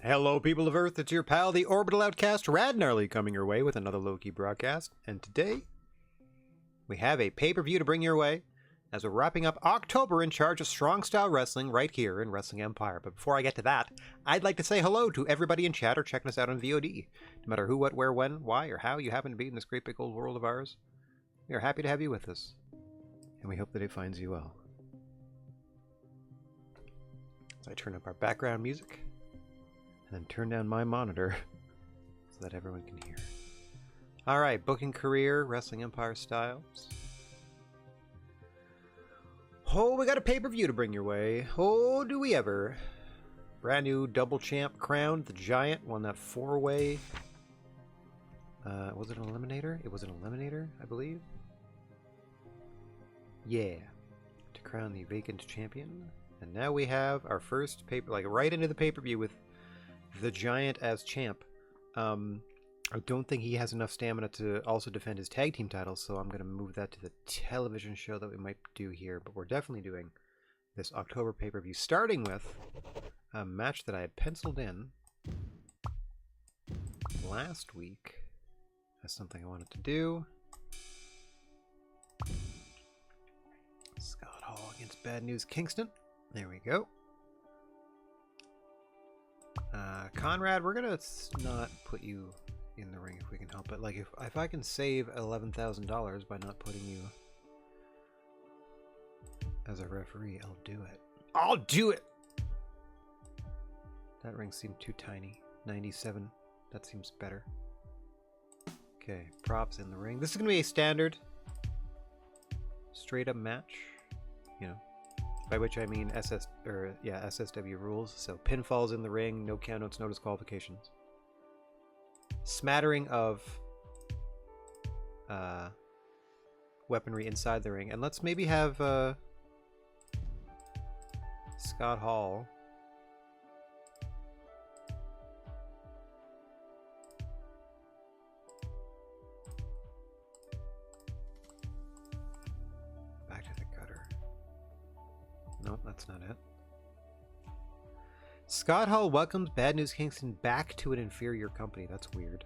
Hello, people of Earth, it's your pal, the Orbital Outcast, Rad Gnarly, coming your way with another low-key broadcast. And today, we have a pay-per-view to bring your way, as we're wrapping up October in charge of Strong Style Wrestling right here in Wrestling Empire. But before I get to that, I'd like to say hello to everybody in chat or checking us out on VOD. No matter who, what, where, when, why, or how you happen to be in this great big old world of ours, we are happy to have you with us. And we hope that it finds you well. So I turn up our background music, and then turn down my monitor so that everyone can hear. Alright, booking career, Wrestling Empire styles. Oh, we got a pay-per-view to bring your way. Oh, do we ever. Brand new double champ crowned. The Giant won that 4-way. Was it an eliminator? It was an eliminator, I believe. Yeah. To crown the vacant champion. And now we have our first right into the pay-per-view with the Giant as champ. I don't think he has enough stamina to also defend his tag team titles, so I'm going to move that to the television show that we might do here. But we're definitely doing this October pay-per-view, starting with a match that I had penciled in last week. That's something I wanted to do. Scott Hall against Bad News Kingston. There we go. Conrad, we're gonna not put you in the ring if we can help it. Like if I can save $11,000 by not putting you as a referee, I'll do it. I'll do it. That ring seemed too tiny. 97. That seems better. Okay, props in the ring. This is gonna be a standard, straight up match. You know. By which I mean SSW rules. So pinfalls in the ring, no countouts, no disqualifications. Smattering of weaponry inside the ring. And let's maybe have Scott Hall back to the gutter. Nope, that's not it. Scott Hall welcomes Bad News Kingston back to an inferior company. That's weird.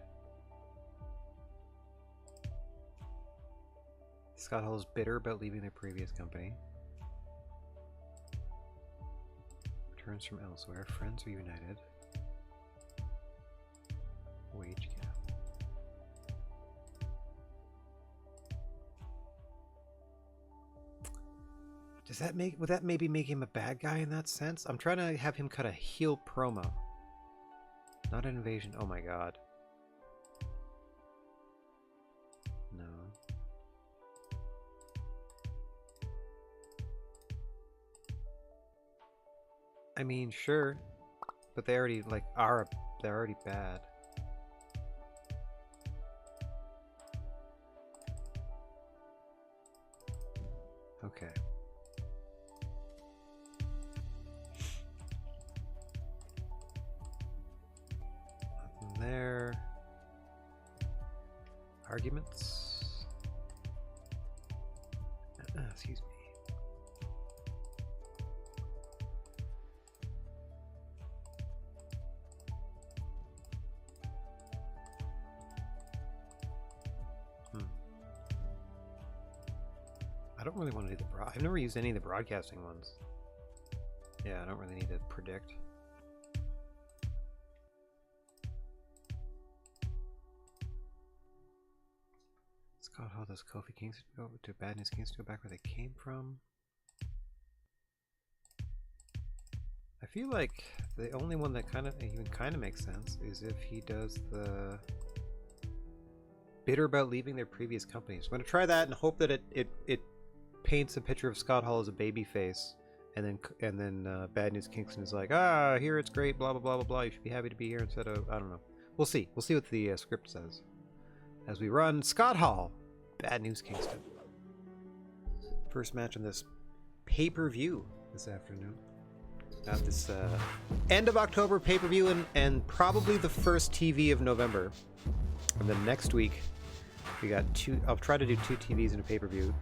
Scott Hall is bitter about leaving their previous company. Returns from elsewhere. Friends reunited. Wage gap. Does that would that maybe make him a bad guy in that sense? I'm trying to have him cut a heel promo. Not an invasion. Oh my god. No. I mean, sure. But they already they're already bad. Okay. There. Arguments. Excuse me. I don't really want to do the I've never used any of the broadcasting ones. Yeah, I don't really need to predict. How does Kofi Kingston go to Bad News Kingston go back where they came from? I feel like the only one that even kind of makes sense is if he does the bitter about leaving their previous companies. I'm going to try that and hope that it paints a picture of Scott Hall as a baby face, and then Bad News Kingston is like, here it's great, blah blah blah blah blah. You should be happy to be here instead of, I don't know. We'll see. We'll see what the script says as we run Scott Hall. Bad News Kingston. First match on this pay-per-view this afternoon. Got this end of October pay-per-view and probably the first TV of November. And then next week we got I'll try to do 2 TVs in a pay-per-view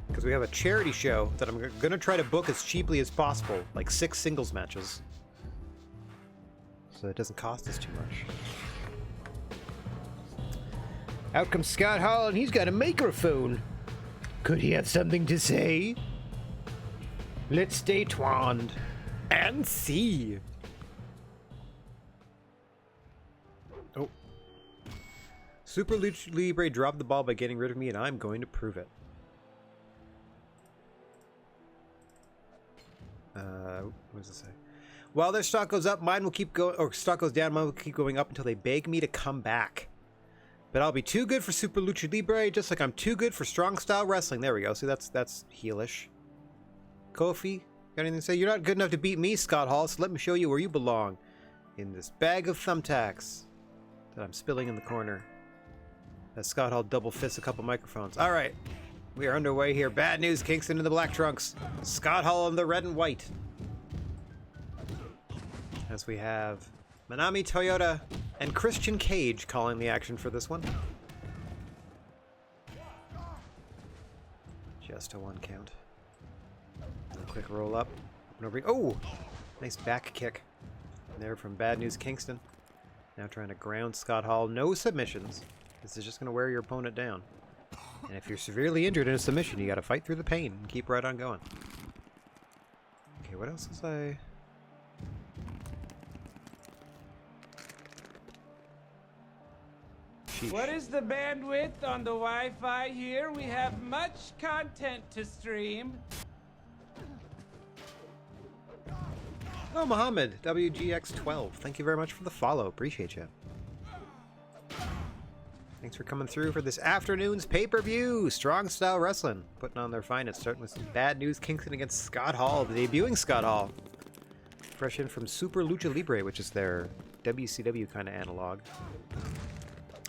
because we have a charity show that I'm gonna try to book as cheaply as possible, like 6 singles matches. so it doesn't cost us too much. Out comes Scott Hall, and he's got a microphone. Could he have something to say? Let's stay twand and see. Oh. Super Lucha Libre dropped the ball by getting rid of me, and I'm going to prove it. What does it say? While their stock goes up, mine will keep going, or stock goes down, mine will keep going up until they beg me to come back. But I'll be too good for Super Lucha Libre, just like I'm too good for strong style wrestling. There we go. See, that's heelish. Kofi, got anything to say? You're not good enough to beat me, Scott Hall, so let me show you where you belong. In this bag of thumbtacks that I'm spilling in the corner. As Scott Hall double fists a couple microphones. All right. We are underway here. Bad news, Kingston in the black trunks. Scott Hall in the red and white. As we have Manami Toyota and Christian Cage calling the action for this one. Just a 1 count. A quick roll up. Oh! Nice back kick. There from Bad News Kingston. Now trying to ground Scott Hall. No submissions. This is just going to wear your opponent down. And if you're severely injured in a submission, you got to fight through the pain and keep right on going. Okay, what else was I... Sheesh. What is the bandwidth on the Wi-Fi here? We have much content to stream. Oh, Mohammed, WGX12. Thank you very much for the follow. Appreciate you. Thanks for coming through for this afternoon's pay-per-view. Strong Style Wrestling. Putting on their finest. Starting with some Bad News Kingston against Scott Hall. The debuting Scott Hall. Fresh in from Super Lucha Libre, which is their WCW kind of analog.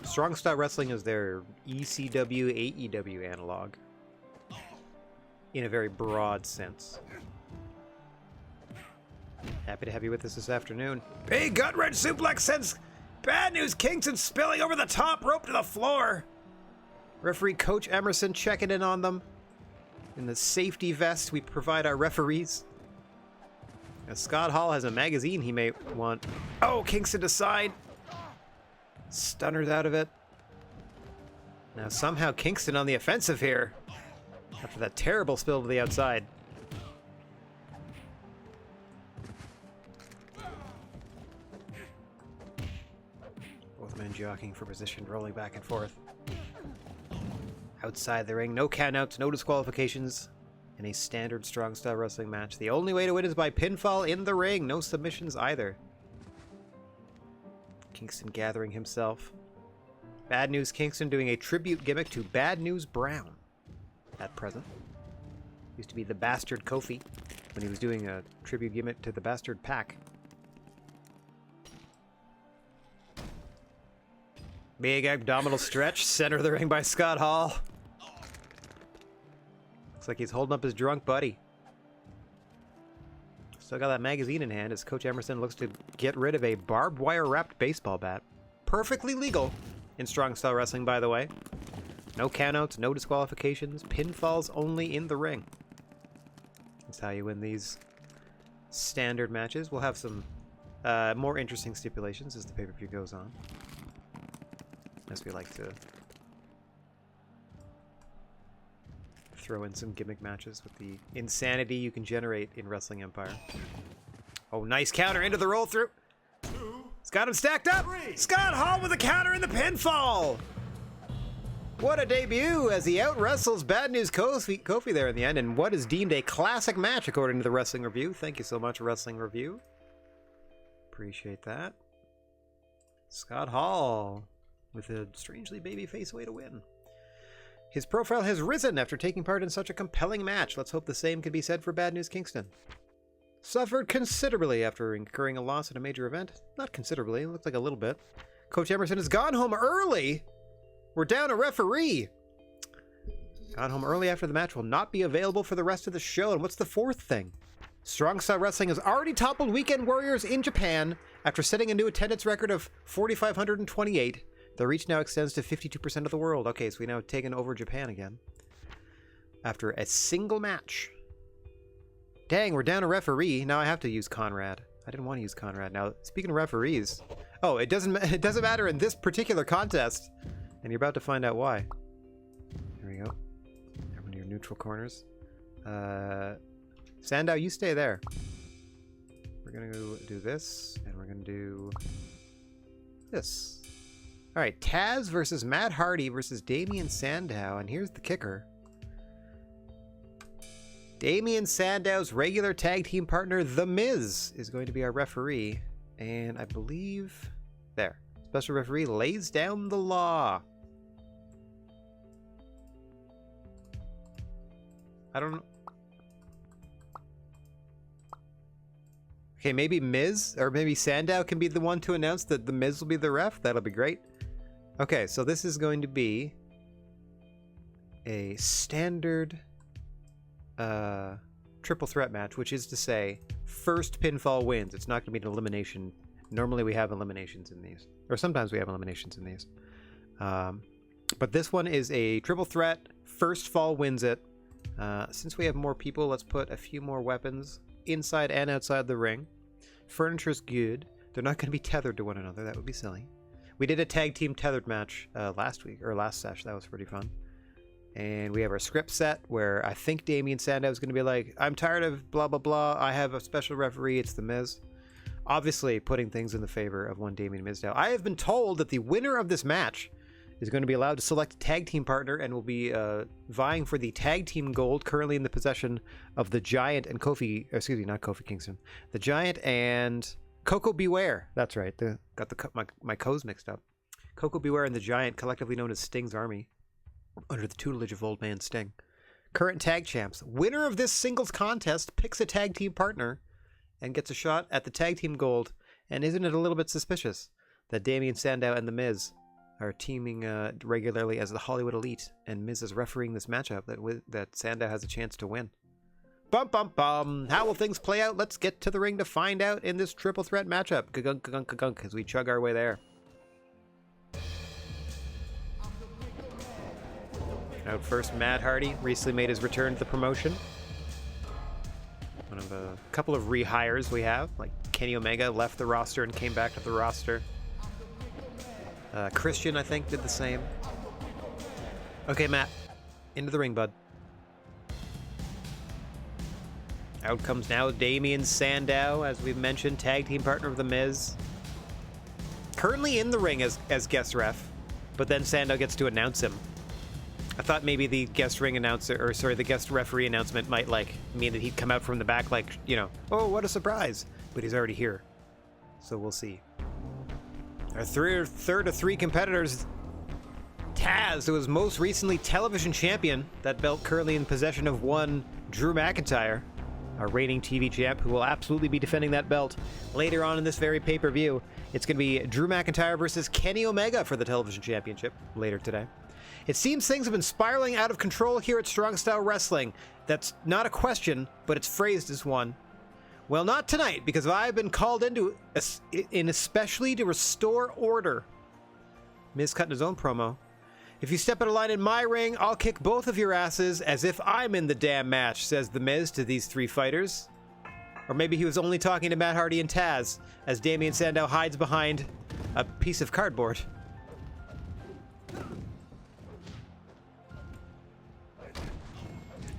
Strong Style Wrestling is their ECW, AEW analog. In a very broad sense. Happy to have you with us this afternoon. Big gut wrench suplex sends Bad News Kingston spilling over the top rope to the floor. Referee Coach Emerson checking in on them. In the safety vest we provide our referees. As Scott Hall has a magazine he may want. Oh, Kingston to side. Stunners out of it. Now somehow Kingston on the offensive here. After that terrible spill to the outside. Both men jockeying for position, rolling back and forth. Outside the ring, no countouts, no disqualifications. In a standard strong style wrestling match. The only way to win is by pinfall in the ring. No submissions either. Kingston gathering himself. Bad News Kingston doing a tribute gimmick to Bad News Brown. At present. Used to be the Bastard Kofi when he was doing a tribute gimmick to the Bastard Pack. Big abdominal stretch, center of the ring by Scott Hall. Looks like he's holding up his drunk buddy. Still got that magazine in hand as Coach Emerson looks to get rid of a barbed wire wrapped baseball bat. Perfectly legal in strong style wrestling, by the way. No countouts, no disqualifications, pinfalls only in the ring. That's how you win these standard matches. We'll have some more interesting stipulations as the pay-per-view goes on. As we like to throw in some gimmick matches with the insanity you can generate in Wrestling Empire. Oh, nice counter into the roll through. He's got him stacked up. Scott Hall with a counter in the pinfall. What a debut as he out-wrestles Bad News Kofi there in the end, and what is deemed a classic match according to the Wrestling Review. Thank you so much, Wrestling Review. Appreciate that. Scott Hall with a strangely babyface way to win. His profile has risen after taking part in such a compelling match. Let's hope the same can be said for Bad News Kingston. Suffered considerably after incurring a loss at a major event. Not considerably, it looked like a little bit. Coach Emerson has gone home early. We're down a referee. Gone home early after the match will not be available for the rest of the show. And what's the fourth thing? Strong Style Wrestling has already toppled Weekend Warriors in Japan after setting a new attendance record of 4,528. The reach now extends to 52% of the world. Okay, so we now have taken over Japan again. After a single match. Dang, we're down a referee. Now I have to use Conrad. I didn't want to use Conrad. Now, speaking of referees, oh, it doesn't matter in this particular contest, and you're about to find out why. There we go. Everyone to your neutral corners. Sandow, you stay there. We're gonna go do this, and we're gonna do this. All right, Taz versus Matt Hardy versus Damien Sandow, and here's the kicker. Damien Sandow's regular tag team partner, The Miz, is going to be our referee. And I believe... There. Special referee lays down the law. I don't know. Okay, maybe Miz, or maybe Sandow can be the one to announce that The Miz will be the ref. That'll be great. Okay, so this is going to be a standard... triple threat match, which is to say first pinfall wins. It's not going to be an elimination. Normally we have eliminations in these, or sometimes we have eliminations in these, but this one is a triple threat. First fall wins it. Since we have more people, let's put a few more weapons inside and outside the ring. Furniture's good. They're not going to be tethered to one another. That would be silly. We did a tag team tethered match last week, or last sesh. That was pretty fun. And we have our script set where I think Damien Sandow is going to be like, I'm tired of blah, blah, blah. I have a special referee. It's The Miz. Obviously putting things in the favor of one Damien Mizdow. I have been told that the winner of this match is going to be allowed to select a tag team partner and will be vying for the tag team gold, currently in the possession of the Giant and Kofi, excuse me, not Kofi Kingston. The Giant and Coco Beware. That's right. Got my co's mixed up. Coco Beware and the Giant, collectively known as Sting's Army, under the tutelage of Old Man Sting. Current tag champs. Winner of this singles contest picks a tag team partner and gets a shot at the tag team gold. And isn't it a little bit suspicious that Damien Sandow and The Miz are teaming regularly as the Hollywood Elite, and Miz is refereeing this matchup that Sandow has a chance to win? Bum bum bum. How will things play out? Let's get to the ring to find out in this triple threat matchup. Gunk gunk gunk as we chug our way there. Out first, Matt Hardy recently made his return to the promotion. One of a couple of rehires we have, like Kenny Omega left the roster and came back to the roster. Christian, I think, did the same. Okay, Matt, into the ring, bud. Out comes now Damien Sandow, as we've mentioned, tag team partner of The Miz. Currently in the ring as guest ref, but then Sandow gets to announce him. I thought maybe the guest ring announcer, or sorry, the guest referee announcement might mean that he'd come out from the back oh, what a surprise. But he's already here. So we'll see. Our third of three competitors, Taz, who was most recently television champion, that belt currently in possession of one Drew McIntyre, our reigning TV champ, who will absolutely be defending that belt later on in this very pay-per-view. It's going to be Drew McIntyre versus Kenny Omega for the television championship later today. It seems things have been spiraling out of control here at Strong Style Wrestling. That's not a question, but it's phrased as one. Well, not tonight, because I've been called in especially to restore order. Miz cutting his own promo. If you step out of line in my ring, I'll kick both of your asses as if I'm in the damn match, says The Miz to these three fighters. Or maybe he was only talking to Matt Hardy and Taz, as Damien Sandow hides behind a piece of cardboard.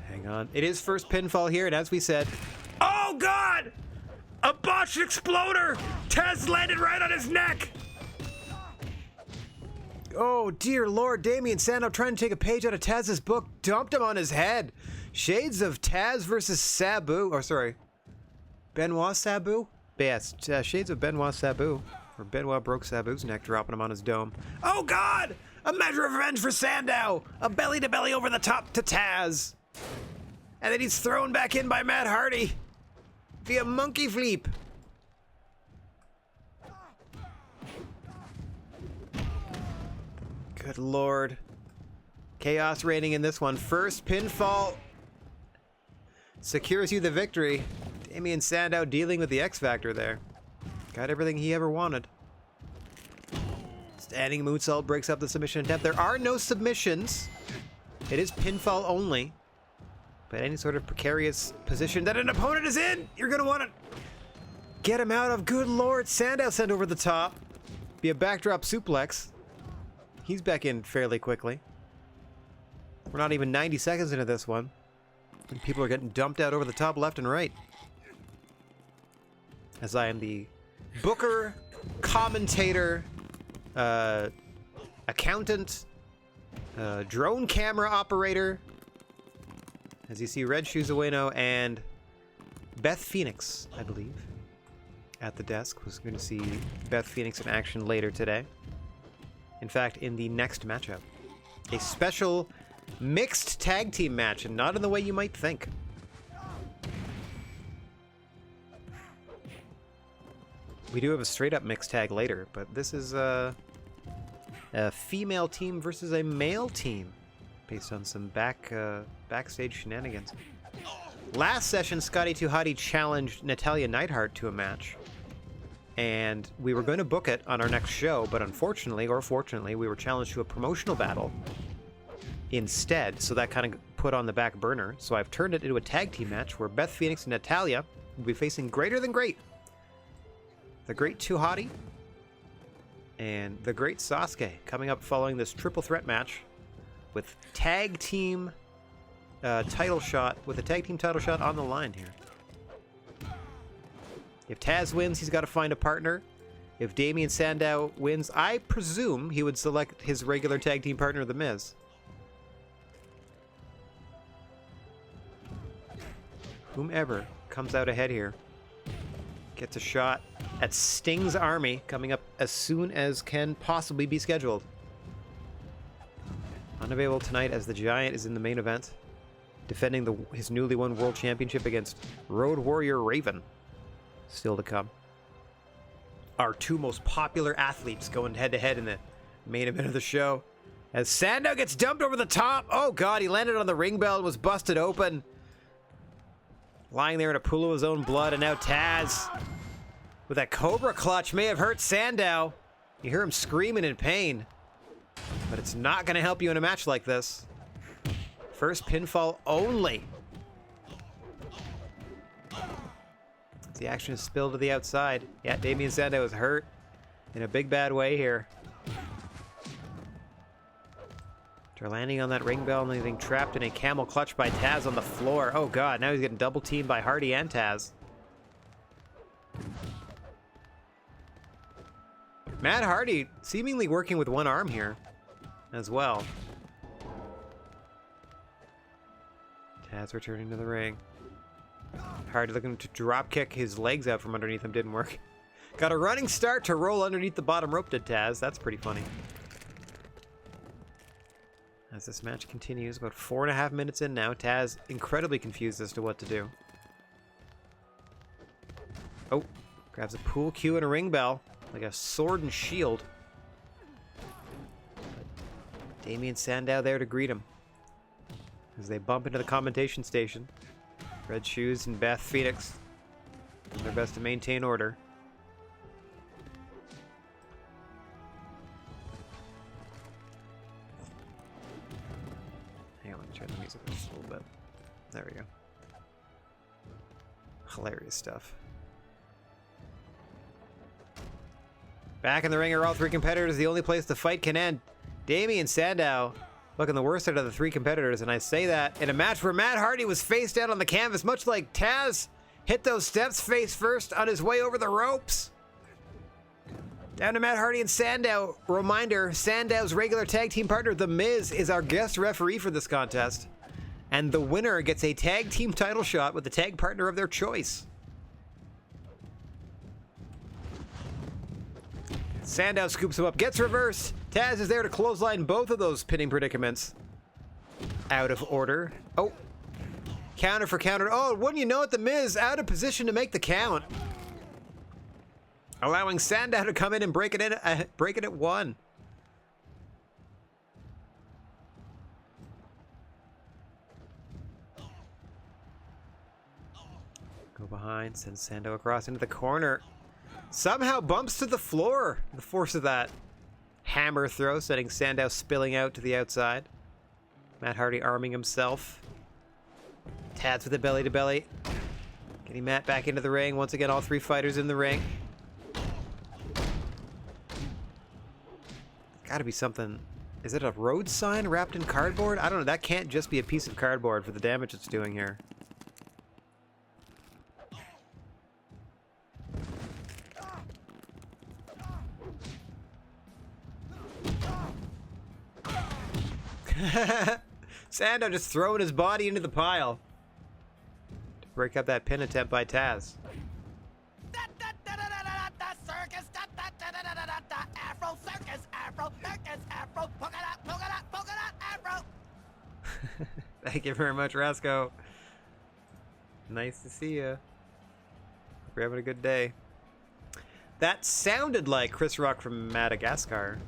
Hang on. It is first pinfall here, and as we said... Oh, God! A botched exploder! Taz landed right on his neck! Oh, dear Lord, Damien Sandow trying to take a page out of Taz's book, dumped him on his head. Shades of Taz versus Sabu. Or, sorry, Benoit Sabu? Yes, shades of Benoit Sabu. Or Benoit broke Sabu's neck, dropping him on his dome. Oh, God! A measure of revenge for Sandow! A belly-to-belly over the top to Taz! And then he's thrown back in by Matt Hardy via monkey flip. Good Lord. Chaos reigning in this one. First pinfall secures you the victory. Damien Sandow dealing with the X Factor there. Got everything he ever wanted. Standing moonsault breaks up the submission attempt. There are no submissions. It is pinfall only. But any sort of precarious position that an opponent is in, you're going to want to get him out of. Good lord, Sandow sent over the top. Be a backdrop suplex. He's back in fairly quickly. We're not even 90 seconds into this one. And people are getting dumped out over the top left and right. As I am the booker, commentator, accountant, drone camera operator. As you see, Red Shoes Ueno and Beth Phoenix, I believe, at the desk. Was going to see Beth Phoenix in action later today. In fact, in the next matchup. A special mixed tag team match, and not in the way you might think. We do have a straight up mixed tag later, but this is a female team versus a male team based on some backstage shenanigans. Last session, Scotty 2 Hottie challenged Natalya Neidhart to a match. And we were going to book it on our next show, but unfortunately, or fortunately, we were challenged to a promotional battle instead, so that kind of put on the back burner. So I've turned it into a tag team match where Beth Phoenix and Natalya will be facing Greater Than Great. The Great 2 Hottie and the Great Sasuke coming up following this triple threat match with tag team title shot, with a tag team title shot on the line here. If Taz wins, he's got to find a partner. If Damien Sandow wins, I presume he would select his regular tag team partner, The Miz. Whomever comes out ahead here gets a shot at Sting's Army coming up as soon as can possibly be scheduled. Unavailable tonight as the Giant is in the main event, defending his newly won World Championship against Road Warrior Raven. Still to come. Our two most popular athletes going head-to-head in the main event of the show. As Sandow gets dumped over the top. Oh god, he landed on the ring bell and was busted open. Lying there in a pool of his own blood, and now Taz with that Cobra clutch may have hurt Sandow. You hear him screaming in pain. But it's not going to help you in a match like this. First pinfall only. The action is spilled to the outside. Yeah, Damien Sandow is hurt in a big bad way here. After landing on that ring bell and being trapped in a camel clutch by Taz on the floor. Oh god, now he's getting double teamed by Hardy and Taz. Matt Hardy seemingly working with one arm here as well. Taz returning to the ring. Hardy looking to drop kick his legs out from underneath him, didn't work. Got a running start to roll underneath the bottom rope to Taz. That's pretty funny. As this match continues, about 4.5 minutes in now, Taz incredibly confused as to what to do. Oh, grabs a pool cue and a ring bell, like a sword and shield. Damien Sandow there to greet him as they bump into the commentation station. Red Shoes and Beth Phoenix doing their best to maintain order. Hang on, let me turn the music up just a little bit. There we go. Hilarious stuff. Back in the ring are all three competitors. The only place the fight can end. Damien Sandow looking the worst out of the three competitors, and I say that in a match where Matt Hardy was face down on the canvas, much like Taz hit those steps face first on his way over the ropes. Down to Matt Hardy and Sandow. Reminder, Sandow's regular tag team partner, The Miz, is our guest referee for this contest. And the winner gets a tag team title shot with the tag partner of their choice. Sandow scoops him up, gets reversed. Taz is there to clothesline both of those pinning predicaments. Out of order. Oh. Counter for counter. Oh, wouldn't you know it, The Miz out of position to make the count. Allowing Sandow to come in and break it at one. Go behind, send Sandow across into the corner. Somehow bumps to the floor. The force of that hammer throw, sending Sandow spilling out to the outside. Matt Hardy arming himself. Taz with the belly to belly. Getting Matt back into the ring. Once again, all three fighters in the ring. Gotta be something. Is it a road sign wrapped in cardboard? I don't know. That can't just be a piece of cardboard for the damage it's doing here. Sandow just throwing his body into the pile to break up that pin attempt by Taz. Afro circus, Afro circus, Afro polka dot, Afro. Thank you very much, Rasco. Nice to see you. Hope you're having a good day. That sounded like Chris Rock from Madagascar.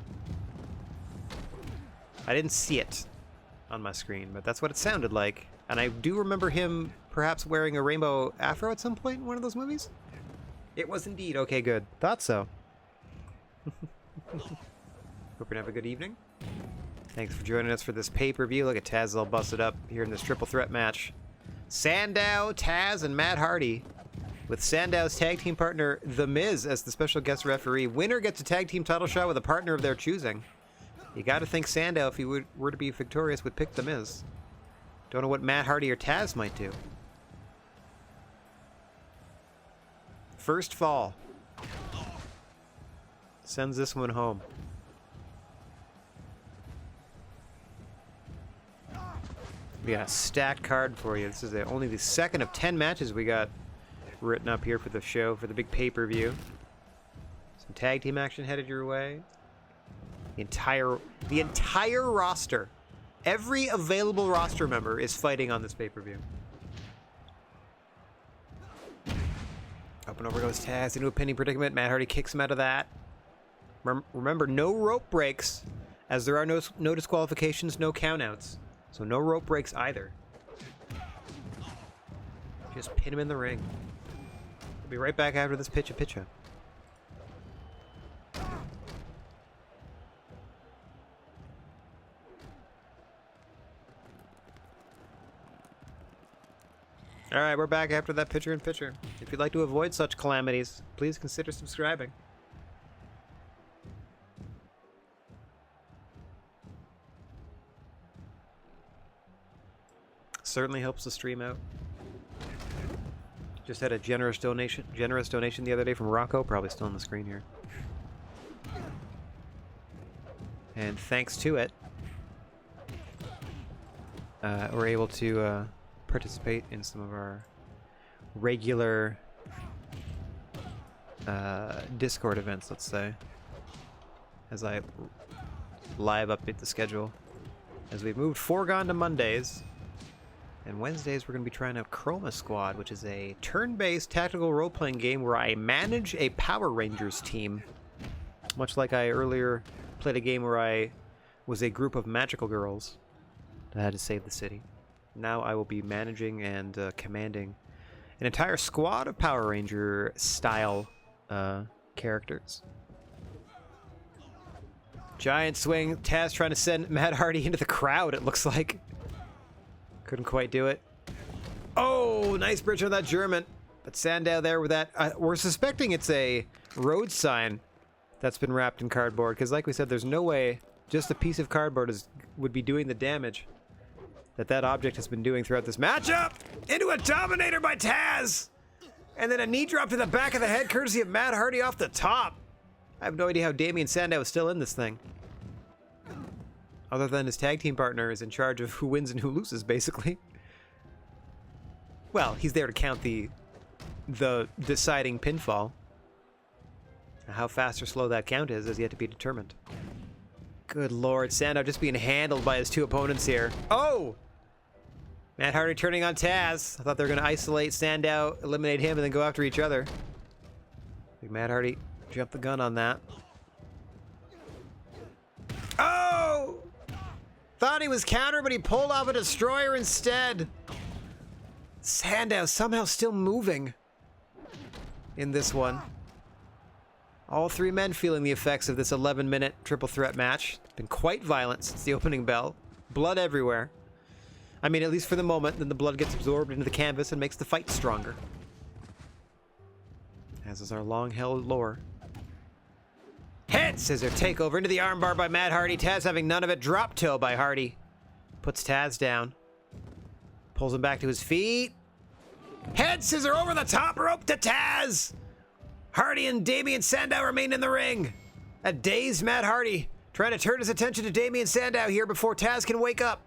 I didn't see it on my screen, but that's what it sounded like. And I do remember him perhaps wearing a rainbow afro at some point in one of those movies. It was indeed. Okay, good. Thought so. Hope you're gonna have a good evening. Thanks for joining us for this pay-per-view. Look at Taz all busted up here in this triple threat match. Sandow, Taz, and Matt Hardy, with Sandow's tag team partner, The Miz, as the special guest referee. Winner gets a tag team title shot with a partner of their choosing. You gotta think Sandow, if he were to be victorious, would pick The Miz. Don't know what Matt Hardy or Taz might do. First fall. Sends this one home. We got a stacked card for you. This is only the second of 10 matches we got written up here for the show, for the big pay-per-view. Some tag team action headed your way. The entire roster, every available roster member is fighting on this pay-per-view. Up and over goes Taz into a pinning predicament. Matt Hardy kicks him out of that. Remember, no rope breaks, as there are no disqualifications, no countouts. So no rope breaks either. Just pin him in the ring. We'll be right back after this pitcha. Alright, we're back after that pitcher-in-pitcher. If you'd like to avoid such calamities, please consider subscribing. Certainly helps the stream out. Just had a generous donation the other day from Rocco, probably still on the screen here. And thanks to it, we're able to participate in some of our regular Discord events, let's say, as I live update the schedule. As we've moved Foregone to Mondays, and Wednesdays we're going to be trying out Chroma Squad, which is a turn-based tactical role-playing game where I manage a Power Rangers team. Much like I earlier played a game where I was a group of magical girls that had to save the city. Now I will be managing and commanding an entire squad of Power Ranger style characters. Giant swing. Taz trying to send Matt Hardy into the crowd, it looks like. Couldn't quite do it. Oh, nice bridge on that German. But Sandow there with that. We're suspecting it's a road sign that's been wrapped in cardboard, because like we said, there's no way just a piece of cardboard would be doing the damage that object has been doing throughout this matchup. Into a Dominator by Taz! And then a knee drop to the back of the head, courtesy of Matt Hardy off the top. I have no idea how Damian Sandow is still in this thing. Other than his tag team partner is in charge of who wins and who loses, basically. Well, he's there to count the deciding pinfall. How fast or slow that count is yet to be determined. Good lord, Sandow just being handled by his two opponents here. Oh! Matt Hardy turning on Taz. I thought they were going to isolate Sandow, eliminate him, and then go after each other. Big Matt Hardy jumped the gun on that. Oh! Thought he was counter, but he pulled off a destroyer instead. Sandow somehow still moving in this one. All three men feeling the effects of this 11-minute triple threat match. It's been quite violent since the opening bell. Blood everywhere. I mean, at least for the moment, then the blood gets absorbed into the canvas and makes the fight stronger. as is our long-held lore. Head scissor takeover into the armbar by Matt Hardy. Taz having none of it. Drop toe by Hardy. Puts Taz down. Pulls him back to his feet. Head scissor over the top rope to Taz. Hardy and Damien Sandow remain in the ring. A dazed Matt Hardy trying to turn his attention to Damien Sandow here before Taz can wake up.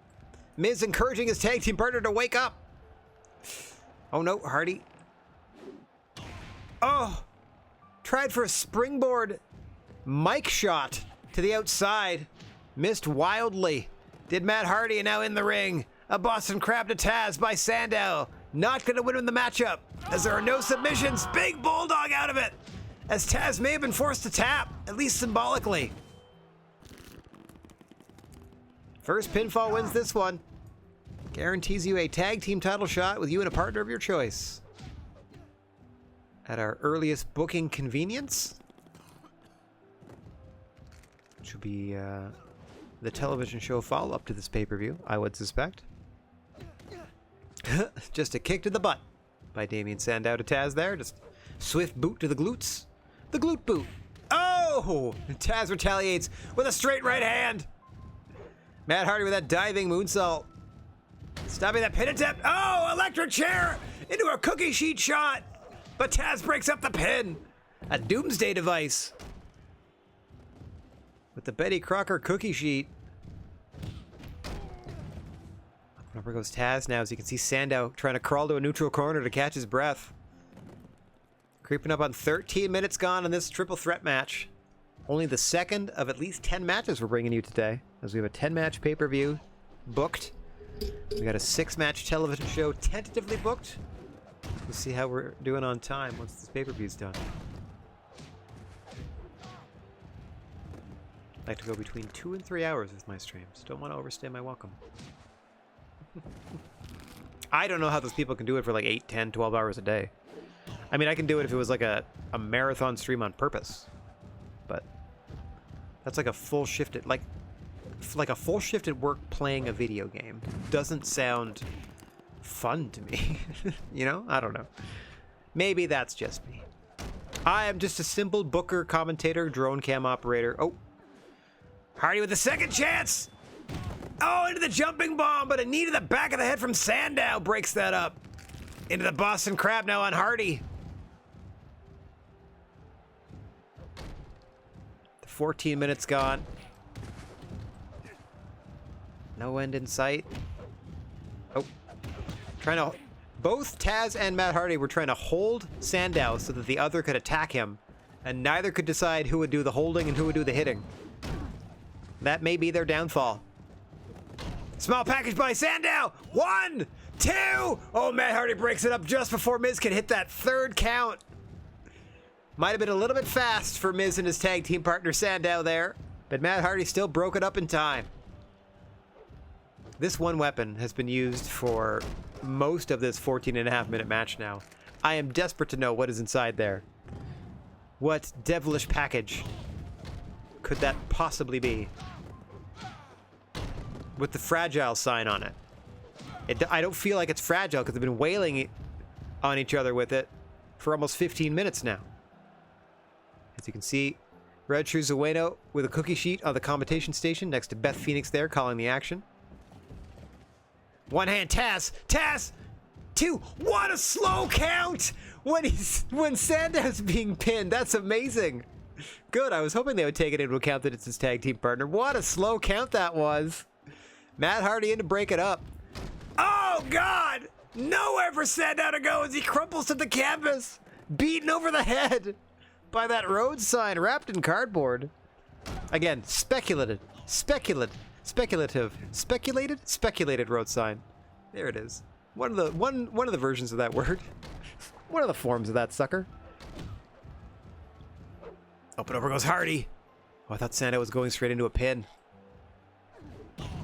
Miz encouraging his tag team partner to wake up. Oh no, Hardy. Oh, tried for a springboard mic shot to the outside. Missed wildly. Did Matt Hardy, and now in the ring. A Boston Crab to Taz by Sandow. Not going to win in the matchup as there are no submissions. Big Bulldog out of it as Taz may have been forced to tap, at least symbolically. First pinfall wins this one. Guarantees you a tag team title shot with you and a partner of your choice. At our earliest booking convenience, which will be the television show follow-up to this pay-per-view, I would suspect. Just a kick to the butt by Damien Sandow to Taz there. Just swift boot to the glutes. The glute boot. Oh! Taz retaliates with a straight right hand. Matt Hardy with that diving moonsault. Stopping that pin attempt. Oh, electric chair into a cookie sheet shot. But Taz breaks up the pin. A doomsday device. With the Betty Crocker cookie sheet. Up goes Taz now, as you can see Sandow trying to crawl to a neutral corner to catch his breath. Creeping up on 13 minutes gone in this triple threat match. Only the second of at least 10 matches we're bringing you today, as we have a 10-match pay-per-view booked. We got a 6-match television show tentatively booked. We'll see how we're doing on time once this pay-per-view's done. I like to go between 2 and 3 hours with my streams. Don't want to overstay my welcome. I don't know how those people can do it for like 8, 10, 12 hours a day. I mean, I can do it if it was like a marathon stream on purpose. But that's like a full shift at like a full shift at work playing a video game. Doesn't sound fun to me. You know? I don't know. Maybe that's just me. I am just a simple booker, commentator, drone cam operator. Oh. Hardy with the second chance. Oh, into the jumping bomb, but a knee to the back of the head from Sandow breaks that up. Into the Boston Crab now on Hardy. The 14 minutes gone. No end in sight. Oh. Both Taz and Matt Hardy were trying to hold Sandow so that the other could attack him, and neither could decide who would do the holding and who would do the hitting. That may be their downfall. Small package by Sandow. 1, 2. Oh, Matt Hardy breaks it up just before Miz can hit that third count. Might have been a little bit fast for Miz and his tag team partner Sandow there, but Matt Hardy still broke it up in time. This one weapon has been used for most of this 14.5-minute match now. I am desperate to know what is inside there. What devilish package could that possibly be? With the fragile sign on it. I don't feel like it's fragile because they've been wailing on each other with it for almost 15 minutes now. As you can see, Red Truzueno with a cookie sheet on the commentation station next to Beth Phoenix there calling the action. One hand, Taz! 2, what a slow count! When Sandow's being pinned, that's amazing! Good, I was hoping they would take it into account that it's his tag team partner. What a slow count that was! Matt Hardy in to break it up. Oh, God! Nowhere for Sandow to go as he crumples to the canvas, beaten over the head by that road sign wrapped in cardboard. Again, speculated road sign. There it is. One of the versions of that word. One of the forms of that sucker. Up and over goes Hardy. Oh, I thought Sandow was going straight into a pin.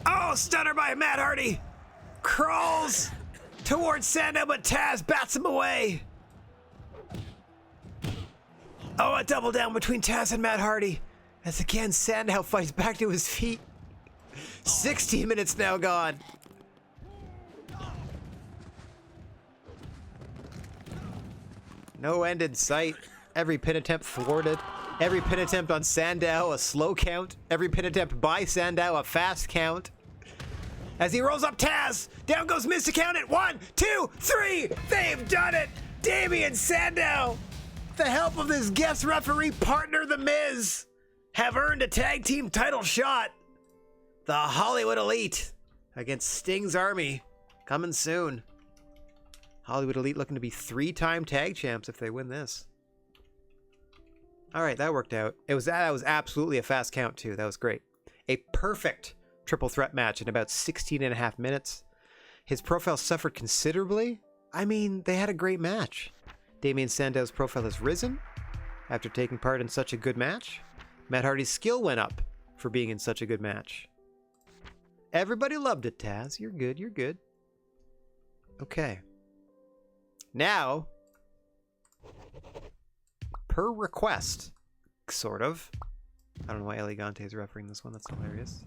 Oh, stunner by Matt Hardy. Crawls towards Sandow, but Taz bats him away. Oh, a double down between Taz and Matt Hardy. As again, Sandow fights back to his feet. 16 minutes now gone. No end in sight Every pin attempt thwarted. Every pin attempt on Sandow, a slow count. Every pin attempt by Sandow, a fast count. As he rolls up Taz, down goes Miz to count it. 1, 2, 3. They've done it. Damien Sandow, with the help of this guest referee partner, The Miz, have earned a tag team title shot. The Hollywood Elite against Sting's Army, coming soon. Hollywood Elite looking to be 3-time tag champs if they win this. All right, that worked out. That was absolutely a fast count too. That was great. A perfect triple threat match in about 16 and a half minutes. His profile suffered considerably. I mean, they had a great match. Damien Sandow's profile has risen after taking part in such a good match. Matt Hardy's skill went up for being in such a good match. Everybody loved it, Taz. You're good, you're good. Okay. Now, per request, sort of. I don't know why Elegante is refereeing this one. That's hilarious.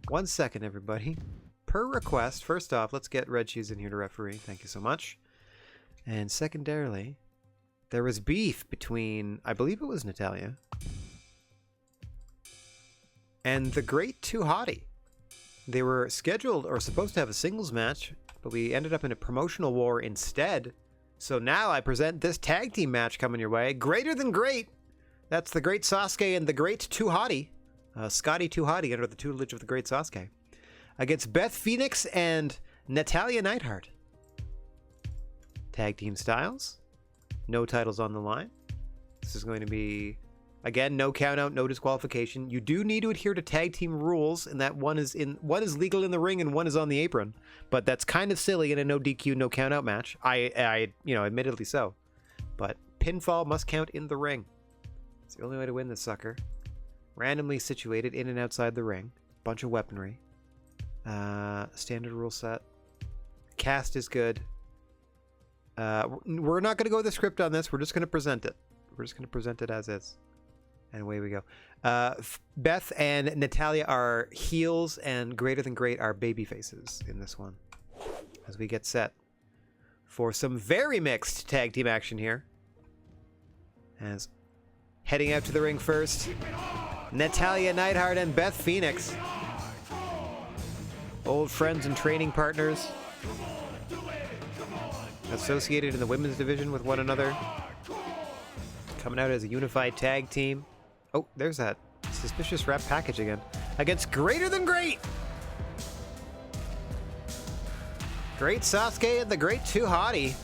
1 second, everybody. Per request, first off, let's get Red Shoes in here to referee. Thank you so much. And secondarily, there was beef between, I believe it was Natalya, and the Great Too Hottie. They were scheduled or supposed to have a singles match, but we ended up in a promotional war instead. So now I present this tag team match coming your way. Greater Than Great. That's the Great Sasuke and the Great Too Hottie. Scotty Too Hottie under the tutelage of the Great Sasuke. Against Beth Phoenix and Natalya Neidhart. Tag team styles. No titles on the line. This is going to be, again, no count out, no disqualification. You do need to adhere to tag team rules, and that one is legal in the ring and one is on the apron. But that's kind of silly in a no DQ, no count out match. I admittedly so. But pinfall must count in the ring. It's the only way to win this sucker. Randomly situated in and outside the ring. Bunch of weaponry. Standard rule set. Cast is good. We're not going to go with the script on this. We're just going to present it. We're just going to present it as is. And away we go. Beth and Natalya are heels, and Greater Than Great are baby faces in this one. As we get set for some very mixed tag team action here. As heading out to the ring first, Natalya Neidhart and Beth Phoenix. Old friends and training partners. Associated in the women's division with one another. Coming out as a unified tag team. Oh, there's that suspicious wrap package again. Against Greater Than Great! Great Sasuke and the Great Too Hottie.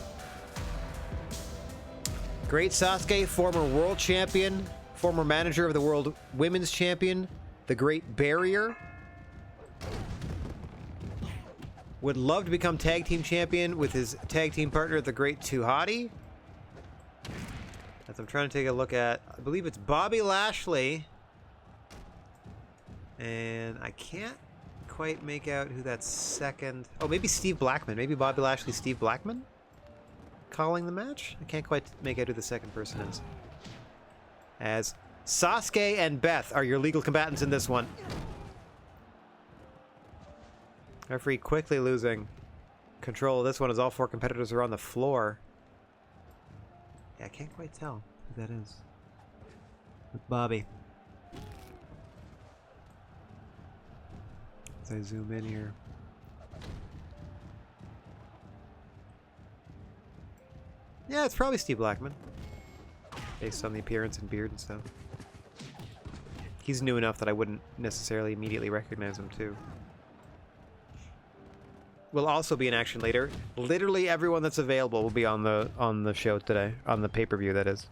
Great Sasuke, former world champion, former manager of the world women's champion, the Great Barrier. Would love to become tag team champion with his tag team partner, the Great Too Hottie. As I'm trying to take a look at, I believe it's Bobby Lashley. And I can't quite make out who that second... Oh, maybe Steve Blackman. Maybe Bobby Lashley, Steve Blackman? Calling the match? I can't quite make out who the second person is. As Sasuke and Beth are your legal combatants in this one. Referee quickly losing control of this one as all four competitors are on the floor. Yeah, I can't quite tell who that is. With Bobby. As I zoom in here. Yeah, it's probably Steve Blackman. Based on the appearance and beard and stuff. He's new enough that I wouldn't necessarily immediately recognize him too. Will also be in action later. Literally everyone that's available will be on the show today, on the pay-per-view that is.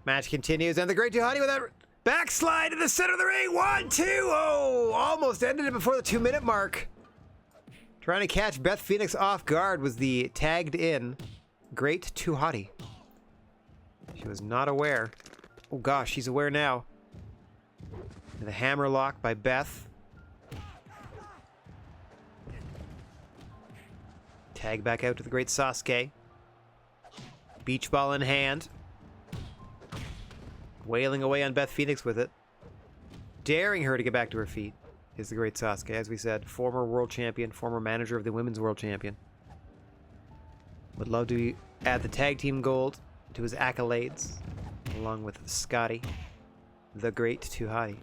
Match continues, and the Great Too Hottie with that backslide in the center of the ring. 1, 2, oh, almost ended it before the 2-minute mark. Trying to catch Beth Phoenix off guard was the tagged in Great Too Hottie. She was not aware. Oh gosh, she's aware now. The hammer lock by Beth. Tag back out to the Great Sasuke. Beach ball in hand. Wailing away on Beth Phoenix with it. Daring her to get back to her feet is the Great Sasuke. As we said, former world champion, former manager of the women's world champion. Would love to add the tag team gold to his accolades, along with Scotty, the great Tuhati.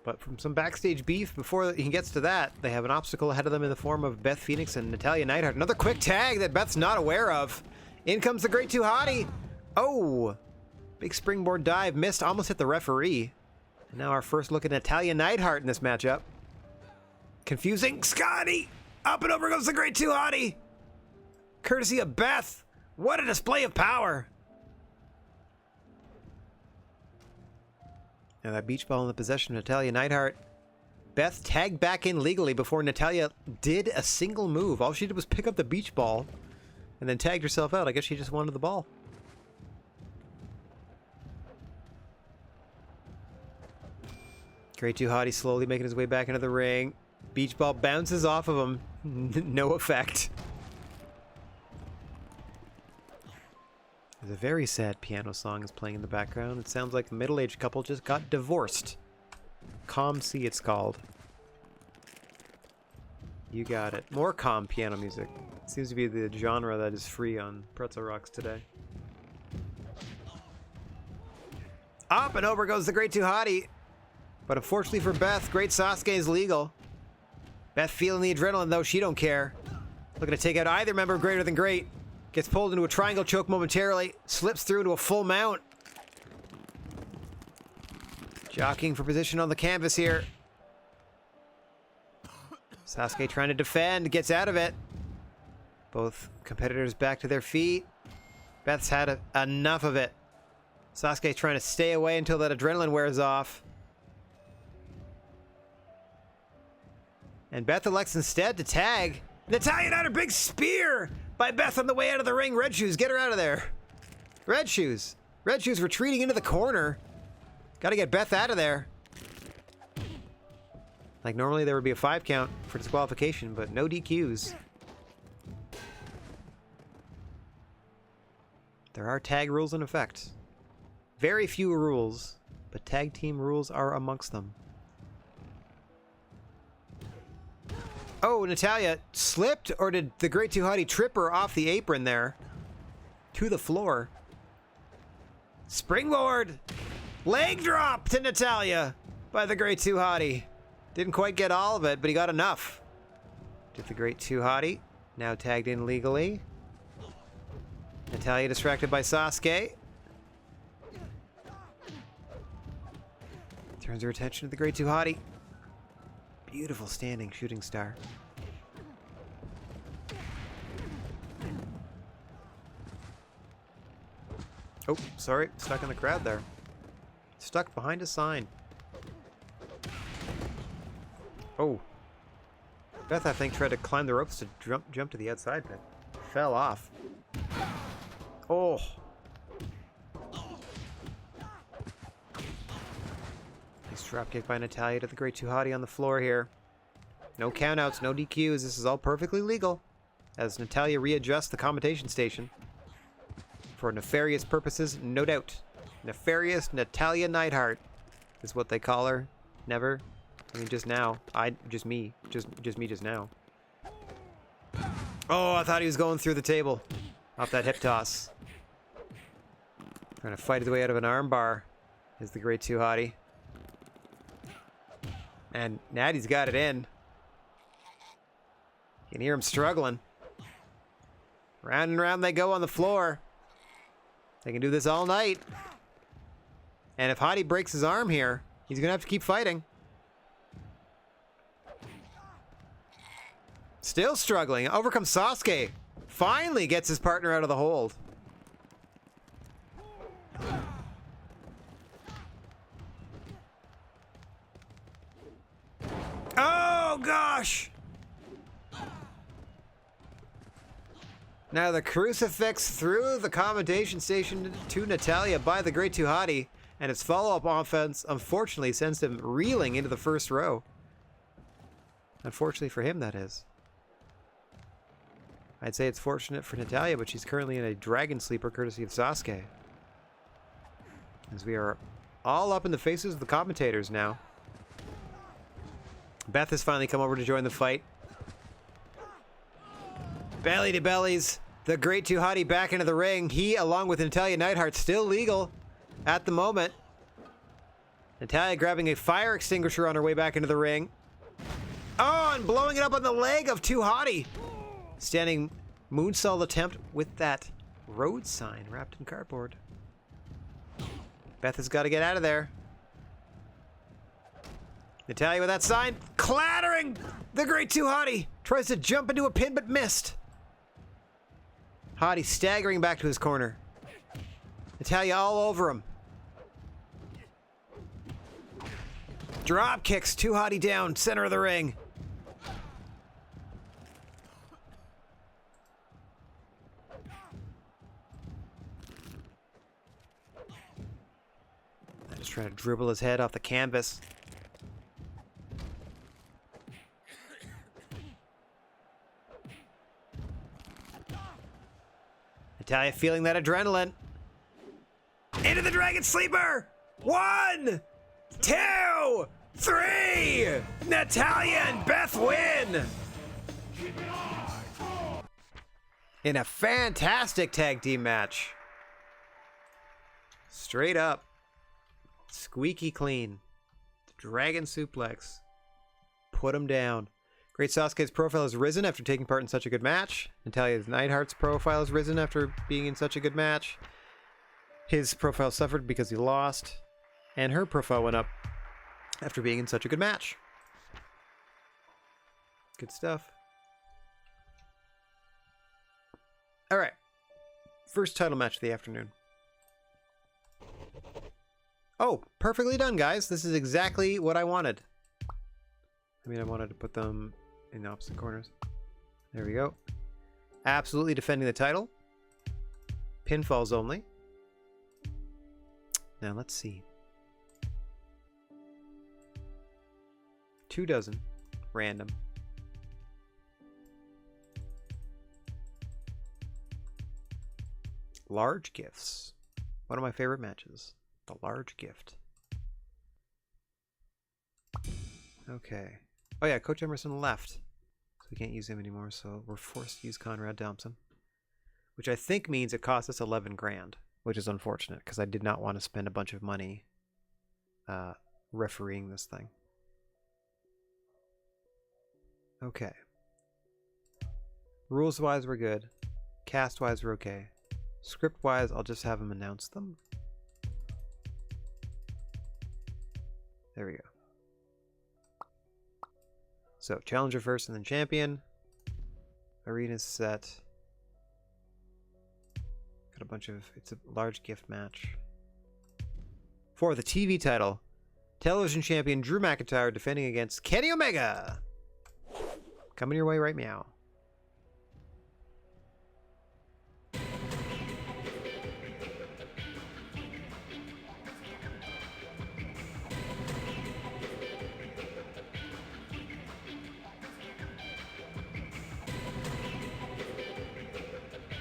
But from some backstage beef, before he gets to that, they have an obstacle ahead of them in the form of Beth Phoenix and Natalya Neidhart. Another quick tag that Beth's not aware of. In comes the great Tuhati. Oh, big springboard dive, missed, almost hit the referee. And now our first look at Natalya Neidhart in this matchup. Confusing. Scotty! Up and over goes the great Tuhati. Courtesy of Beth. What a display of power. Now that beach ball in the possession of Natalya Neidhart. Beth tagged back in legally before Natalya did a single move. All she did was pick up the beach ball and then tagged herself out. I guess she just wanted the ball. Great Tuhati slowly making his way back into the ring. Beach ball bounces off of him. No effect. There's a very sad piano song is playing in the background. It sounds like a middle-aged couple just got divorced. Calm Sea it's called. You got it. More calm piano music. Seems to be the genre that is free on Pretzel Rocks today. Up and over goes the great Tuhati. But unfortunately for Beth, great Sasuke is legal. Beth feeling the adrenaline though, she don't care. Looking to take out either member of Greater Than Great. Gets pulled into a triangle choke momentarily. Slips through into a full mount. Jockeying for position on the canvas here. Sasuke trying to defend. Gets out of it. Both competitors back to their feet. Beth's had enough of it. Sasuke trying to stay away until that adrenaline wears off. And Beth elects instead to tag. Natalya Neidhart, big spear by Beth on the way out of the ring. Red Shoes, get her out of there. Red Shoes. Red Shoes retreating into the corner. Got to get Beth out of there. Like normally there would be a 5 count for disqualification, but no DQs. There are tag rules in effect. Very few rules, but tag team rules are amongst them. Oh, Natalya slipped, or did the great Tuhati trip her off the apron there? To the floor. Springboard! Leg drop to Natalya by the great Tuhati. Didn't quite get all of it, but he got enough. Did the great Tuhati. Now tagged in legally. Natalya distracted by Sasuke. Turns her attention to the great Tuhati. Beautiful standing shooting star. Oh, sorry. Stuck in the crowd there. Stuck behind a sign. Oh. Beth, I think, tried to climb the ropes to jump to the outside, but fell off. Oh. Nice dropkick by Natalya to the great Tuhati on the floor here. No countouts, no DQs. This is all perfectly legal. As Natalya readjusts the commentation station. For nefarious purposes, no doubt. Nefarious Natalya Neidhart is what they call her. Never. I mean, just now. Just me just now. Oh, I thought he was going through the table. Off that hip toss. Trying to fight his way out of an armbar is the great Tuhati. And Natty's got it in. You can hear him struggling. Round and round they go on the floor. They can do this all night. And if Hottie breaks his arm here, he's going to have to keep fighting. Still struggling. Over comes Sasuke. Finally gets his partner out of the hold. Oh, gosh! Now the crucifix through the commentation station to Natalya by the great Tuhati, and its follow-up offense unfortunately sends him reeling into the first row. Unfortunately for him, that is. I'd say it's fortunate for Natalya, but she's currently in a dragon sleeper courtesy of Sasuke. As we are all up in the faces of the commentators now. Beth has finally come over to join the fight. Belly to bellies. The Great Too Hottie back into the ring. He, along with Natalia Neidhart, still legal at the moment. Natalia grabbing a fire extinguisher on her way back into the ring. Oh, and blowing it up on the leg of Too Hottie. Standing moonsault attempt with that road sign wrapped in cardboard. Beth has got to get out of there. Natalia with that sign, clattering! The Great Too Hottie tries to jump into a pin but missed. Hottie staggering back to his corner. Natalia all over him. Drop kicks Too Hottie down, center of the ring. Just trying to dribble his head off the canvas. Natalia feeling that adrenaline. Into the Dragon Sleeper! 1, 2, 3! Natalia and Beth win! In a fantastic tag team match. Straight up. Squeaky clean. Dragon suplex. Put him down. Great Sasuke's profile has risen after taking part in such a good match. Natalia Neidhart's profile has risen after being in such a good match. His profile suffered because he lost. And her profile went up after being in such a good match. Good stuff. Alright. First title match of the afternoon. Oh, perfectly done, guys. This is exactly what I wanted. I mean, I wanted to put them in the opposite corners. There we go. Absolutely defending the title. Pinfalls only. Now, let's see. 24 random. Large gifts. One of my favorite matches. The large gift. Okay. Oh yeah, Coach Emerson left. So we can't use him anymore, so we're forced to use Conrad Thompson. Which I think means it cost us 11 grand. Which is unfortunate, because I did not want to spend a bunch of money refereeing this thing. Okay. Rules-wise, we're good. Cast-wise, we're okay. Script-wise, I'll just have him announce them. There we go. So, challenger first and then champion. Arena's set. Got a bunch of... It's a large gift match. For the TV title, television champion Drew McIntyre defending against Kenny Omega. Coming your way right meow.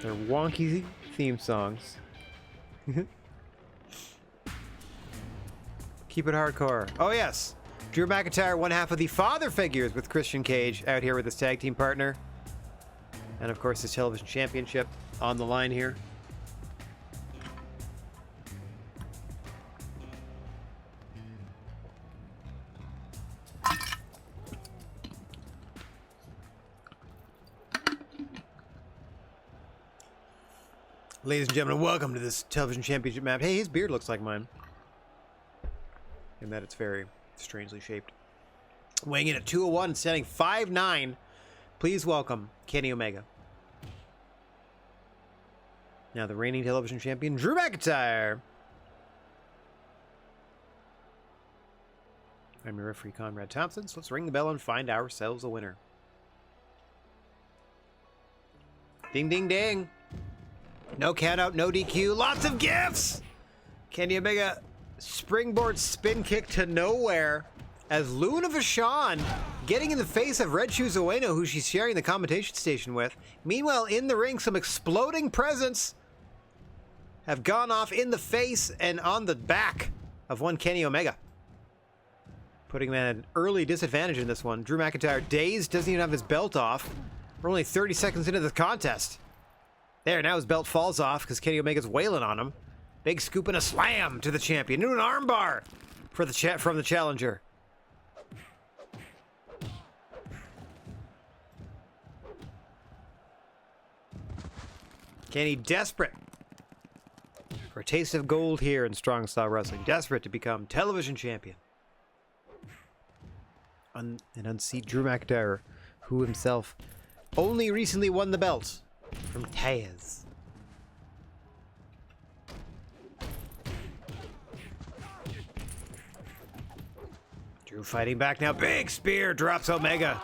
They're wonky theme songs. Keep it hardcore. Oh yes, Drew McIntyre, one half of the father figures with Christian Cage out here with his tag team partner. And of course his television championship on the line here. Ladies and gentlemen, welcome to this television championship map. Hey, his beard looks like mine. In that it's very strangely shaped. Weighing in at 201, standing 5'9". Please welcome Kenny Omega. Now the reigning television champion, Drew McIntyre. I'm your referee, Conrad Thompson. So let's ring the bell and find ourselves a winner. Ding, ding, ding. No count out, no DQ, lots of gifts! Kenny Omega springboard spin kick to nowhere as Luna Vachon getting in the face of Red Shoes Ueno, who she's sharing the commentation station with. Meanwhile, in the ring, some exploding presents have gone off in the face and on the back of one Kenny Omega, putting him at an early disadvantage in this one. Drew McIntyre dazed, doesn't even have his belt off. We're only 30 seconds into the contest. There, now his belt falls off because Kenny Omega's wailing on him. Big scoop and a slam to the champion. Into an armbar for from the challenger. Kenny desperate for a taste of gold here in Strong Style Wrestling. Desperate to become television champion. And unseat Drew McIntyre, who himself only recently won the belt from Taz. Drew fighting back now. Big spear drops Omega.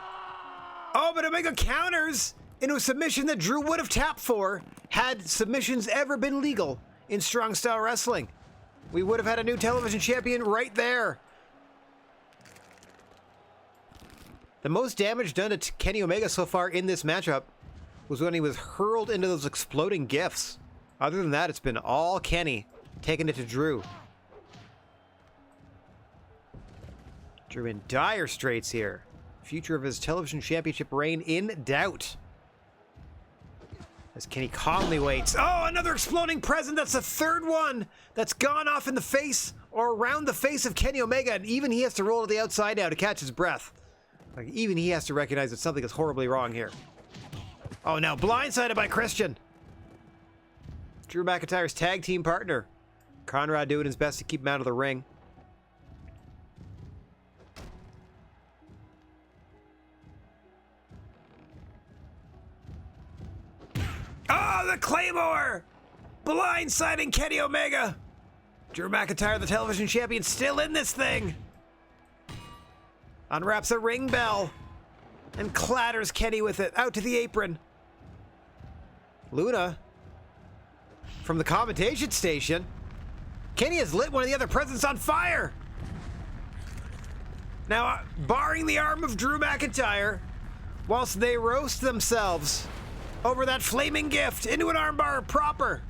Oh, but Omega counters into a submission that Drew would have tapped for had submissions ever been legal in Strong Style Wrestling. We would have had a new television champion right there. The most damage done to Kenny Omega so far in this matchup was when he was hurled into those exploding gifts. Other than that, it's been all Kenny taking it to Drew. Drew in dire straits here. Future of his television championship reign in doubt. As Kenny calmly waits. Oh, another exploding present. That's the third one that's gone off in the face or around the face of Kenny Omega. And even he has to roll to the outside now to catch his breath. Like, even he has to recognize that something is horribly wrong here. Oh, now blindsided by Christian. Drew McIntyre's tag team partner. Conrad doing his best to keep him out of the ring. Oh, the Claymore! Blindsiding Kenny Omega. Drew McIntyre, the television champion, still in this thing. Unwraps a ring bell and clatters Kenny with it out to the apron. Luna from the commentation station. Kenny has lit one of the other presents on fire. Now, barring the arm of Drew McIntyre, whilst they roast themselves over that flaming gift into an armbar proper.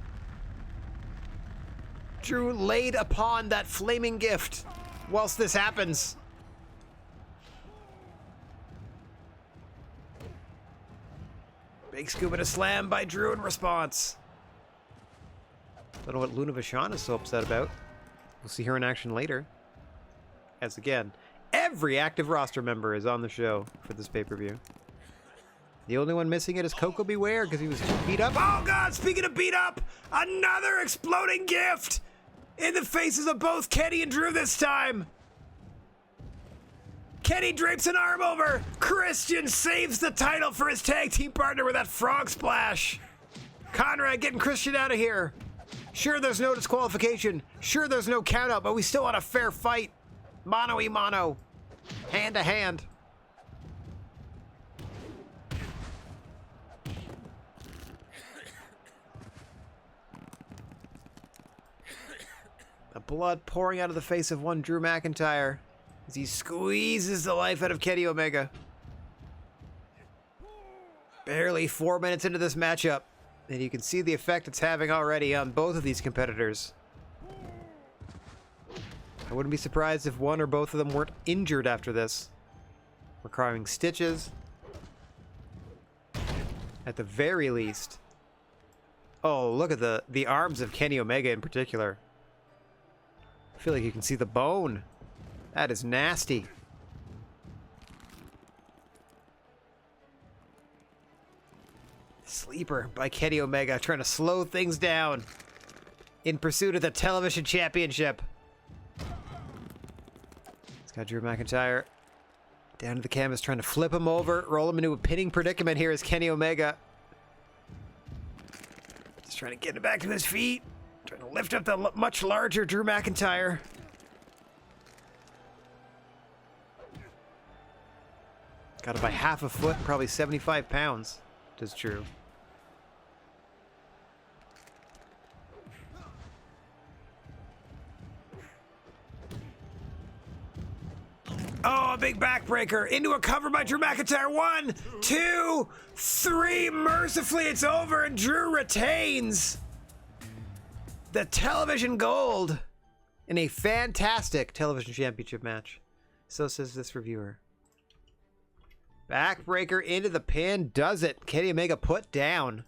Drew laid upon that flaming gift whilst this happens. Big scoop and a slam by Drew in response. Don't know what Luna Vachon is so upset about. We'll see her in action later. As again, every active roster member is on the show for this pay-per-view. The only one missing it is Coco Beware because he was beat up. Oh God, speaking of beat up, another exploding gift in the faces of both Kenny and Drew this time. Kenny drapes an arm over. Christian saves the title for his tag team partner with that frog splash. Conrad getting Christian out of here. Sure, there's no disqualification. Sure, there's no count out, but we still want a fair fight. Mano-y-mano. Hand to hand. The blood pouring out of the face of one Drew McIntyre as he squeezes the life out of Kenny Omega. Barely 4 minutes into this matchup, and you can see the effect it's having already on both of these competitors. I wouldn't be surprised if one or both of them weren't injured after this, requiring stitches at the very least. Oh, look at the arms of Kenny Omega in particular. I feel like you can see the bone. That is nasty. Sleeper by Kenny Omega trying to slow things down in pursuit of the television championship. It's got Drew McIntyre down to the canvas trying to flip him over, roll him into a pinning predicament here as Kenny Omega. Just trying to get him back to his feet. Trying to lift up the much larger Drew McIntyre. Got it by half a foot, probably 75 pounds. Does Drew. Oh, a big backbreaker into a cover by Drew McIntyre. 1, 2, 3. Mercifully, it's over, and Drew retains the television gold in a fantastic television championship match. So says this reviewer. Backbreaker into the pin does it. Kenny Omega put down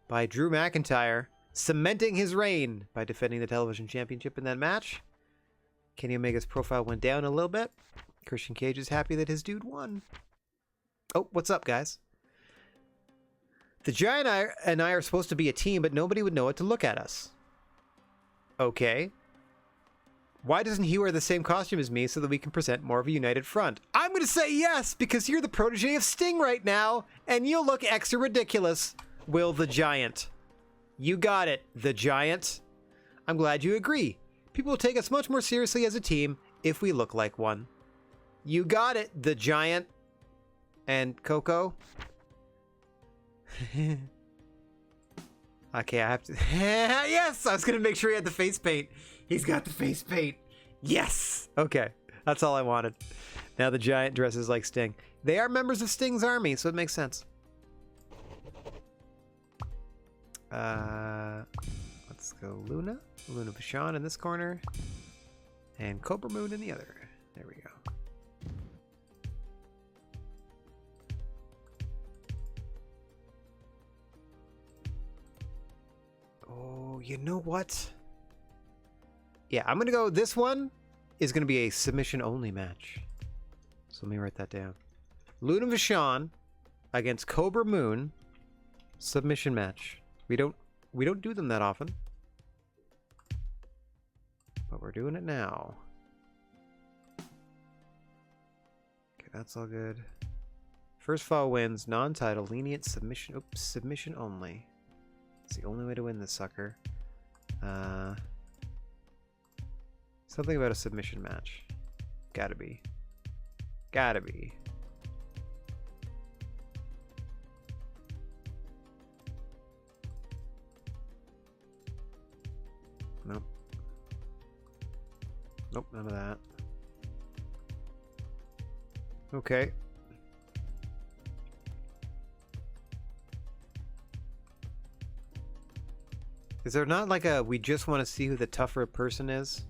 by Drew McIntyre, cementing his reign by defending the television championship in that match. Kenny Omega's profile went down a little bit. Christian Cage is happy that his dude won. Oh, what's up, guys? The Giant and I are supposed to be a team, but nobody would know it to look at us. Okay. Why doesn't he wear the same costume as me so that we can present more of a united front? I'm going to say yes, because you're the protege of Sting right now, and you'll look extra ridiculous, Will the Giant. You got it, the Giant. I'm glad you agree. People will take us much more seriously as a team if we look like one. You got it, the Giant. And Coco? Okay, I have to... Yes! I was going to make sure he had the face paint. He's got the face paint. Yes! Okay, that's all I wanted. Now the Giant dresses like Sting. They are members of Sting's army, so it makes sense. Let's go Luna. Luna Vachon in this corner. And Cobra Moon in the other. There we go. Oh, you know what? Yeah, I'm going to go... This one is going to be a submission-only match. So let me write that down. Luna Vachon against Cobra Moon. Submission match. We don't do them that often. But we're doing it now. Okay, that's all good. First fall wins. Non-title. Lenient submission. Oops, submission only. It's the only way to win this sucker. Something about a submission match. Gotta be. Gotta be. Nope. Nope, none of that. Okay. Is there not like a we just want to see who the tougher person is?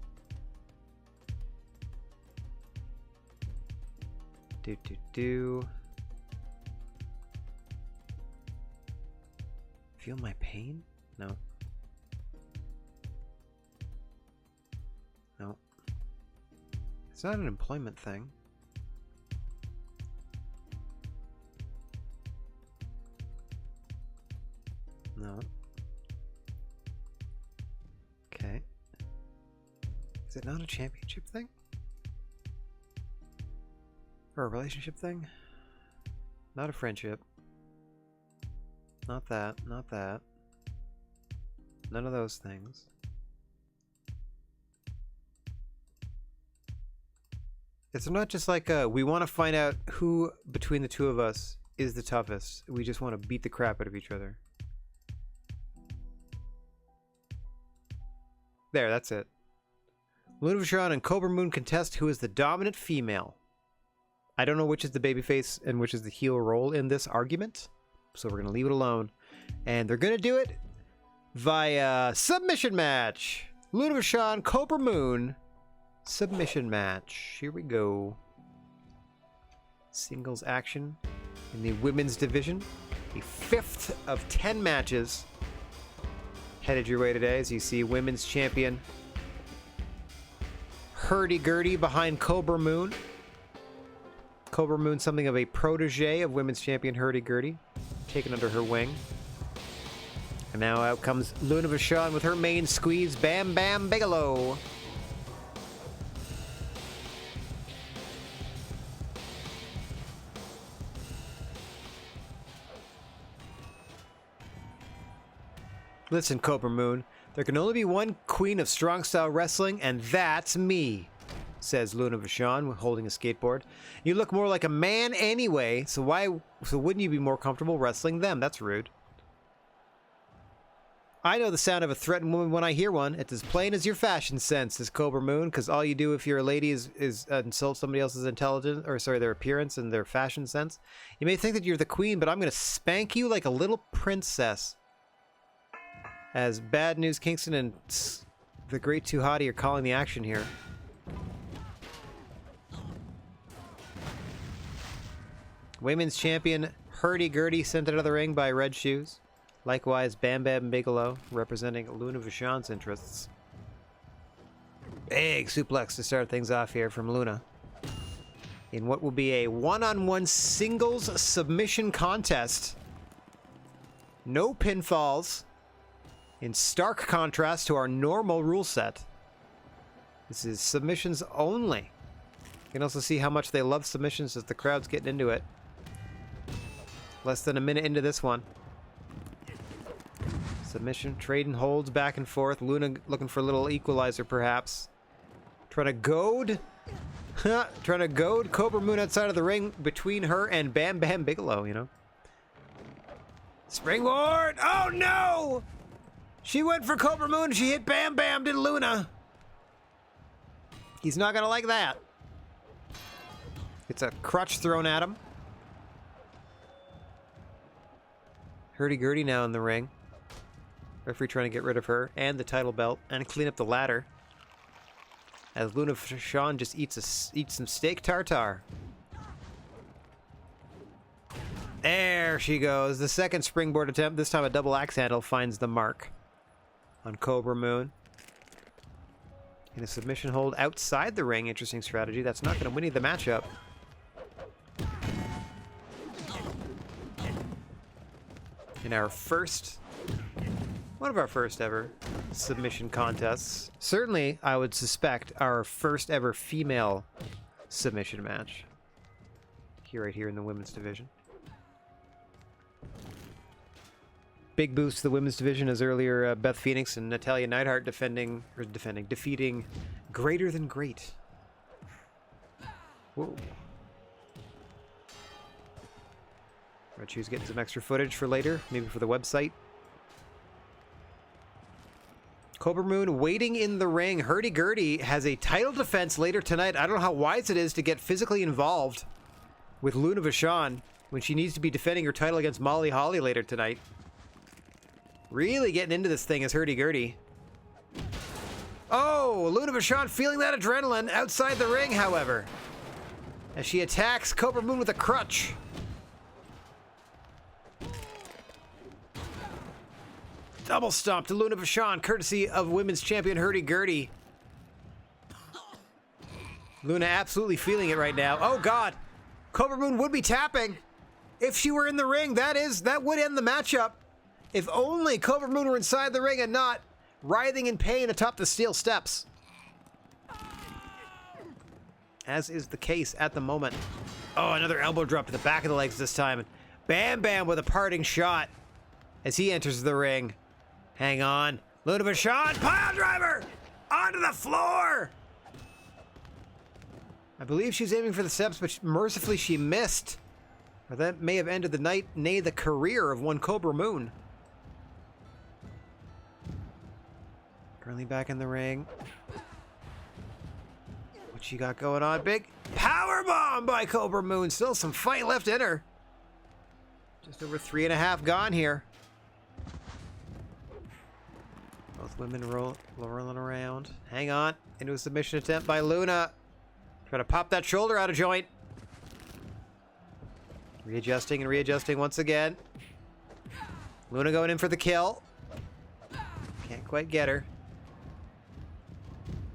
Do. Feel my pain? No. No. It's not an employment thing. No. Okay. Is it not a championship thing? Or a relationship thing? Not a friendship. Not that. Not that. None of those things. It's not just like we want to find out who between the two of us is the toughest. We just want to beat the crap out of each other. There, that's it. Luna Vachon and Cobra Moon contest who is the dominant female. I don't know which is the babyface and which is the heel role in this argument, so we're going to leave it alone. And they're going to do it via submission match. Luna Vachon, Cobra Moon, submission match. Here we go. Singles action in the women's division. The 5th of 10 matches headed your way today as you see women's champion Hurdy-Gurdy behind Cobra Moon. Cobra Moon, something of a protege of women's champion Hurdy-Gurdy, taken under her wing. And now out comes Luna Vachon with her main squeeze, Bam Bam Bigelow. Listen, Cobra Moon, there can only be one queen of strong style wrestling, and that's me, says Luna Vachon, holding a skateboard. You look more like a man anyway, so wouldn't you be more comfortable wrestling them? That's rude. I know the sound of a threatened woman when I hear one. It's as plain as your fashion sense, says Cobra Moon, because all you do if you're a lady is insult somebody else's intelligence, or sorry, their appearance and their fashion sense. You may think that you're the queen, but I'm going to spank you like a little princess. As Bad News Kingston and the Great Too Hottie are calling the action here. Women's champion Hurdy-Gurdy sent out of the ring by Red Shoes. Likewise, Bam Bam Bigelow, representing Luna Vachon's interests. Big suplex to start things off here from Luna. In what will be a one-on-one singles submission contest. No pinfalls. In stark contrast to our normal rule set. This is submissions only. You can also see how much they love submissions as the crowd's getting into it. Less than a minute into this one. Submission, trading holds back and forth. Luna looking for a little equalizer, perhaps. Trying to goad Cobra Moon outside of the ring between her and Bam Bam Bigelow, you know. Springboard! Oh no! She went for Cobra Moon, she hit Bam Bam, did Luna. He's not gonna like that. It's a crutch thrown at him. Hurdy-Gurdy now in the ring. Referee trying to get rid of her and the title belt and clean up the ladder. As Luna Vachon just eats some steak tartare. There she goes. The second springboard attempt. This time a double axe handle finds the mark on Cobra Moon. In a submission hold outside the ring. Interesting strategy. That's not going to win you the matchup. In our one of our first ever submission contests. Certainly, I would suspect our first ever female submission match. Right here in the women's division. Big boost to the women's division as earlier Beth Phoenix and Natalya Neidhart defeating Greater Than Great. Whoa. Red Shoes getting some extra footage for later, maybe for the website. Cobra Moon waiting in the ring. Hurdy-Gurdy has a title defense later tonight. I don't know how wise it is to get physically involved with Luna Vachon when she needs to be defending her title against Molly Holly later tonight. Really getting into this thing is Hurdy-Gurdy. Oh, Luna Vachon feeling that adrenaline outside the ring, however, as she attacks Cobra Moon with a crutch. Double stomp to Luna Vachon, courtesy of women's champion Hurdy-Gurdy. Luna absolutely feeling it right now. Oh God, Cobra Moon would be tapping if she were in the ring. That would end the matchup. If only Cobra Moon were inside the ring and not writhing in pain atop the steel steps. As is the case at the moment. Oh, another elbow drop to the back of the legs this time. Bam Bam with a parting shot as he enters the ring. Hang on. Luna Vachon, pile driver! Onto the floor! I believe she's aiming for the steps, but mercifully she missed. Or that may have ended the night, nay, the career of one Cobra Moon. Currently back in the ring. What she got going on? Big powerbomb by Cobra Moon. Still some fight left in her. Just over 3.5 gone here. Both women rolling around. Hang on. Into a submission attempt by Luna. Trying to pop that shoulder out of joint. Readjusting and readjusting once again. Luna going in for the kill. Can't quite get her.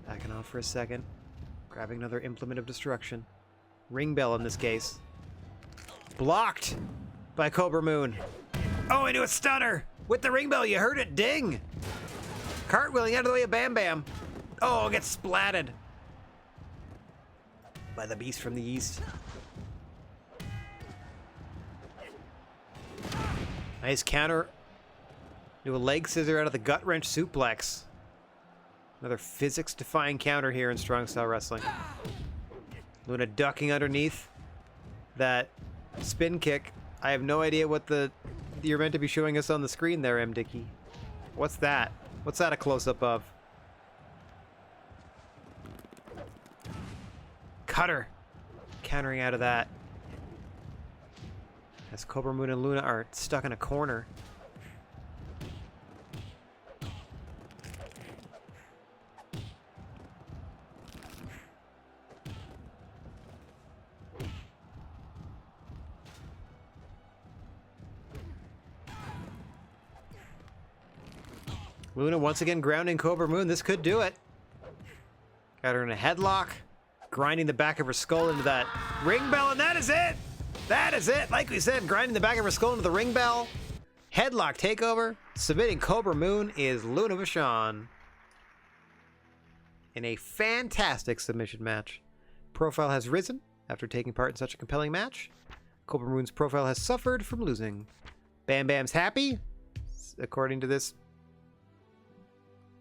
Backing off for a second. Grabbing another implement of destruction. Ring bell in this case. Blocked by Cobra Moon. Oh, into a stunner with the ring bell. You heard it ding. Cartwheeling out of the way of Bam Bam. Oh, gets splatted by the beast from the east. Nice counter. Do a leg scissor out of the gut wrench suplex. Another physics-defying counter here in Strong Style Wrestling. Luna ducking underneath that spin kick. I have no idea what you're meant to be showing us on the screen there, M. Dickey. What's that? What's that a close-up of? Cutter. Countering out of that. As Cobra Moon and Luna are stuck in a corner. Luna once again grounding Cobra Moon. This could do it. Got her in a headlock, grinding the back of her skull into that ring bell, and that is it! That is it! Like we said, grinding the back of her skull into the ring bell. Headlock takeover. Submitting Cobra Moon is Luna Vachon. In a fantastic submission match. Profile has risen after taking part in such a compelling match. Cobra Moon's profile has suffered from losing. Bam Bam's happy, according to this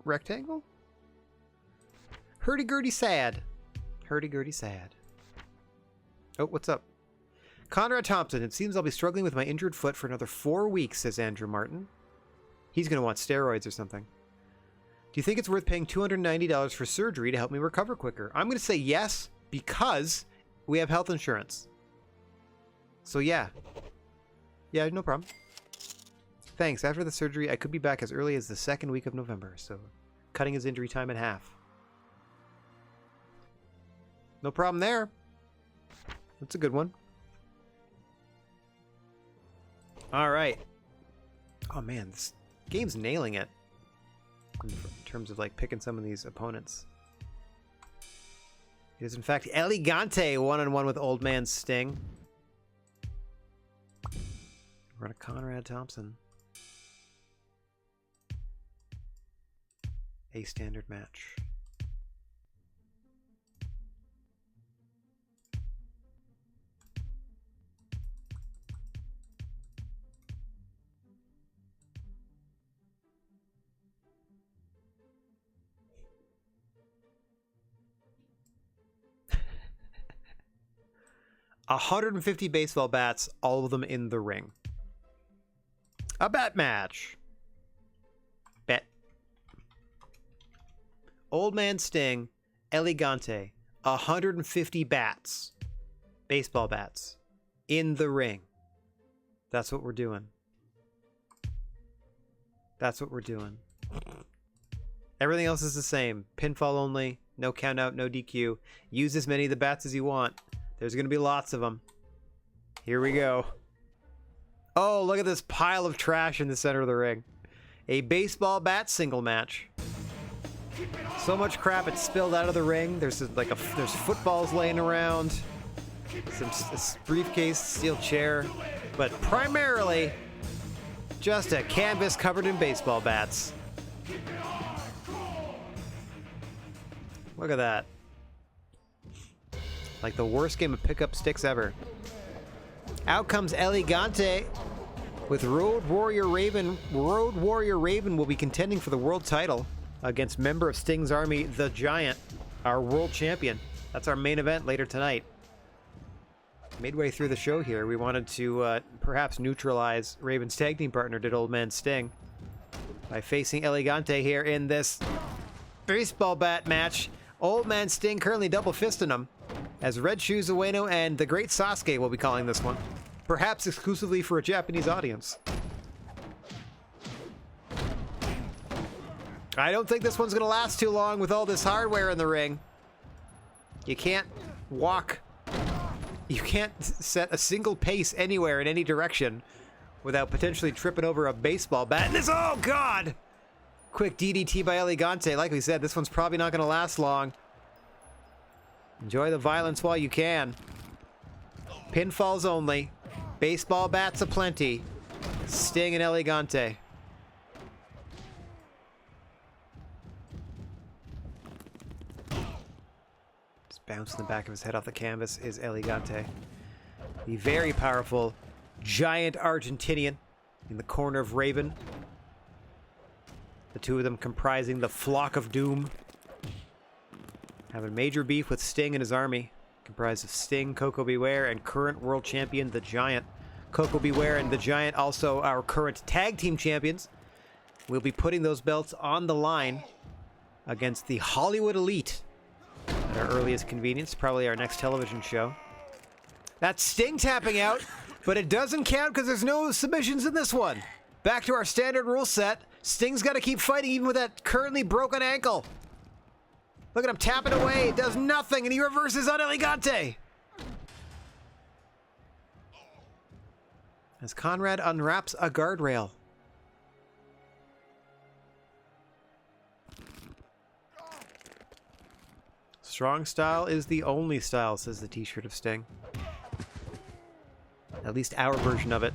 rectangle. Hurdy-gurdy sad. Hurdy-gurdy sad. Oh, what's up? Conrad Thompson, it seems I'll be struggling with my injured foot for another 4 weeks, says Andrew Martin. He's going to want steroids or something. Do you think it's worth paying $290 for surgery to help me recover quicker? I'm going to say yes, because we have health insurance. So yeah. Yeah, no problem. Thanks. After the surgery, I could be back as early as the second week of November, so cutting his injury time in half. No problem there. That's a good one. All right. Oh man, this game's nailing it in terms of like picking some of these opponents. It is in fact Elegante one-on-one with Old Man Sting. We're on a Conrad Thompson. A standard match. $150 baseball bats, all of them in the ring. A bat match. Bet. Old Man Sting, Elegante, 150 bats. Baseball bats. In the ring. That's what we're doing. That's what we're doing. Everything else is the same. Pinfall only. No count out, no DQ. Use as many of the bats as you want. There's going to be lots of them. Here we go. Oh, look at this pile of trash in the center of the ring. A baseball bat single match. So much crap it spilled out of the ring. There's footballs laying around. A briefcase, steel chair. But primarily, just a canvas covered in baseball bats. Look at that. Like the worst game of pickup sticks ever. Out comes Elegante with Road Warrior Raven. Road Warrior Raven will be contending for the world title against member of Sting's Army, the Giant, our world champion. That's our main event later tonight. Midway through the show here, we wanted to perhaps neutralize Raven's tag team partner, did Old Man Sting, by facing Elegante here in this baseball bat match. Old Man Sting currently double fisting him, as Red Shoes Ueno and the Great Sasuke will be calling this one. Perhaps exclusively for a Japanese audience. I don't think this one's going to last too long with all this hardware in the ring. You can't walk. You can't set a single pace anywhere in any direction without potentially tripping over a baseball bat. And this, oh God! Quick DDT by Elegante. Like we said, this one's probably not going to last long. Enjoy the violence while you can. Pinfalls only. Baseball bats aplenty. Sting and Elegante. Just bouncing the back of his head off the canvas is Elegante. The very powerful giant Argentinian in the corner of Raven. The two of them comprising the Flock of Doom. Having major beef with Sting and his army, comprised of Sting, Coco Beware, and current world champion, the Giant. Coco Beware and the Giant, also our current tag team champions. We'll be putting those belts on the line against the Hollywood Elite at our earliest convenience, probably our next television show. That's Sting tapping out, but it doesn't count because there's no submissions in this one. Back to our standard rule set. Sting's got to keep fighting even with that currently broken ankle. Look at him tapping away. It does nothing, and he reverses on Elegante. As Conrad unwraps a guardrail. Strong style is the only style, says the t-shirt of Sting. At least our version of it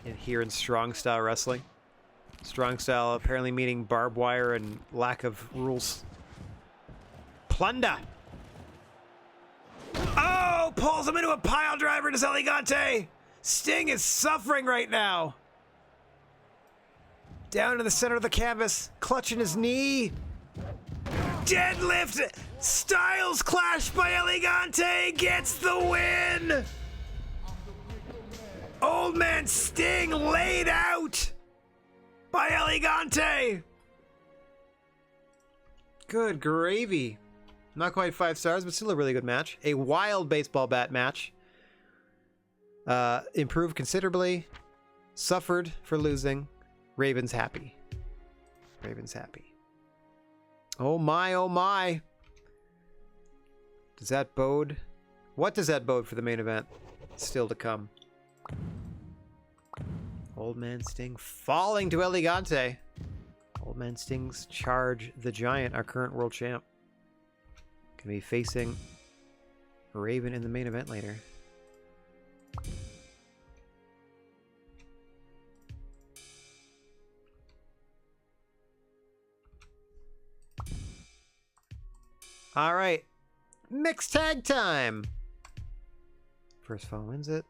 here in strong style wrestling. Strong style apparently meaning barbed wire and lack of rules. Plunder! Oh! Pulls him into a pile driver to Elegante! Sting is suffering right now! Down in the center of the canvas, clutching his knee. Deadlift! Styles Clash by Elegante gets the win! Old man Sting laid out by Elegante! Good gravy. Not quite 5 stars, but still a really good match. A wild baseball bat match. Improved considerably. Suffered for losing. Raven's happy. Raven's happy. Oh my, oh my. Does that bode? What does that bode for the main event? Still to come. Old Man Sting falling to Elegante. Old Man Sting's Charge the Giant, our current world champ. Gonna be facing Raven in the main event later. All right, mixed tag time. First phone wins it.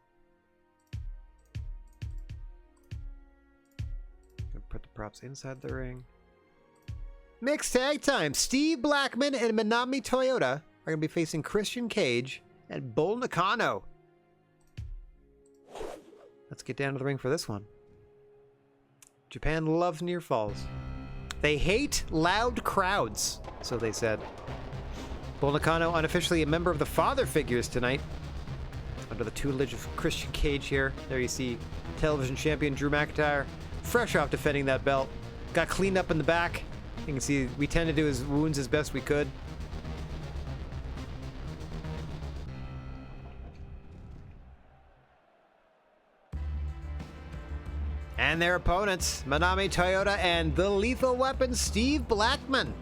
Gonna put the props inside the ring. Mixed tag time. Steve Blackman and Manami Toyota are gonna be facing Christian Cage and Bull Nakano. Let's get down to the ring for this one. Japan loves near falls. They hate loud crowds, so they said. Bull Nakano unofficially a member of the Father Figures tonight. Under the tutelage of Christian Cage here. There you see television champion Drew McIntyre, fresh off defending that belt. Got cleaned up in the back. You can see we tended to his wounds as best we could. And their opponents, Manami Toyota and the Lethal Weapon, Steve Blackman.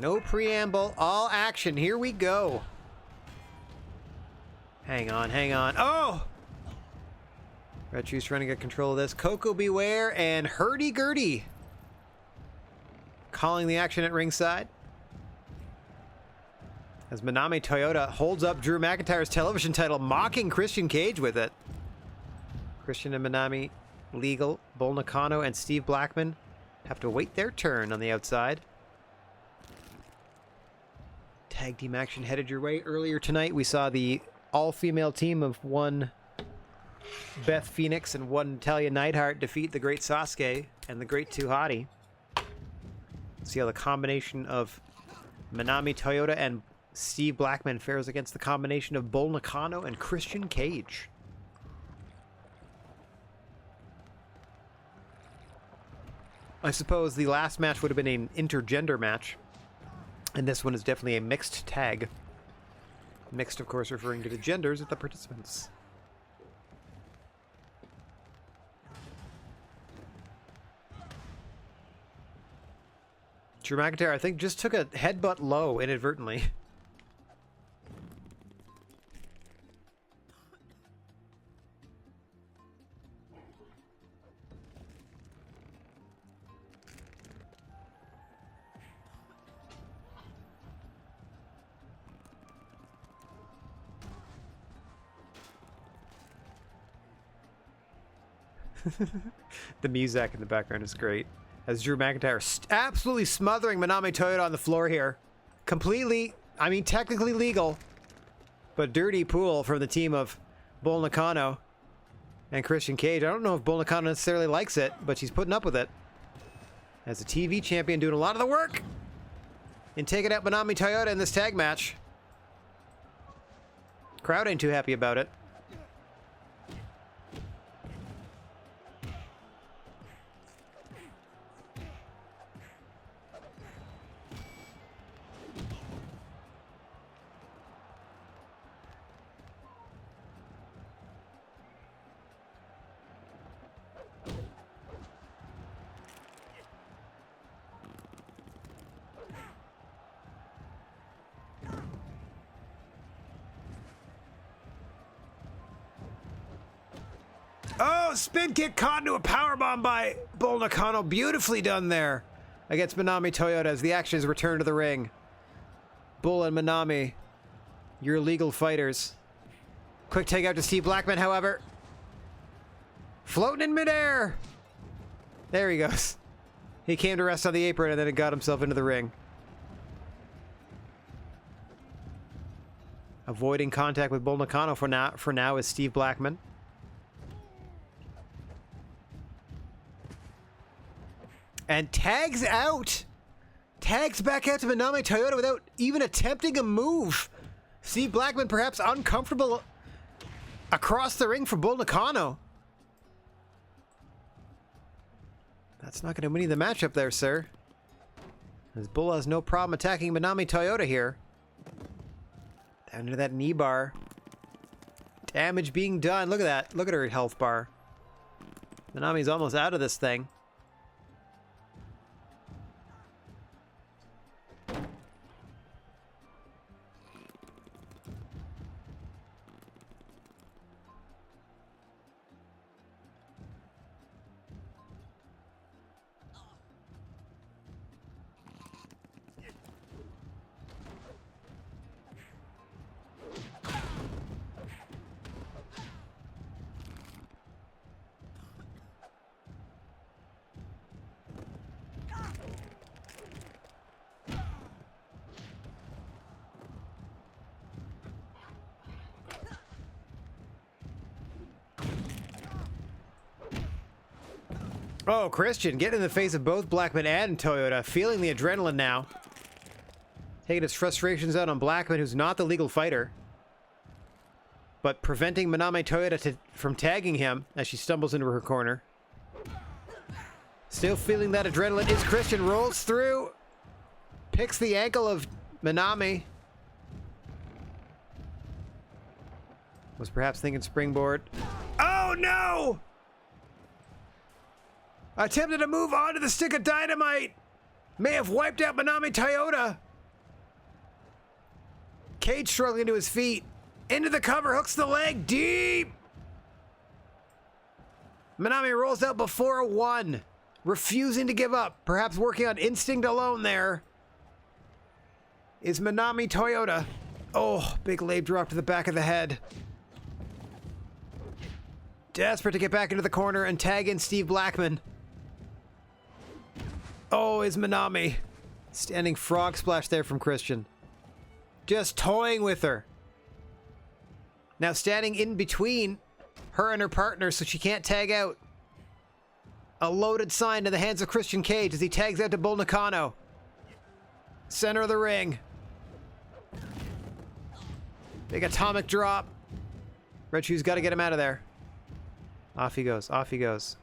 No preamble, all action. Here we go. Hang on, hang on. Oh! Red Shoes trying to get control of this. Coco Beware and Hurdy-Gurdy calling the action at ringside. As Manami Toyota holds up Drew McIntyre's television title, mocking Christian Cage with it. Christian and Manami legal. Bull Nakano and Steve Blackman have to wait their turn on the outside. Tag team action headed your way. Earlier tonight, we saw the all-female team of one Beth Phoenix and one Natalya Neidhart defeat the great Sasuke and the great Too Hottie. See how the combination of Manami Toyota and Steve Blackman fares against the combination of Bull Nakano and Christian Cage. I suppose the last match would have been an intergender match. And this one is definitely a mixed tag. Mixed, of course, referring to the genders of the participants. Drew McIntyre, I think, just took a headbutt low inadvertently. The music in the background is great. As Drew McIntyre absolutely smothering Manami Toyota on the floor here. Completely, I mean technically legal, but dirty pool from the team of Bull Nakano and Christian Cage. I don't know if Bull Nakano necessarily likes it, but she's putting up with it. As a TV champion doing a lot of the work in taking out Manami Toyota in this tag match. Crowd ain't too happy about it. Oh, spin kick caught into a powerbomb by Bull Nakano. Beautifully done there against Manami Toyota as the action is returned to the ring. Bull and Manami, you're legal fighters. Quick takeout to Steve Blackman, however. Floating in midair. There he goes. He came to rest on the apron and then got himself into the ring. Avoiding contact with Bull Nakano for now is Steve Blackman. And tags out. Tags back out to Manami Toyota without even attempting a move. Steve Blackman perhaps uncomfortable across the ring for Bull Nakano. That's not going to win you the matchup there, sir. As Bull has no problem attacking Manami Toyota here. Down to that knee bar. Damage being done. Look at that. Look at her health bar. Manami's almost out of this thing. Oh, Christian getting in the face of both Blackman and Toyota, feeling the adrenaline now. Taking his frustrations out on Blackman, who's not the legal fighter. But preventing Manami Toyota from tagging him as she stumbles into her corner. Still feeling that adrenaline is Christian, rolls through. Picks the ankle of Manami. Was perhaps thinking springboard. Oh no! Attempted to move onto the stick of dynamite. May have wiped out Manami Toyota. Cage struggling to his feet. Into the cover, hooks the leg deep. Manami rolls out before a one. Refusing to give up. Perhaps working on instinct alone there. Is Manami Toyota. Oh, big leg drop to the back of the head. Desperate to get back into the corner and tag in Steve Blackman. Oh, is Manami. Standing frog splash there from Christian. Just toying with her. Now standing in between her and her partner so she can't tag out. A loaded sign in the hands of Christian Cage as he tags out to Bull Nakano. Center of the ring. Big atomic drop. Red Shoe's got to get him out of there. Off he goes, off he goes.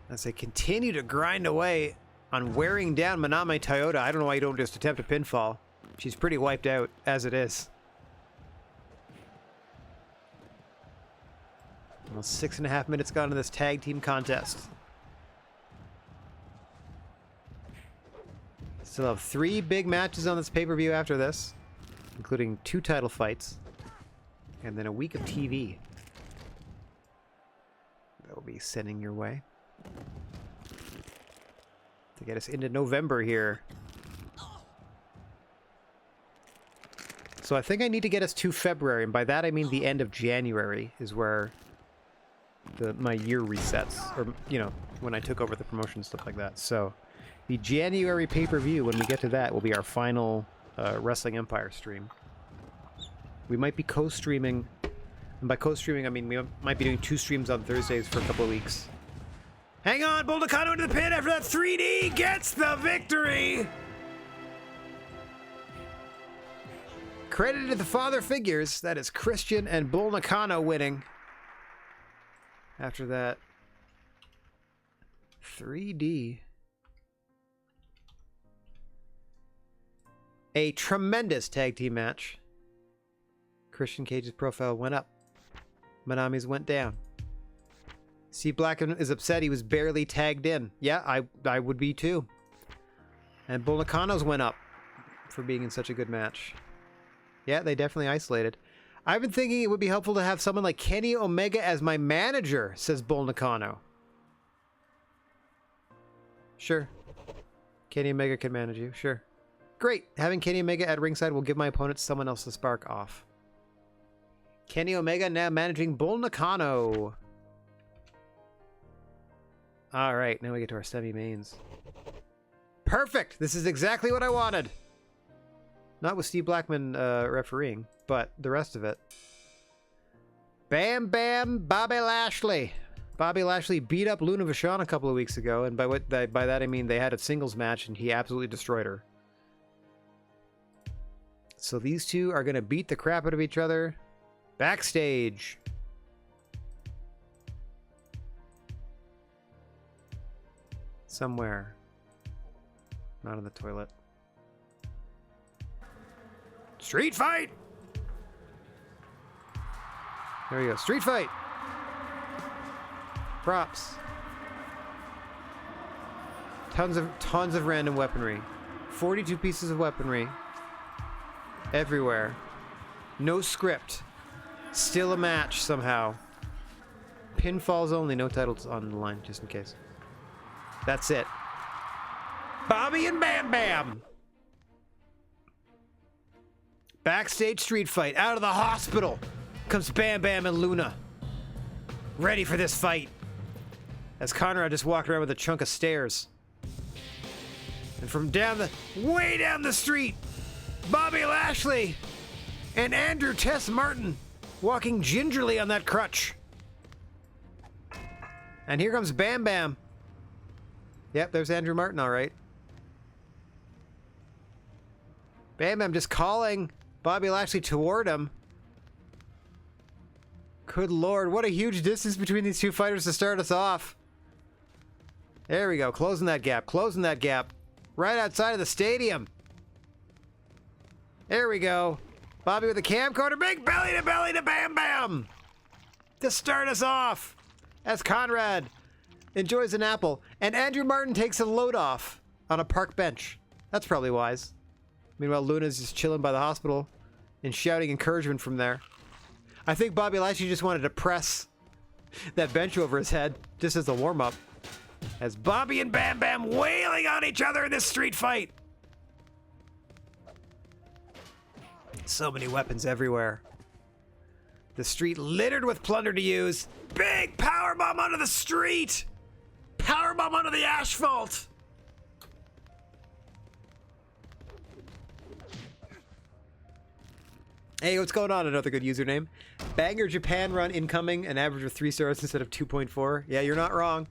As they continue to grind away on wearing down Manami Toyota. I don't know why you don't just attempt a pinfall. She's pretty wiped out as it is. Almost 6.5 minutes gone in this tag team contest. Still have 3 big matches on this pay-per-view after this, including 2 title fights, and then a week of TV that will be sending your way to get us into November here. So I think I need to get us to February, and by that I mean the end of January is where my year resets, or you know, when I took over the promotion, stuff like that. So the January pay-per-view, when we get to that, will be our final Wrestling Empire stream. We might be co-streaming, and by co-streaming I mean we might be doing 2 streams on Thursdays for a couple of weeks. Hang on, Bull Nakano into the pin after that 3D gets the victory! Credited to the father figures, that is Christian and Bull Nakano winning. After that 3D. A tremendous tag team match. Christian Cage's profile went up. Manami's went down. Steve Blackman is upset he was barely tagged in. Yeah, I would be too. And Bull Nakano's went up for being in such a good match. Yeah, they definitely isolated. I've been thinking it would be helpful to have someone like Kenny Omega as my manager, says Bull Nakano. Sure. Kenny Omega can manage you, sure. Great. Having Kenny Omega at ringside will give my opponent someone else to spark off. Kenny Omega now managing Bull Nakano. Alright, now we get to our semi-mains. Perfect! This is exactly what I wanted! Not with Steve Blackman refereeing, but the rest of it. Bam Bam Bobby Lashley. Bobby Lashley beat up Luna Vachon a couple of weeks ago, and by that I mean they had a singles match and he absolutely destroyed her. So these two are going to beat the crap out of each other backstage. Somewhere. Not in the toilet. Street fight! There we go. Street fight! Props. Tons of random weaponry. 42 pieces of weaponry. Everywhere. No script. Still a match somehow. Pinfalls only, no titles on the line, just in case. That's it. Bobby and Bam Bam! Backstage street fight. Out of the hospital comes Bam Bam and Luna. Ready for this fight. As Conrad just walked around with a chunk of stairs. And from way down the street, Bobby Lashley and Andrew Tess Martin walking gingerly on that crutch. And here comes Bam Bam. Yep, there's Andrew Martin, all right. Bam Bam just calling Bobby Lashley toward him. Good lord, what a huge distance between these two fighters to start us off. There we go, closing that gap, Right outside of the stadium. There we go. Bobby with a camcorder, big belly to Bam Bam. To start us off. As Conrad enjoys an apple. And Andrew Martin takes a load off on a park bench. That's probably wise. Meanwhile, Luna's just chilling by the hospital and shouting encouragement from there. I think Bobby Lashley just wanted to press that bench over his head just as a warm-up. As Bobby and Bam Bam wailing on each other in this street fight. So many weapons everywhere. The street littered with plunder to use. Big powerbomb onto the street! Powerbomb onto the asphalt! Hey, what's going on? Another good username. Banger Japan run incoming, an average of 3 stars instead of 2.4. Yeah, you're not wrong.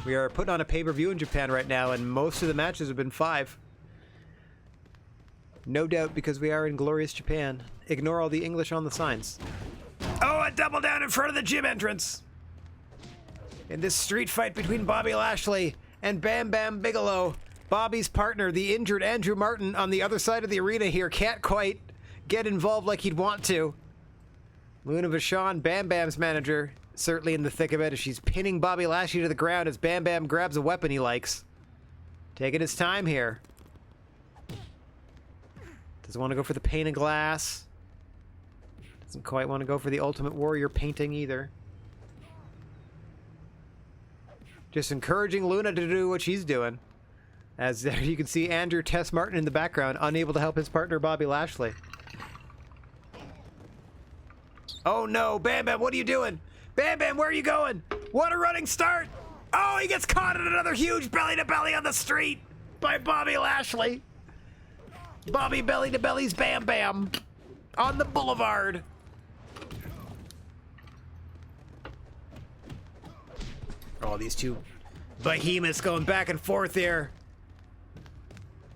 We are putting on a pay-per-view in Japan right now, and most of the matches have been 5. No doubt because we are in glorious Japan. Ignore all the English on the signs. Oh, a double down in front of the gym entrance! In this street fight between Bobby Lashley and Bam Bam Bigelow, Bobby's partner, the injured Andrew Martin, on the other side of the arena here, can't quite get involved like he'd want to. Luna Vachon, Bam Bam's manager, certainly in the thick of it as she's pinning Bobby Lashley to the ground as Bam Bam grabs a weapon he likes. Taking his time here. Doesn't want to go for the pane of glass. Doesn't quite want to go for the Ultimate Warrior painting either. Just encouraging Luna to do what she's doing. As there you can see Andrew Tess Martin in the background, unable to help his partner Bobby Lashley. Oh no, Bam Bam, what are you doing? Bam Bam, where are you going? What a running start! Oh, he gets caught in another huge belly-to-belly on the street by Bobby Lashley. Bobby belly-to-belly's Bam Bam on the boulevard. Oh, these two behemoths going back and forth here.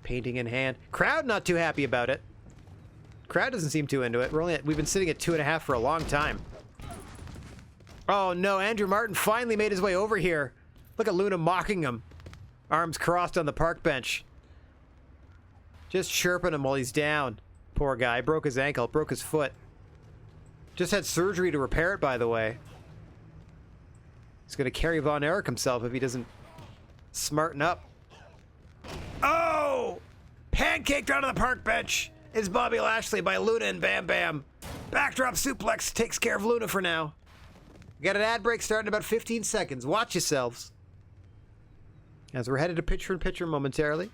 Painting in hand. Crowd not too happy about it. Crowd doesn't seem too into it. We've been sitting at 2.5 for a long time. Oh no, Andrew Martin finally made his way over here. Look at Luna mocking him. Arms crossed on the park bench. Just chirping him while he's down. Poor guy. Broke his ankle, broke his foot. Just had surgery to repair it, by the way. He's gonna carry Von Erich himself if he doesn't smarten up. Oh! Pancaked onto the park bench is Bobby Lashley by Luna and Bam Bam. Backdrop suplex takes care of Luna for now. We got an ad break starting in about 15 seconds. Watch yourselves. As we're headed to picture-in-picture momentarily.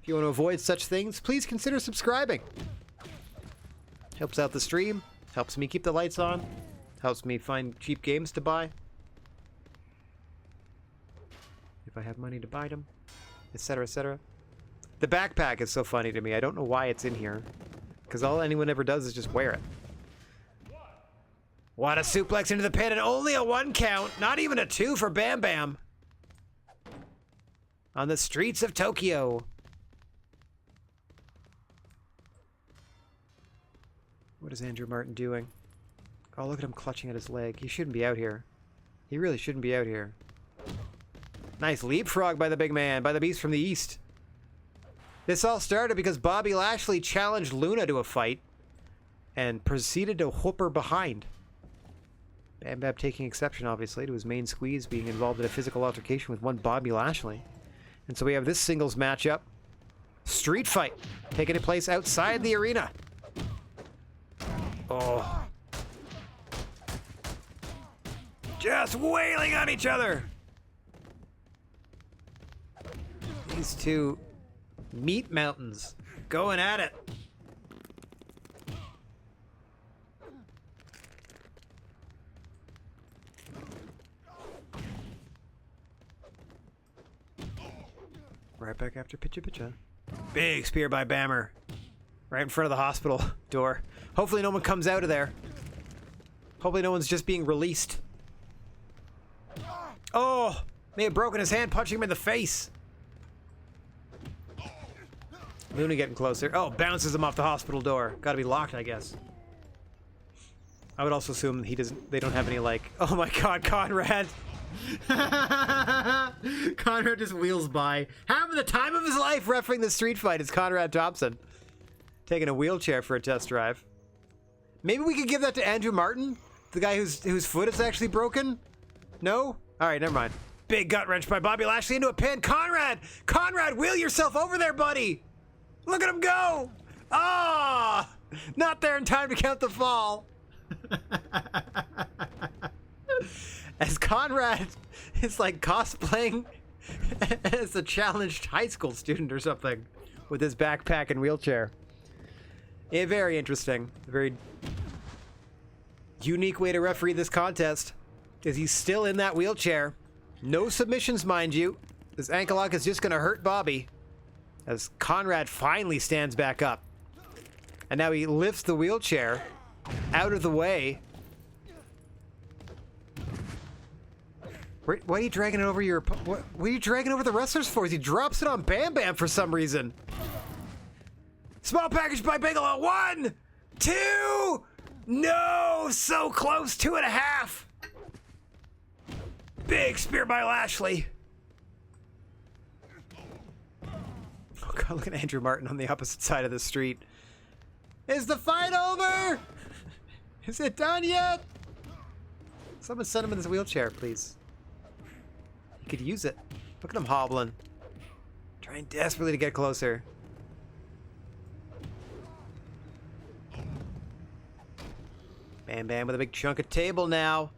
If you want to avoid such things, please consider subscribing. Helps out the stream. Helps me keep the lights on. Helps me find cheap games to buy. If I have money to buy them. Etc., etc. The backpack is so funny to me. I don't know why it's in here. Because all anyone ever does is just wear it. What a suplex into the pin and only a 1 count. Not even a 2 for Bam Bam. On the streets of Tokyo. What is Andrew Martin doing? Oh, look at him clutching at his leg. He shouldn't be out here. He really shouldn't be out here. Nice leapfrog by the big man, by the beast from the east. This all started because Bobby Lashley challenged Luna to a fight and proceeded to whoop her behind. Bam Bam taking exception, obviously, to his main squeeze being involved in a physical altercation with one Bobby Lashley. And so we have this singles matchup. Street fight taking place outside the arena. Oh. Just wailing on each other. These two meat mountains going at it. Right back after Pitcha. Big spear by Bammer. Right in front of the hospital door. Hopefully no one comes out of there. Hopefully no one's just being released. Oh! May have broken his hand punching him in the face. Luna getting closer. Oh, bounces him off the hospital door. Gotta be locked, I guess. I would also assume they don't have any, like... Oh my god, Conrad! Conrad just wheels by. Having the time of his life refereeing the street fight is Conrad Thompson. Taking a wheelchair for a test drive. Maybe we could give that to Andrew Martin? The guy whose foot is actually broken? No? Alright, never mind. Big gut wrench by Bobby Lashley into a pin. Conrad! Conrad, wheel yourself over there, buddy! Look at him go! Ah! Not there in time to count the fall. As Conrad is like cosplaying as a challenged high school student or something with his backpack and wheelchair. Yeah, very interesting. A very unique way to referee this contest. Is he's still in that wheelchair. No submissions, mind you. This ankle lock is just going to hurt Bobby. As Conrad finally stands back up. And now he lifts the wheelchair out of the way. Why are you dragging it over your... What are you dragging over the wrestlers for? He drops it on Bam Bam for some reason. Small package by Bigelow. 1, 2... No! So close. 2.5. Big spear by Lashley. Oh god, look at Andrew Martin on the opposite side of the street. Is the fight over? Is it done yet? Someone send him in this wheelchair, please. He could use it. Look at him hobbling. Trying desperately to get closer. Bam Bam with a big chunk of table now.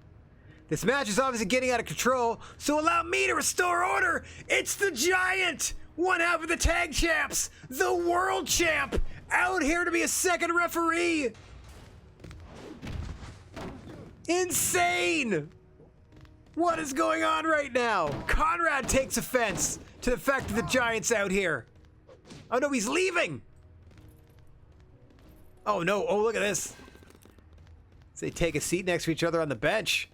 This match is obviously getting out of control, so allow me to restore order. It's the Giant, one half of the tag champs, the world champ, out here to be a second referee. Insane. What is going on right now? Conrad takes offense to the fact that the Giant's out here. Oh no, he's leaving. Oh no, oh look at this. They take a seat next to each other on the bench.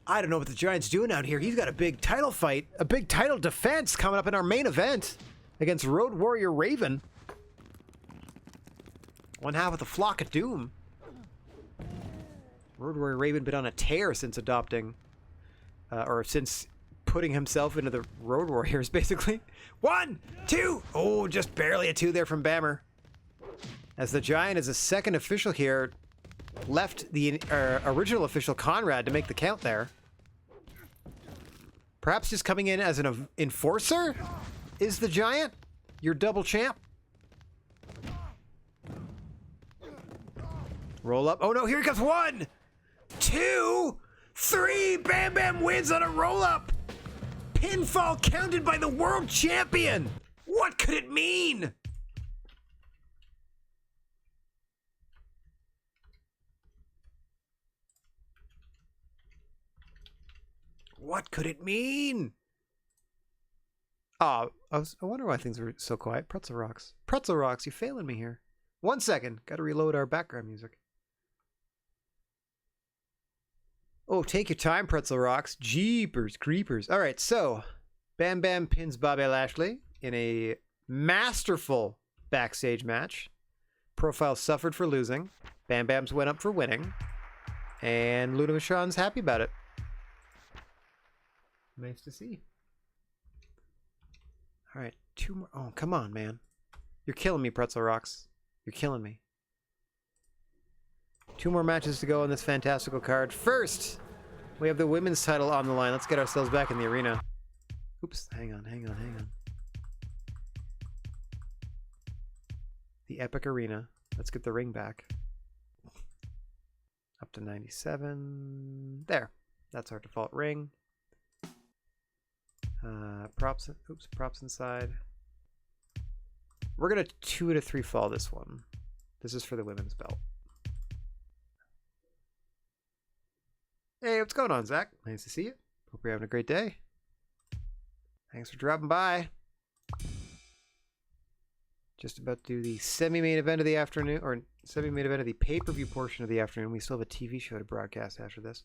I don't know what the Giant's doing out here. He's got a big title fight, a big title defense coming up in our main event against Road Warrior Raven. One half of the Flock of Doom. Road Warrior Raven been on a tear since adopting, or since putting himself into the Road Warriors, basically. 1, 2. Oh, just barely a 2 there from Bammer. As the Giant is a second official here, left the original official Conrad to make the count there. Perhaps just coming in as an enforcer is the giant? Your double champ? Roll up. Oh no, here he comes. 1, 2, 3. Bam Bam wins on a roll up. Pinfall counted by the world champion. What could it mean? What could it mean? Oh, I wonder why things were so quiet. Pretzel Rocks. Pretzel Rocks, you failing me here. 1 second. Got to reload our background music. Oh, take your time, Pretzel Rocks. Jeepers creepers. All right, so Bam Bam pins Bobby Lashley in a masterful backstage match. Profile suffered for losing. Bam Bam's went up for winning. And Luna Vachon's happy about it. Nice to see. All right, 2 more. Oh, come on, man. You're killing me, Pretzel Rocks. You're killing me. 2 more matches to go on this fantastical card. First, we have the women's title on the line. Let's get ourselves back in the arena. Oops, hang on. The Epic Arena. Let's get the ring back. Up to 97. There. That's our default ring. Props inside. We're gonna 2 out of 3 fall this one. This is for the women's belt. Hey, what's going on, Zach? Nice to see you. Hope you're having a great day. Thanks for dropping by. Just about to do the semi-main event of the afternoon, or semi-main event of the pay-per-view portion of the afternoon. We still have a TV show to broadcast after this.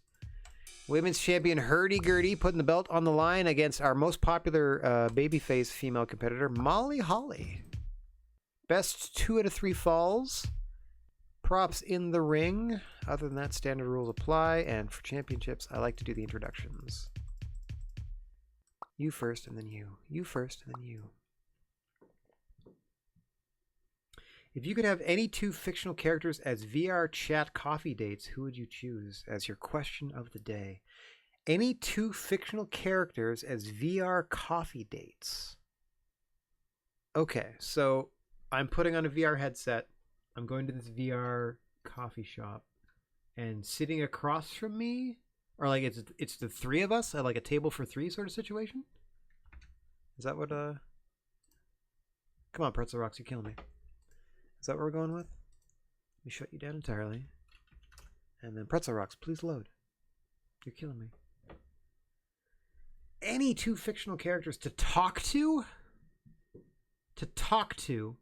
Women's champion Hurdy-Gurdy putting the belt on the line against our most popular babyface female competitor, Molly Holly. Best 2 out of 3 falls. Props in the ring. Other than that, standard rules apply. And for championships, I like to do the introductions. You first, and then you. You first, and then you. If you could have any 2 fictional characters as VR chat coffee dates, who would you choose as your question of the day? Any 2 fictional characters as VR coffee dates. Okay, so I'm putting on a VR headset. I'm going to this VR coffee shop, and sitting across from me, or like it's the 3 of us at like a table for 3 sort of situation. Is that what? Come on, Pretzel Rocks, you're killing me. Is that what we're going with? Let me shut you down entirely, and then Pretzel Rocks, please load. You're killing me. Any 2 fictional characters to talk to? To talk to.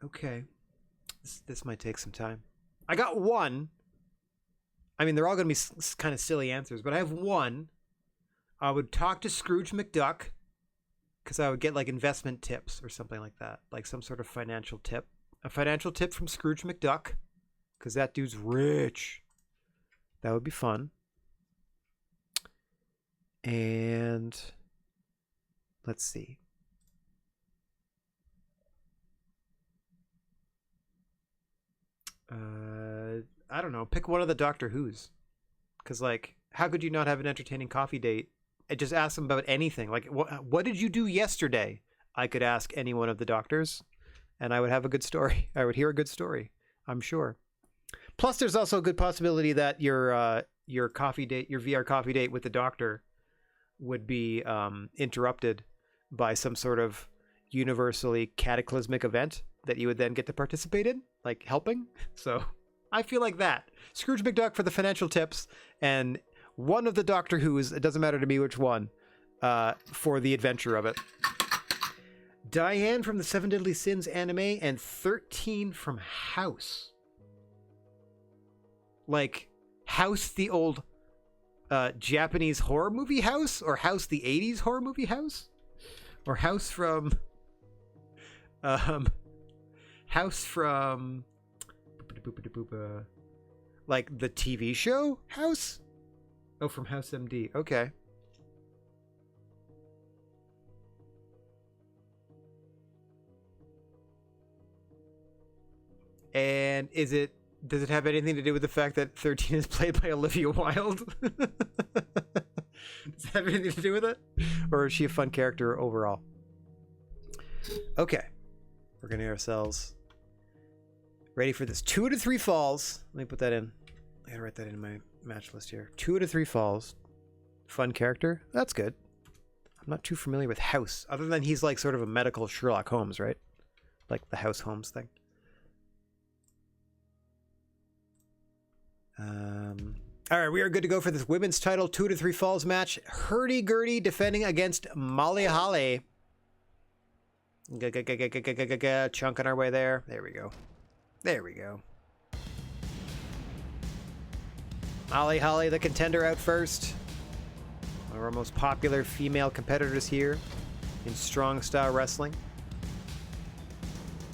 Okay. This might take some time. I got 1. I mean, they're all going to be kind of silly answers, but I have 1. I would talk to Scrooge McDuck, because I would get like investment tips or something like that. Like some sort of financial tip. A financial tip from Scrooge McDuck, because that dude's rich. That would be fun. And let's see. I don't know. Pick one of the Doctor Who's. Because, like, how could you not have an entertaining coffee date? And just ask them about anything. Like, what did you do yesterday? I could ask any one of the doctors, and I would have a good story. I would hear a good story, I'm sure. Plus, there's also a good possibility that your coffee date, your VR coffee date with the doctor, would be interrupted by some sort of universally cataclysmic event that you would then get to participate in, like helping. So I feel like that. Scrooge McDuck for the financial tips, and one of the Doctor Who's, it doesn't matter to me which one, for the adventure of it. Diane from the 7 Deadly Sins anime, and 13 from House. Like, House the old Japanese horror movie House? Or House the 80s horror movie House? Or House from... House from... like, the TV show House? Oh, from House MD. Okay. And is it Does it have anything to do with the fact that 13 is played by Olivia Wilde? Does it have anything to do with it? Or is she a fun character overall? Okay. We're going to get ourselves ready for this. 2 to 3 falls. Let me put that in. I gotta write that in my match list here. 2 to 3 falls. Fun character. That's good. I'm not too familiar with House, other than he's like sort of a medical Sherlock Holmes, right? Like the House Holmes thing. All right, we are good to go for this women's title 2 to 3 falls match. Hurdy-gurdy defending against Molly Holly. Chunking our way there. There we go. There we go. Molly Holly, the contender, out first. One of our most popular female competitors here in strong style wrestling.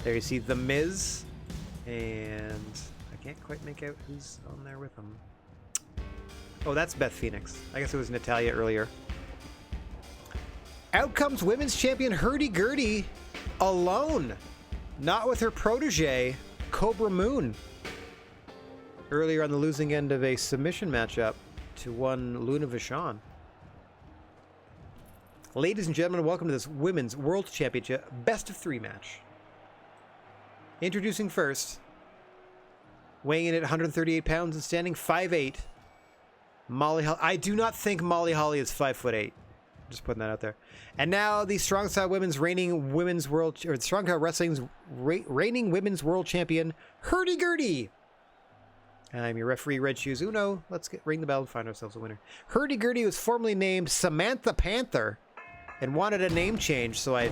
There you see The Miz. And I can't quite make out who's on there with him. Oh, that's Beth Phoenix. I guess it was Natalya earlier. Out comes women's champion Hurdy-gurdy alone. Not with her protege, Cobra Moon. Earlier on the losing end of a submission matchup to one Luna Vachon. Ladies and gentlemen, welcome to this Women's World Championship Best of 3 match. Introducing first, weighing in at 138 pounds and standing 5'8", Molly Holly. I do not think Molly Holly is 5'8". Just putting that out there. And now the Strong Style Women's reigning women's world, or Strong Style Wrestling's reigning women's world champion, Hurdy-gurdy. I'm your referee, Red Shoes Uno. Let's ring the bell and find ourselves a winner. Hurdy-gurdy was formerly named Samantha Panther and wanted a name change, so I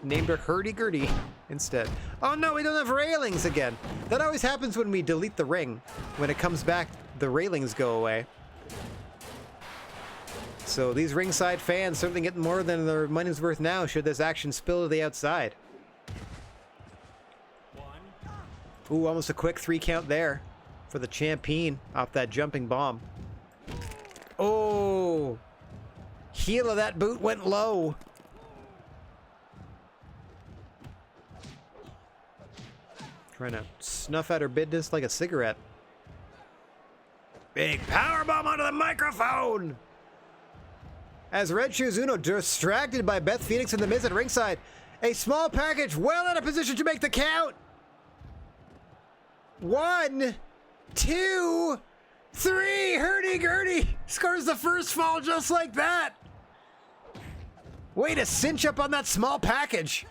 named her Hurdy-gurdy instead. Oh no, we don't have railings again. That always happens when we delete the ring. When it comes back, the railings go away. So these ringside fans certainly getting more than their money's worth now should this action spill to the outside. Ooh, almost a quick 3 count there for the champion off that jumping bomb. Oh, heel of that boot went low. Trying to snuff out her business like a cigarette. Big powerbomb onto the microphone. As Red Shoes Uno distracted by Beth Phoenix and The Miz at ringside. A small package well out of position to make the count. 1, 2, 3. Hurdy-gurdy scores the first fall just like that. Way to cinch up on that small package.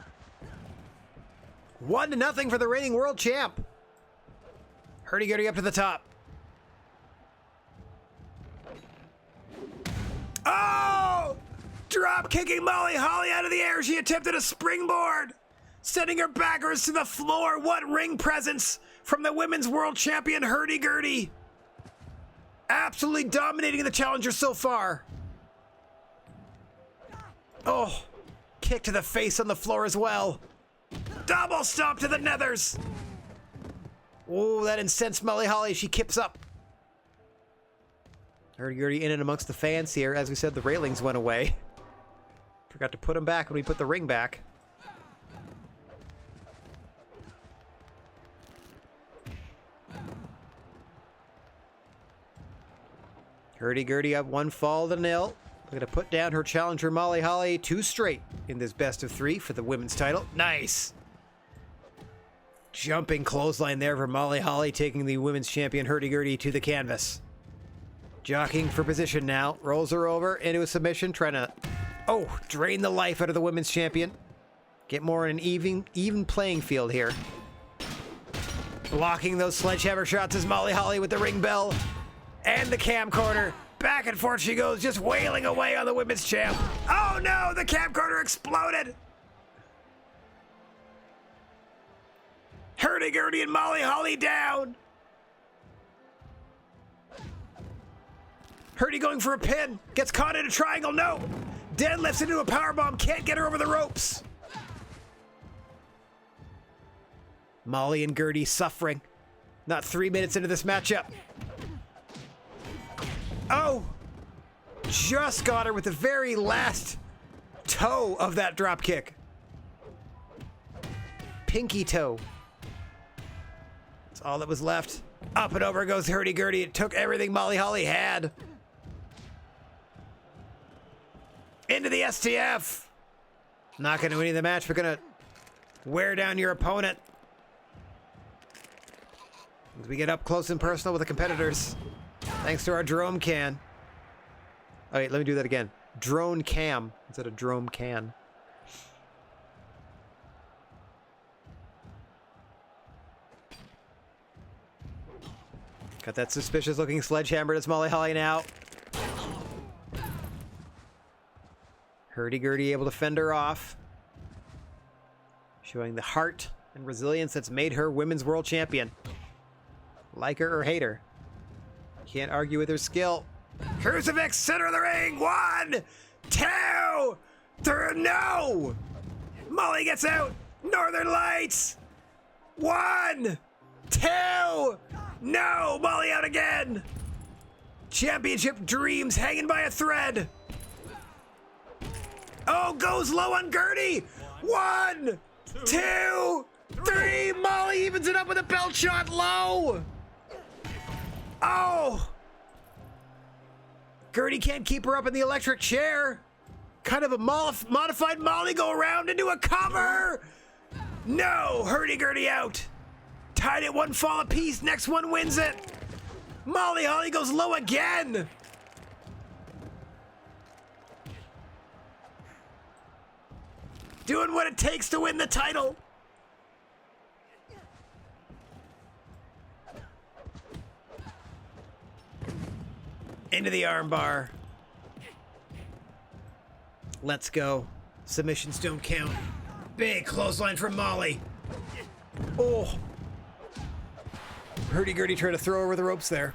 1-0 for the reigning world champ. Hurdy-gurdy up to the top. Oh! Drop kicking Molly Holly out of the air. She attempted a springboard, sending her backwards to the floor. What ring presence from the women's world champion Hurdy-gurdy. Absolutely dominating the challenger so far. Oh, kick to the face on the floor as well. Double stomp to the nethers. Oh, that incensed Molly Holly. She kips up. Hurdy-gurdy in and amongst the fans here. As we said, the railings went away. Forgot to put them back when we put the ring back. Hurdy-gurdy up 1 fall to 0. We're going to put down her challenger Molly Holly 2 straight in this best of 3 for the women's title. Nice. Jumping clothesline there for Molly Holly, taking the women's champion Hurdy-gurdy to the canvas. Jockeying for position now. Rolls her over into a submission, trying to, drain the life out of the women's champion. Get more in an even playing field here. Blocking those sledgehammer shots is Molly Holly with the ring bell and the camcorder. Back and forth she goes, just wailing away on the women's champ. Oh no, the camcorder exploded. Hurdy-gurdy and Molly Holly down. Hurdy going for a pin. Gets caught in a triangle. No. Deadlifts into a powerbomb. Can't get her over the ropes. Molly and Gurdy suffering. Not 3 minutes into this matchup. Oh. Just got her with the very last toe of that drop kick. Pinky toe. That's all that was left. Up and over goes Hurdy-Gurdy. It took everything Molly Holly had. Into the STF. Not going to win the match, but going to wear down your opponent. As we get up close and personal with the competitors. Thanks to our drone can. Oh, wait, let me do that again. Drone cam instead of drone can. Got that suspicious looking sledgehammer. It's Molly Holly now. Hurdy-Gurdy able to fend her off. Showing the heart and resilience that's made her women's world champion. Like her or hate her. Can't argue with her skill. Crucifix, center of the ring. 1, 2, 3. No! Molly gets out. Northern Lights. 1, 2. No! Molly out again. Championship dreams hanging by a thread. Oh, goes low on Gurdy. 1, 2, 3. Molly evens it up with a belt shot low. Oh! Gurdy can't keep her up in the electric chair. Kind of a modified Molly go around into a cover. No, Hurdy-Gurdy out. Tied at 1 fall apiece. Next one wins it. Molly Holly goes low again. Doing what it takes to win the title. Into the armbar. Let's go. Submissions don't count. Big clothesline from Molly. Oh. Hurdy-Gurdy tried to throw over the ropes there.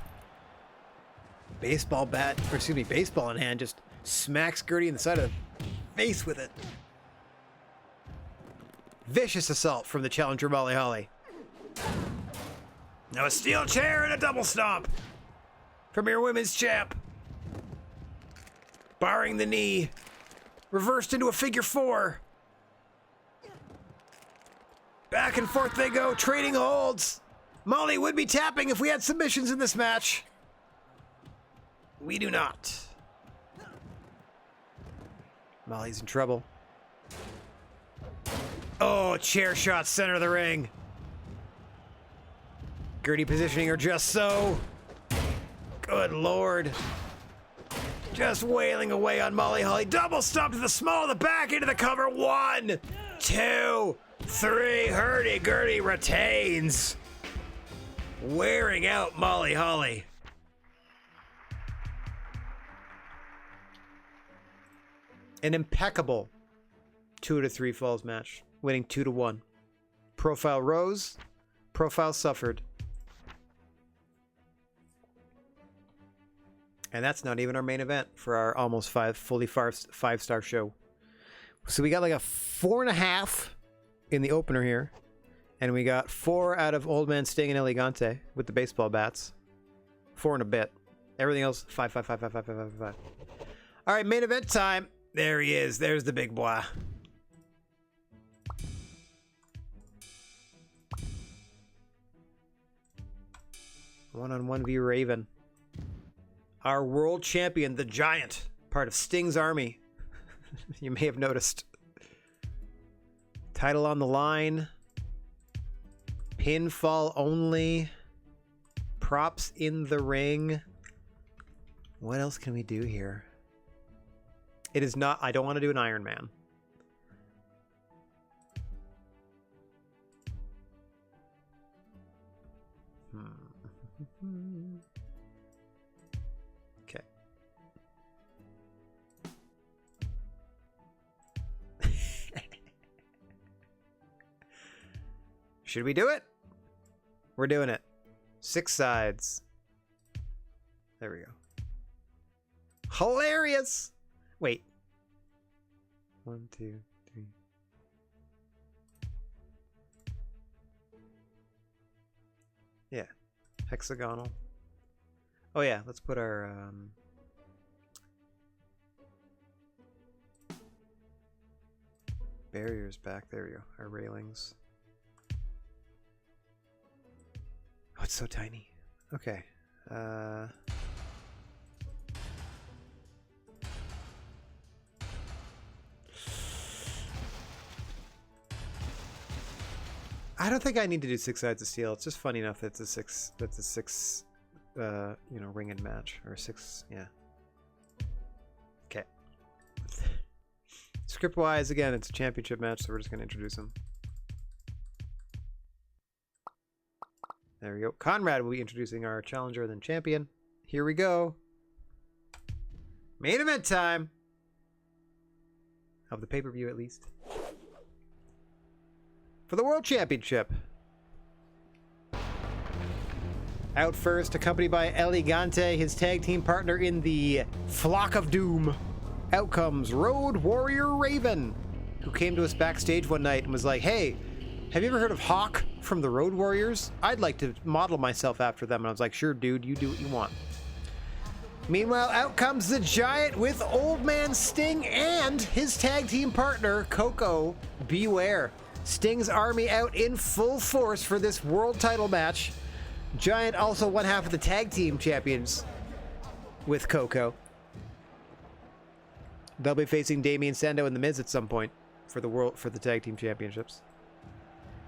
Baseball bat, or excuse me, baseball in hand, just smacks Gurdy in the side of the face with it. Vicious assault from the challenger Molly Holly. Now a steel chair and a double stomp from your women's champ. Barring the knee. Reversed into a figure 4. Back and forth they go, trading holds. Molly would be tapping if we had submissions in this match. We do not. Molly's in trouble. Oh, chair shot center of the ring. Gurdy positioning her just so. Good Lord. Just wailing away on Molly Holly. Double stomp to the small of the back into the cover. 1, 2, 3. Hurdy-Gurdy retains. Wearing out Molly Holly. An impeccable 2 to 3 falls match. Winning 2 to 1. Profile rose. Profile suffered. And that's not even our main event for our almost fully 5-star show. So we got like a 4.5 in the opener here. And we got 4 out of Old Man Sting and Elegante with the baseball bats. 4 and a bit. Everything else, 5. All right, main event time. There he is. There's the big boy. One-on-one v Raven. Our world champion, the Giant, part of Sting's army. You may have noticed. Title on the line. Pinfall only. Props in the ring. What else can we do here? It is not... I don't want to do an Iron Man. Okay. Should we do it? We're doing it. 6 sides. There we go. Hilarious! Wait. 1, 2, 3. Yeah. Hexagonal. Oh yeah, let's put our barriers back. There we go. Our railings. Oh, it's so tiny. Okay. I don't think I need to do 6 sides of steel. It's just funny enough that it's a six. That's a 6, you know, ring-in match or 6. Yeah. Okay. Script-wise, again, it's a championship match, so we're just gonna introduce him. There we go. Conrad will be introducing our challenger, then champion. Here we go. Main event time. Of the pay-per-view, at least. For the World Championship. Out first, accompanied by El Gigante, his tag team partner in the Flock of Doom. Out comes Road Warrior Raven, who came to us backstage one night and was like, hey, have you ever heard of Hawk from the Road Warriors? I'd like to model myself after them. And I was like, sure, dude, you do what you want. Meanwhile, out comes the Giant with Old Man Sting and his tag team partner, Coco Beware. Sting's army out in full force for this world title match. Giant also one half of the tag team champions with Coco. They'll be facing Damien Sandow and The Miz at some point for the tag team championships.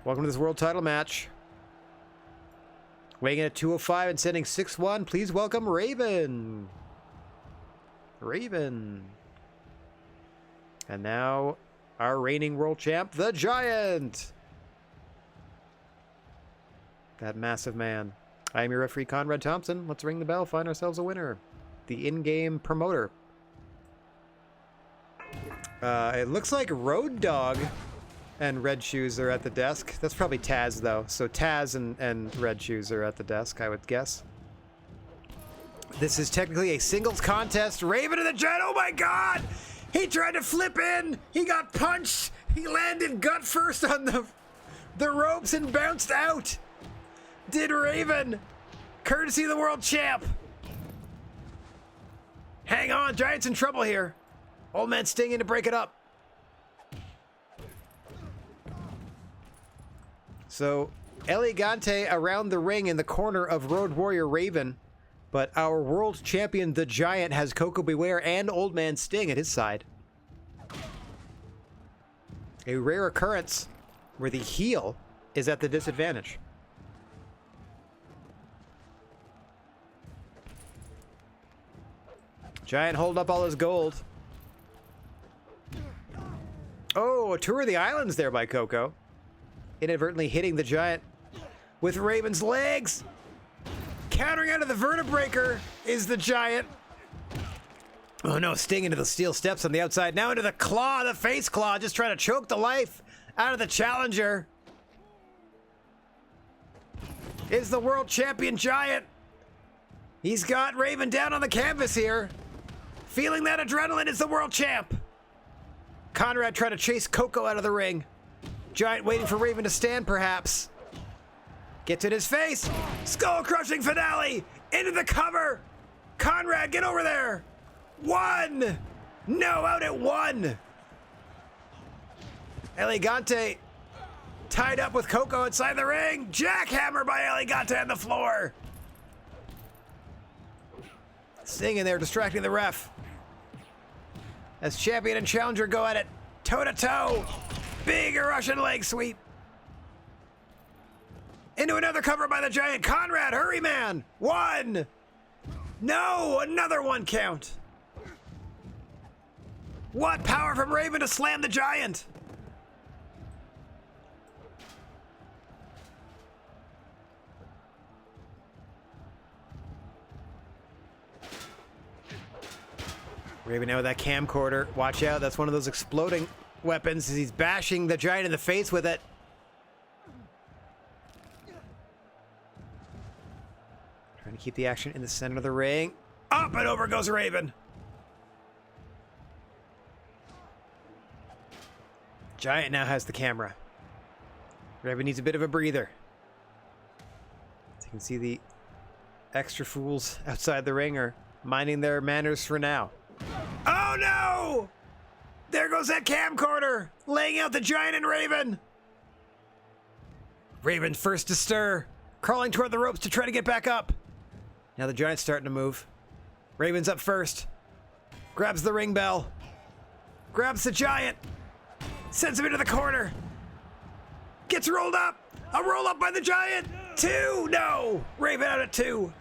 Welcome to this world title match. Weighing in at 205 and sending 6'1", please welcome Raven. Raven. And now our reigning world champ, the Giant. That massive man. I am your referee, Conrad Thompson. Let's ring the bell, find ourselves a winner. The in-game promoter. It looks like Road Dogg and Red Shoes are at the desk. That's probably Taz, though. So Taz and Red Shoes are at the desk, I would guess. This is technically a singles contest. Raven and the Giant, oh my god! He tried to flip in! He got punched! He landed gut first on the ropes and bounced out! Did Raven! Courtesy of the world champ! Hang on, Giant's in trouble here. Old Man Sting in to break it up. So, El Gigante around the ring in the corner of Road Warrior Raven, but our world champion, the Giant, has Coco Beware and Old Man Sting at his side. A rare occurrence where the heel is at the disadvantage. Giant holding up all his gold. Oh, a tour of the islands there by Coco. Inadvertently hitting the Giant with Raven's legs. Countering out of the vertebraker is the Giant. Oh no, Sting into the steel steps on the outside. Now into the claw, the face claw, just trying to choke the life out of the challenger. Is the world champion Giant. He's got Raven down on the canvas here. Feeling that adrenaline is the world champ. Conrad trying to chase Coco out of the ring. Giant waiting for Raven to stand, perhaps. Gets in his face. Skull-crushing finale. Into the cover. Conrad, get over there. 1. No, out at 1. El Gigante tied up with Coco inside the ring. Jackhammer by El Gigante on the floor. Sting in there, distracting the ref. As champion and challenger go at it toe-to-toe. Big Russian leg sweep. Into another cover by the Giant. Conrad, hurry, man. 1. No, another 1 count. What power from Raven to slam the Giant. Raven now with that camcorder. Watch out, that's one of those exploding weapons as he's bashing the Giant in the face with it. Trying to keep the action in the center of the ring. Up and over goes Raven. Giant now has the camera. Raven needs a bit of a breather. As you can see, the extra fools outside the ring are minding their manners for now. Oh no! There goes that camcorder, laying out the Giant and Raven. Raven first to stir, crawling toward the ropes to try to get back up. Now the Giant's starting to move. Raven's up first. Grabs the ring bell. Grabs the Giant. Sends him into the corner. Gets rolled up. A roll up by the Giant. 2. No. Raven out at 2.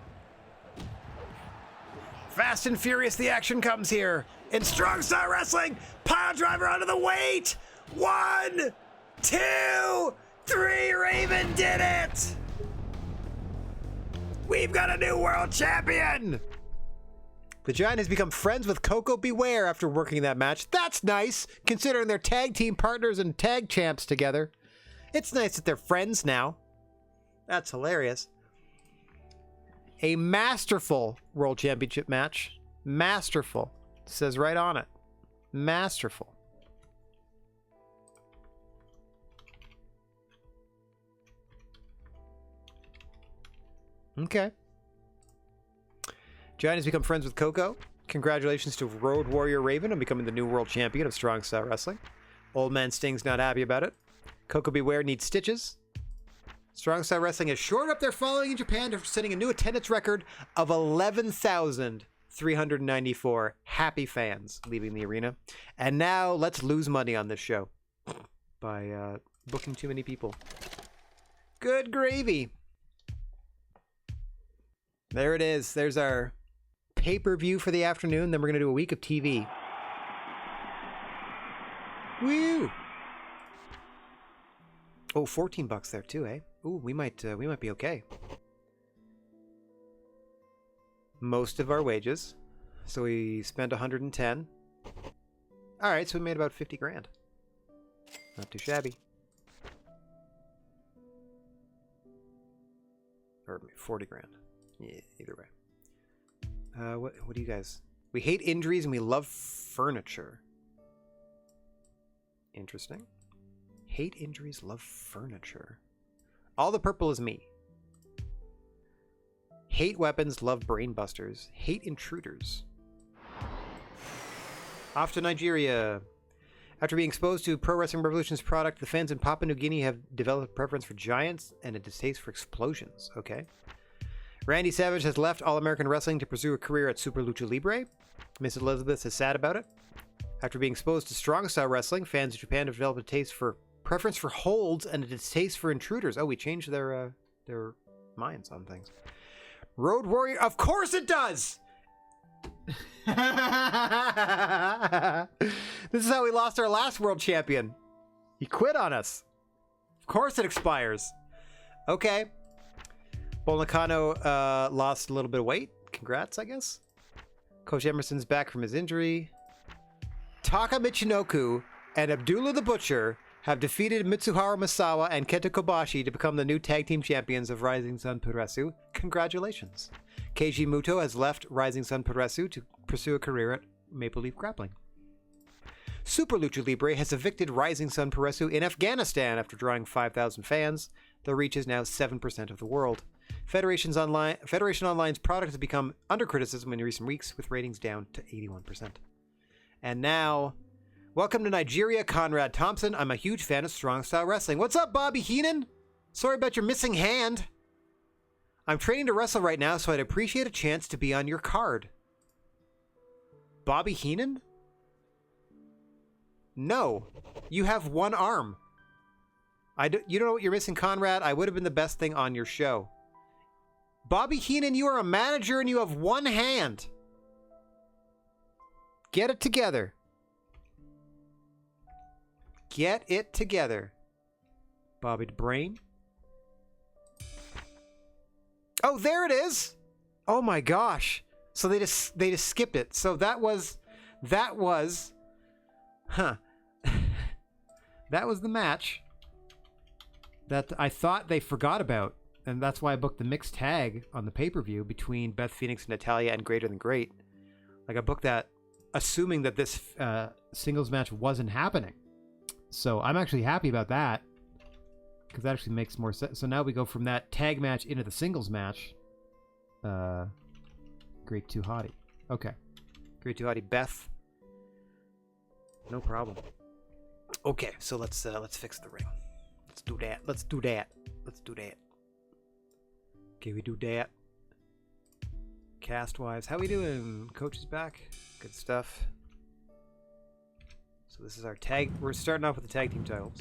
Fast and furious the action comes here. In Strong Style Wrestling. Pile driver onto the weight. 1, 2, 3. Raven did it. We've got a new world champion. The Giant has become friends with Coco Beware after working that match. That's nice, considering they're tag team partners and tag champs together. It's nice that they're friends now. That's hilarious. A masterful World Championship match. Masterful. It says right on it. Masterful. Okay. Giant has become friends with Coco. Congratulations to Road Warrior Raven on becoming the new world champion of Strong Style Wrestling. Old Man Sting's not happy about it. Coco Beware needs stitches. Strong Style Wrestling has shored up their following in Japan after setting a new attendance record of 11,394 happy fans leaving the arena. And now let's lose money on this show by booking too many people. Good gravy. There it is. There's our pay-per-view for the afternoon. Then we're going to do a week of TV. Woo! Oh, $14 there too, eh? Ooh, we might be okay. Most of our wages. So we spent 110. All right, so we made about 50 grand. Not too shabby. Or 40 grand. Yeah, either way. What do you guys... We hate injuries and we love furniture. Interesting. Hate injuries, love furniture. All the purple is me. Hate weapons, love brainbusters. Hate intruders. Off to Nigeria. After being exposed to Pro Wrestling Revolution's product, the fans in Papua New Guinea have developed a preference for giants and a distaste for explosions. Okay. Randy Savage has left All-American Wrestling to pursue a career at Super Lucha Libre. Miss Elizabeth is sad about it. After being exposed to Strong Style Wrestling, fans in Japan have developed a preference for holds and a distaste for intruders. Oh, we changed their minds on things. Road Warrior, of course it does! This is how we lost our last world champion. He quit on us. Of course it expires. Okay. Bull Nakano lost a little bit of weight. Congrats, I guess. Coach Emerson's back from his injury. Taka Michinoku and Abdullah the Butcher have defeated Mitsuharu Misawa and Kenta Kobashi to become the new tag team champions of Rising Sun Puresu. Congratulations. Keiji Muto has left Rising Sun Puresu to pursue a career at Maple Leaf Grappling. Super Lucha Libre has evicted Rising Sun Puresu in Afghanistan after drawing 5,000 fans. The reach is now 7% of the world. Federation Online's product has become under criticism in recent weeks, with ratings down to 81%. And now, welcome to Nigeria, Conrad Thompson. I'm a huge fan of Strong Style Wrestling. What's up, Bobby Heenan? Sorry about your missing hand. I'm training to wrestle right now, so I'd appreciate a chance to be on your card. Bobby Heenan? No. You have one arm. You don't know what you're missing, Conrad? I would have been the best thing on your show. Bobby Heenan, you are a manager and you have one hand. Get it together. Get it together. Bobby the Brain. Oh, there it is. Oh my gosh. So they just skipped it. So that was that was the match that I thought they forgot about. And that's why I booked the mixed tag on the pay-per-view between Beth Phoenix and Natalya and Greater Than Great. Like, I booked that assuming that this singles match wasn't happening. So I'm actually happy about that, because that actually makes more sense. So now we go from that tag match into the singles match. Great Too Hottie. Okay. Great Too Hottie Beth. No problem. Okay, so let's fix the ring. Let's do that. Let's do that. Let's do that. Okay, we do that. cast wise. How we doing? Coach is back. Good stuff. So this is our tag. We're starting off with the tag team titles.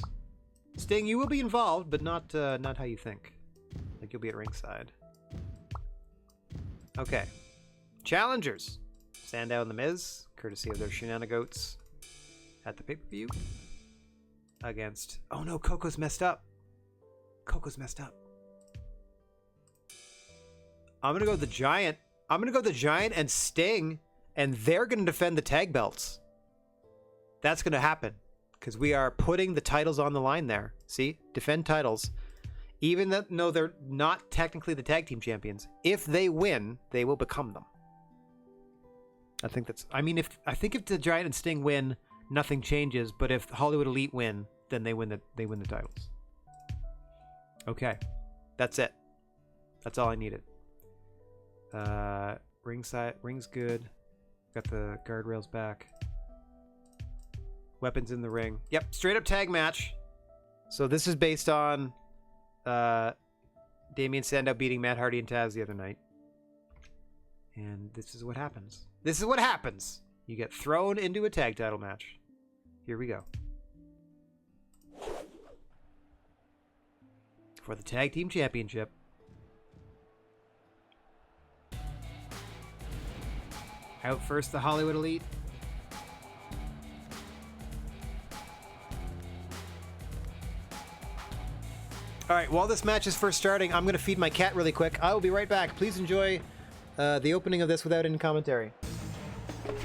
Sting, you will be involved, but not how you think. Like you'll be at ringside. Okay. Challengers. Sandow and The Miz, courtesy of their shenanigans at the pay-per-view. Against... Oh no, Coco's messed up. Coco's messed up. I'm gonna go the Giant. I'm gonna go the Giant and Sting, and they're gonna defend the tag belts. That's gonna happen. Because we are putting the titles on the line there. See? Defend titles. Even though they're not technically the tag team champions. If they win, they will become them. I think that's... I mean, if the Giant and Sting win, nothing changes. But if Hollywood Elite win, then they win the titles. Okay. That's it. That's all I needed. Ring's good. Got the guardrails back. Weapons in the ring. Yep, straight up tag match. So this is based on Damien Sandow beating Matt Hardy and Taz the other night. And this is what happens. This is what happens. You get thrown into a tag title match. Here we go. For the tag team championship. Out first, the Hollywood Elite. All right, while this match is first starting, I'm going to feed my cat really quick. I will be right back. Please enjoy the opening of this without any commentary.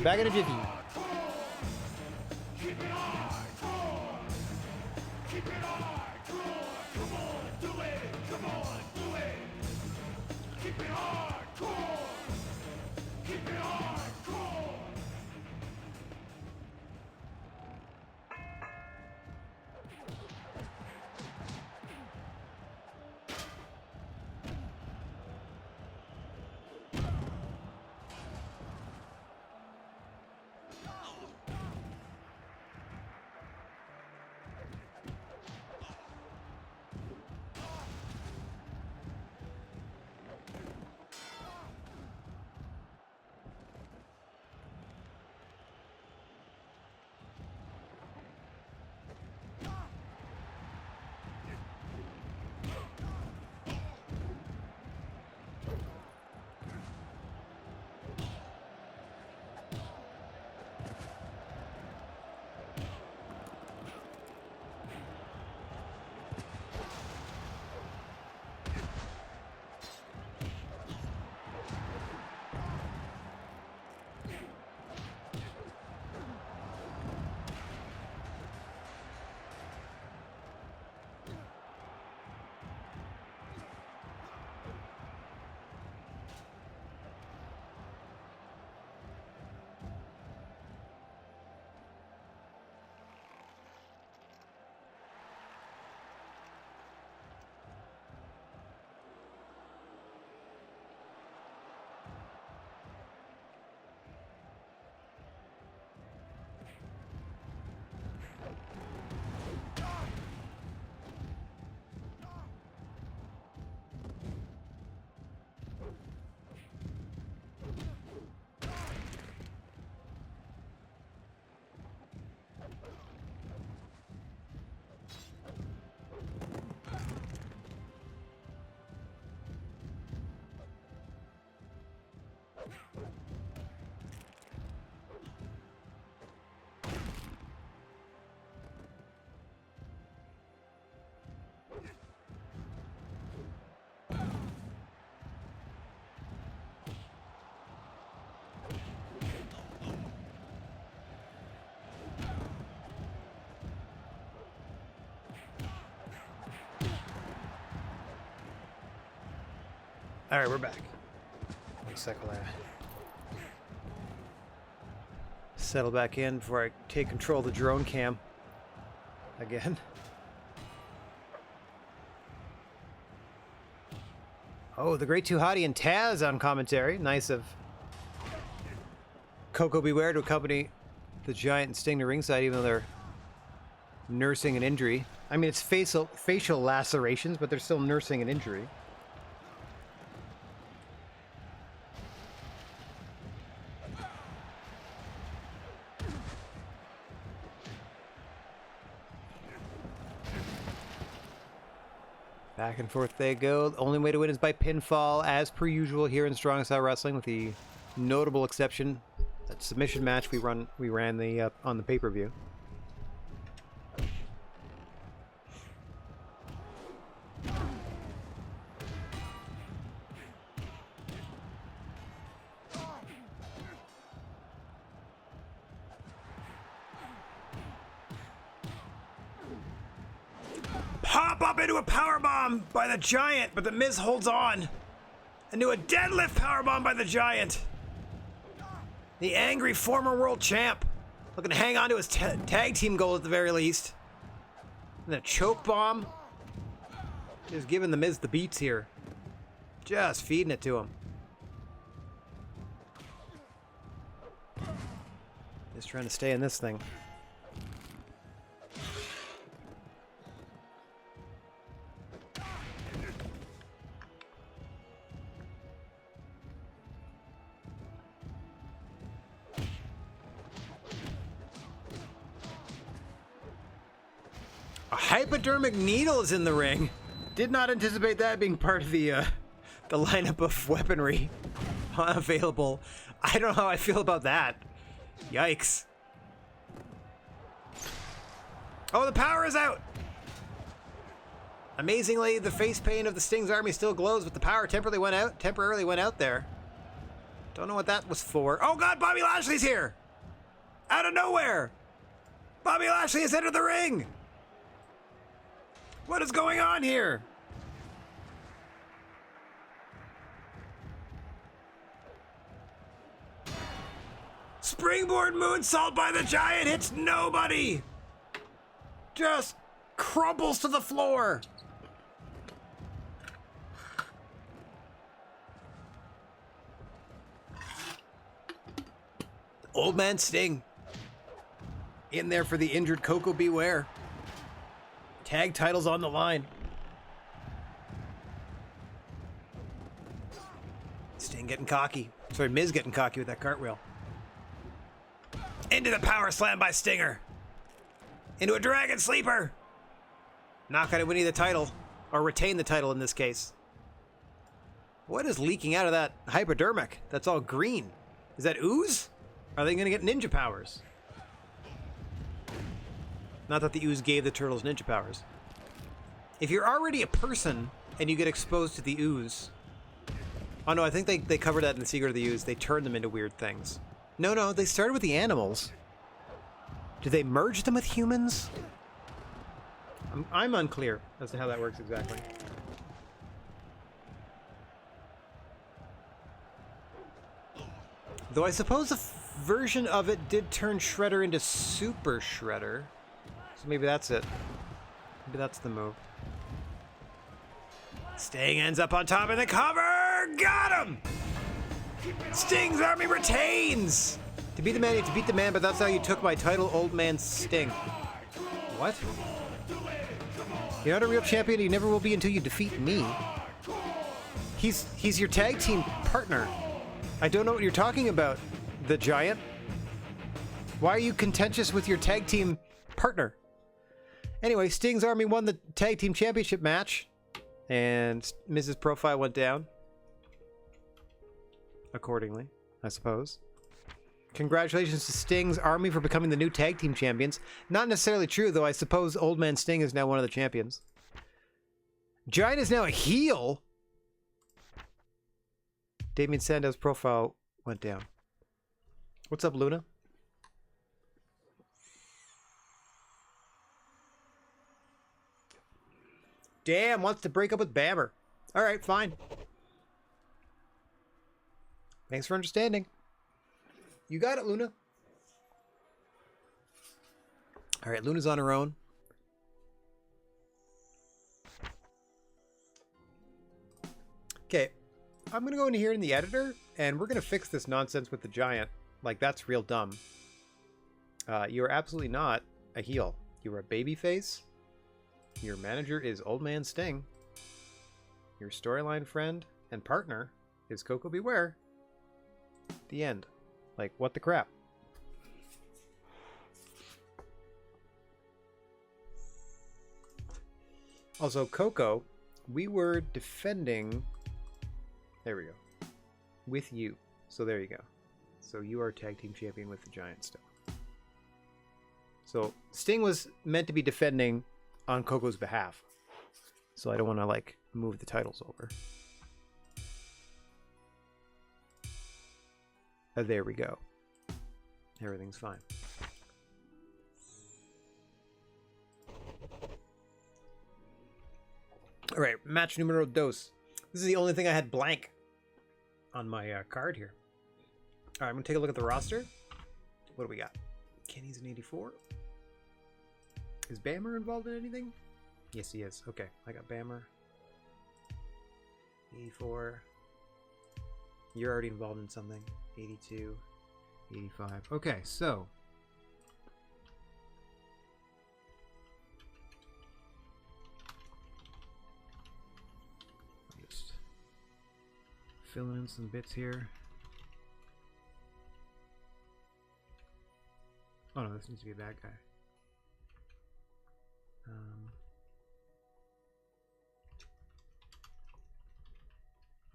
Back in a jiffy. All right, we're back. One sec while I settle back in before I take control of the drone cam again. Oh, the Great Too Hottie and Taz on commentary. Nice of Coco Beware to accompany the Giant and Sting to ringside, even though they're nursing an injury. I mean, it's facial lacerations, but they're still nursing an injury. Back and forth they go. The only way to win is by pinfall, as per usual here in Strong Style Wrestling, with the notable exception that submission match we ran the on the pay-per-view. Pop up into a powerbomb by the Giant, but the Miz holds on. Into a deadlift powerbomb by the Giant. The angry former world champ looking to hang on to his tag team goal at the very least. And a choke bomb. Just giving the Miz the beats here. Just feeding it to him. Just trying to stay in this thing. A hypodermic needle is in the ring. Did not anticipate that being part of the lineup of weaponry available. I don't know how I feel about that. Yikes. Oh, the power is out. Amazingly, the face paint of the Sting's army still glows, but the power temporarily went out there. Don't know what that was for. Oh God, Bobby Lashley's here. Out of nowhere. Bobby Lashley has entered the ring. What is going on here? Springboard moonsault by the Giant hits nobody. Just crumbles to the floor. Old Man Sting in there for the injured Coco Beware. Tag titles on the line. Sting getting cocky. Sorry, Miz getting cocky with that cartwheel. Into the power slam by Stinger. Into a Dragon Sleeper. Not going to win the title. Or retain the title in this case. What is leaking out of that hypodermic? That's all green. Is that ooze? Are they going to get ninja powers? Not that the ooze gave the turtles ninja powers. If you're already a person and you get exposed to the ooze... Oh no, I think they covered that in The Secret of the Ooze. They turned them into weird things. No, they started with the animals. Did they merge them with humans? I'm unclear as to how that works exactly. Though I suppose a version of it did turn Shredder into Super Shredder. So maybe that's it. Maybe that's the move. Sting ends up on top of the cover! Got him! Sting's army retains! To beat the man, you have to beat the man, but that's how you took my title, Old Man Sting. What? You're not a real champion, you never will be until you defeat me. He's your tag team partner. I don't know what you're talking about, the Giant. Why are you contentious with your tag team partner? Anyway, Sting's army won the tag team championship match, and Mrs. Profile went down. Accordingly, I suppose. Congratulations to Sting's army for becoming the new tag team champions. Not necessarily true, though I suppose Old Man Sting is now one of the champions. Giant is now a heel. Damien Sandow's profile went down. What's up, Luna? Damn, wants to break up with Bammer. All right, fine. Thanks for understanding. You got it, Luna. All right, Luna's on her own. Okay, I'm going to go in here in the editor, and we're going to fix this nonsense with the Giant. Like, that's real dumb. You are absolutely not a heel. You are a babyface. Your manager is Old Man Sting. Your storyline friend and partner is Coco Beware. The end. Like, what the crap? Also, Coco we were defending. There we go. With you. So there you go. So you are tag team champion with the Giant still. So Sting was meant to be defending on Coco's behalf. So I don't want to like move the titles over. There we go. Everything's fine. All right, match numero dos. This is the only thing I had blank on my card here. All right, I'm gonna take a look at the roster. What do we got? Kenny's an 84. Is Bammer involved in anything? Yes, he is. Okay, I got Bammer. 84. You're already involved in something. 82. 85. Okay, so. Just filling in some bits here. Oh no, this needs to be a bad guy.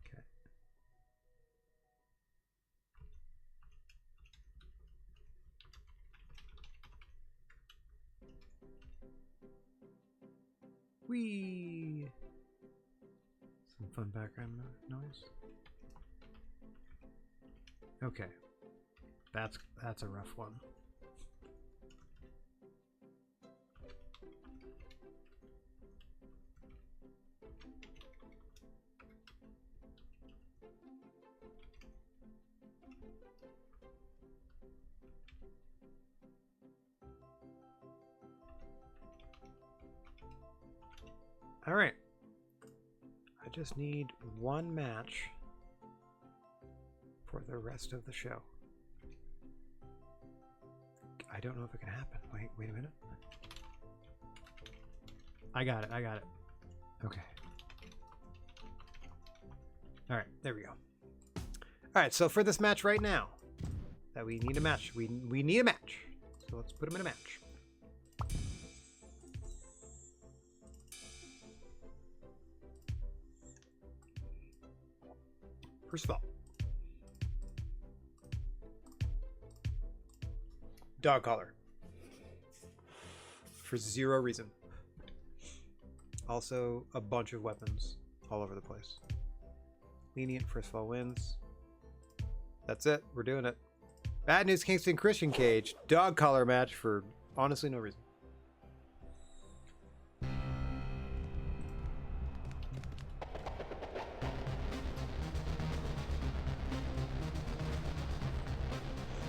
Okay. Whee! Some fun background noise. Okay. That's a rough one. All right. I just need one match for the rest of the show. I don't know if it can happen. Wait a minute. I got it. Okay. All right, there we go. All right, so for this match right now, that we need a match. We need a match. So let's put him in a match. First of all, dog collar for zero reason. Also, a bunch of weapons all over the place. Lenient first fall wins. That's it. We're doing it. Bad News Kingston Christian Cage dog collar match for honestly no reason.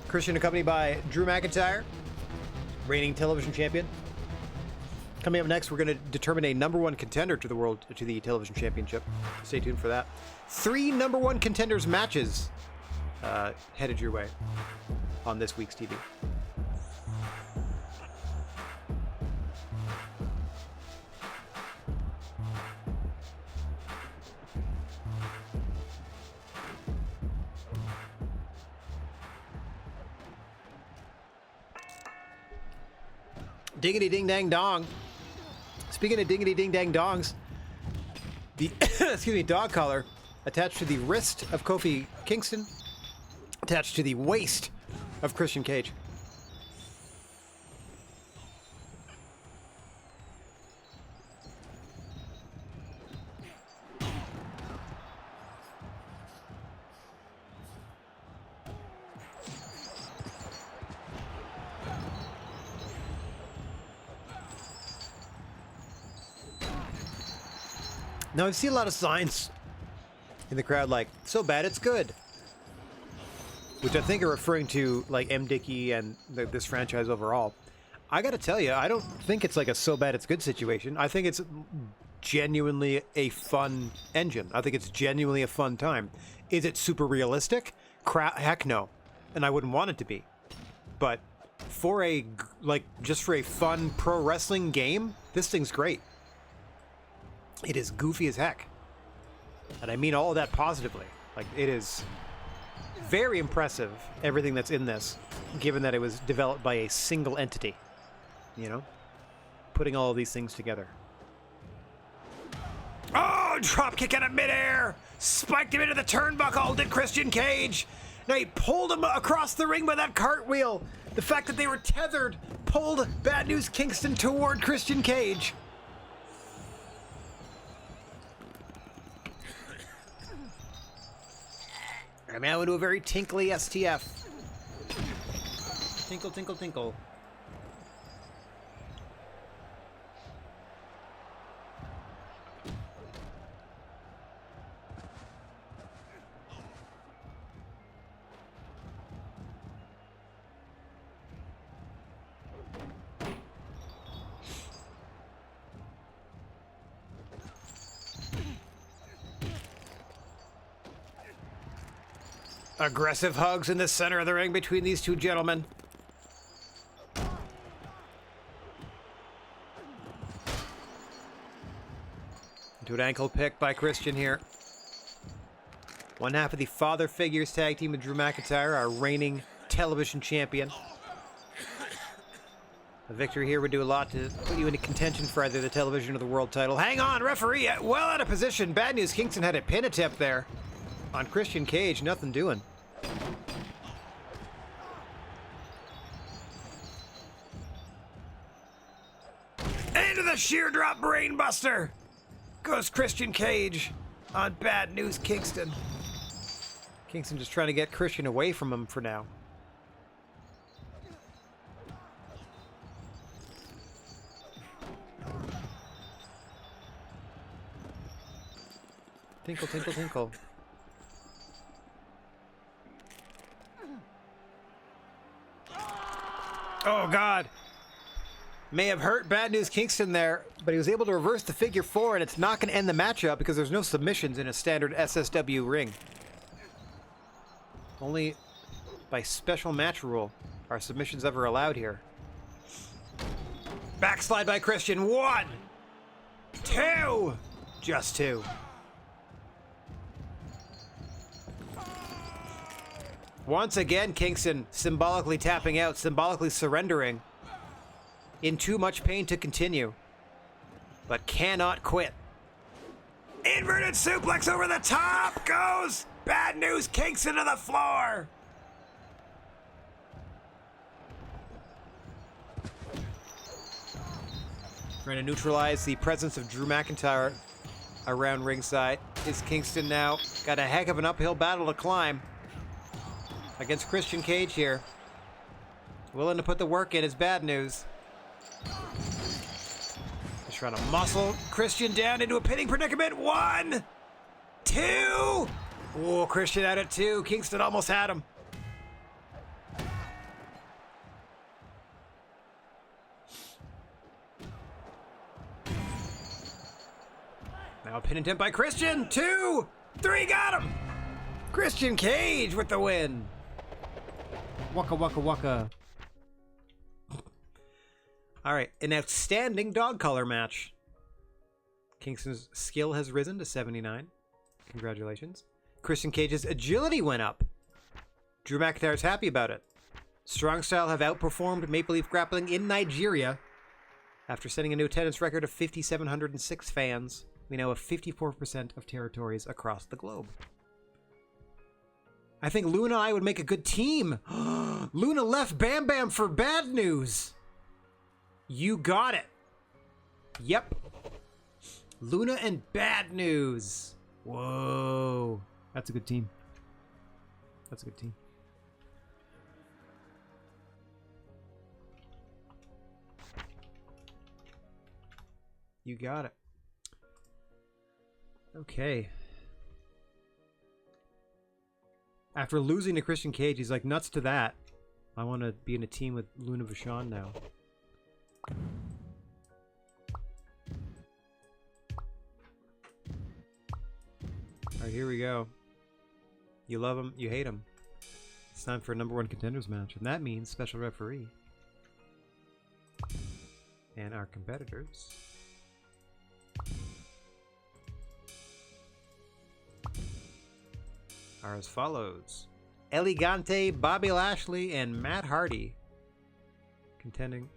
Christian accompanied by Drew McIntyre, reigning television champion. Coming up next, we're going to determine a #1 contender to the television championship. Stay tuned for that. 3 #1 contenders matches headed your way on this week's TV. Diggity ding dang dong. Speaking of diggity ding dang dongs, the dog collar attached to the wrist of Kofi Kingston, attached to the waist of Christian Cage. Now, I've seen a lot of signs in the crowd like, so bad it's good. Which I think are referring to, like, M. Dickey and this franchise overall. I gotta tell you, I don't think it's like a so bad it's good situation. I think it's genuinely a fun engine. I think it's genuinely a fun time. Is it super realistic? Heck no. And I wouldn't want it to be. But for just for a fun pro wrestling game, this thing's great. It is goofy as heck. And I mean all of that positively. Like, it is very impressive, everything that's in this, given that it was developed by a single entity. You know? Putting all of these things together. Oh! Oh, drop kick out of midair. Spiked him into the turnbuckle, did Christian Cage. Now he pulled him across the ring by that cartwheel. The fact that they were tethered pulled Bad News Kingston toward Christian Cage. I'm now into a very tinkly STF. Tinkle, tinkle, tinkle. Aggressive hugs in the center of the ring between these two gentlemen. Into an ankle pick by Christian here. One half of the Father Figures tag team with Drew McIntyre, our reigning television champion. A victory here would do a lot to put you into contention for either the television or the world title. Hang on, referee, well out of position. Bad News Kingston had a pin attempt there on Christian Cage, nothing doing. Into the sheer drop brainbuster goes Christian Cage on Bad News Kingston. Kingston just trying to get Christian away from him for now. Tinkle, tinkle, tinkle. Oh, God. May have hurt Bad News Kingston there, but he was able to reverse the figure four, and it's not going to end the matchup because there's no submissions in a standard SSW ring. Only by special match rule are submissions ever allowed here. Backslide by Christian. 1, 2. Just 2. Once again, Kingston symbolically tapping out, symbolically surrendering. In too much pain to continue, but cannot quit. Inverted suplex over the top goes Bad News Kingston to the floor. Trying to neutralize the presence of Drew McIntyre around ringside. Is Kingston now got a heck of an uphill battle to climb against Christian Cage here. Willing to put the work in is Bad News. Just trying to muscle Christian down into a pinning predicament. 1, 2. Oh, Christian out at 2. Kingston almost had him. Now a pin attempt by Christian. 2, 3, got him. Christian Cage with the win. Waka waka waka. All right, an outstanding dog collar match. Kingston's skill has risen to 79. Congratulations. Christian Cage's agility went up. Drew McIntyre's happy about it. Strong Style have outperformed Maple Leaf Grappling in Nigeria. After setting a new attendance record of 5,706 fans, we now have 54% of territories across the globe. I think Luna and I would make a good team. Luna left Bam Bam for Bad News. You got it. Yep. Luna and Bad News. Whoa. That's a good team. That's a good team. You got it. Okay. After losing to Christian Cage, he's like, nuts to that. I want to be in a team with Luna Vachon now. Alright, here we go. You love him, you hate him. It's time for a #1 contenders match, and that means special referee. And our competitors are as follows. Elegante, Bobby Lashley, and Matt Hardy contending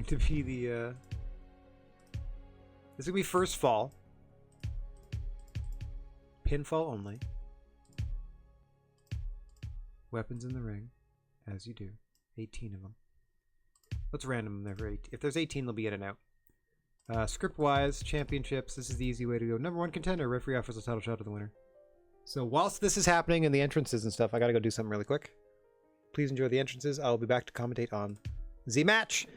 to be the this is gonna be first fall. pinfall only. Weapons in the ring, as you do. 18 of them. Let's random them there for 8. If there's 18, they'll be in and out. Script-wise, championships, this is the easy way to go. Number 1 contender, referee offers a title shot to the winner. So whilst this is happening in the entrances and stuff, I gotta go do something really quick. Please enjoy the entrances. I'll be back to commentate on the match.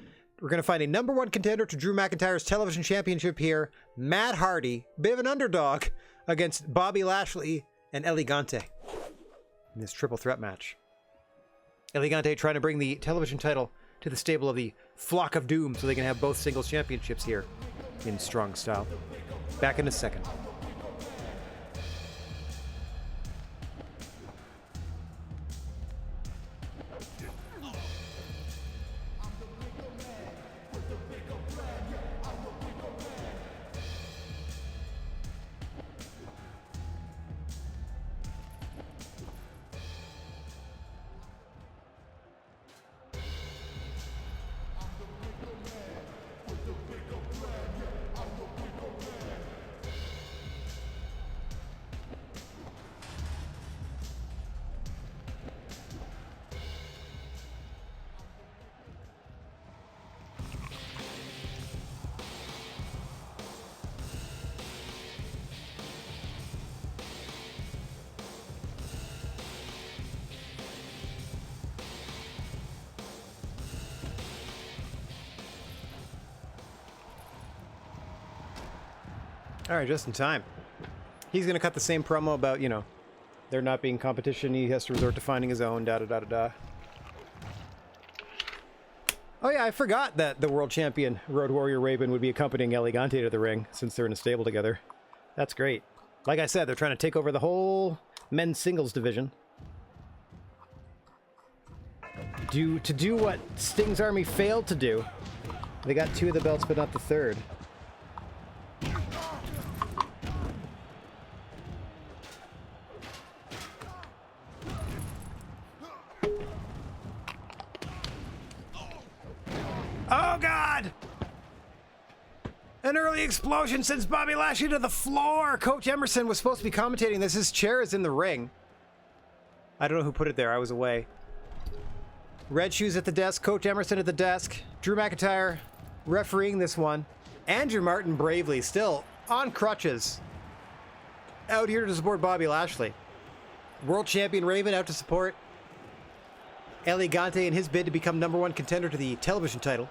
We're gonna find a number 1 contender to Drew McIntyre's television championship here. Matt Hardy, bit of an underdog, against Bobby Lashley and Elegante in this triple threat match. Elegante trying to bring the television title to the stable of the Flock of Doom so they can have both singles championships here in strong style. Back in a second. All right, just in time. He's going to cut the same promo about, you know, there not being competition. He has to resort to finding his own, da-da-da-da-da. Oh yeah, I forgot that the world champion Road Warrior Raven would be accompanying Elegante to the ring since they're in a stable together. That's great. Like I said, they're trying to take over the whole men's singles division. To do what Sting's Army failed to do. They got 2 of the belts, but not the 3rd. Oh, God! An early explosion sends Bobby Lashley to the floor. Coach Emerson was supposed to be commentating this. His chair is in the ring. I don't know who put it there. I was away. Red Shoes at the desk. Coach Emerson at the desk. Drew McIntyre refereeing this one. Andrew Martin bravely still on crutches. Out here to support Bobby Lashley. World champion Raven out to support Elegante in his bid to become number 1 contender to the television title.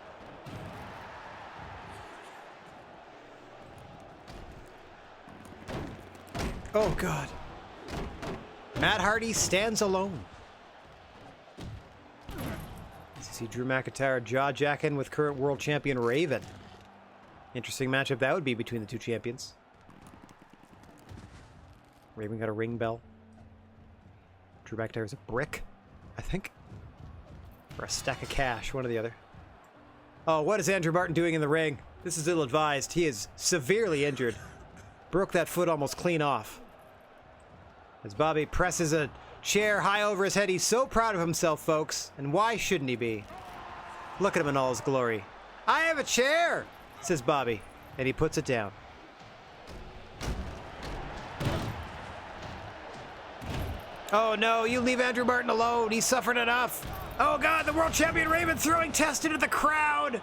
Oh, God. Matt Hardy stands alone. See Drew McIntyre jaw-jacking with current world champion Raven. Interesting matchup that would be between the 2 champions. Raven got a ring bell. Drew McIntyre's a brick, I think. Or a stack of cash, one or the other. Oh, what is Andrew Martin doing in the ring? This is ill-advised. He is severely injured. Broke that foot almost clean off. As Bobby presses a chair high over his head, he's so proud of himself, folks. And why shouldn't he be? Look at him in all his glory. I have a chair, says Bobby, and he puts it down. Oh no, you leave Andrew Martin alone. He's suffered enough. Oh God, the world champion Raven throwing test into the crowd.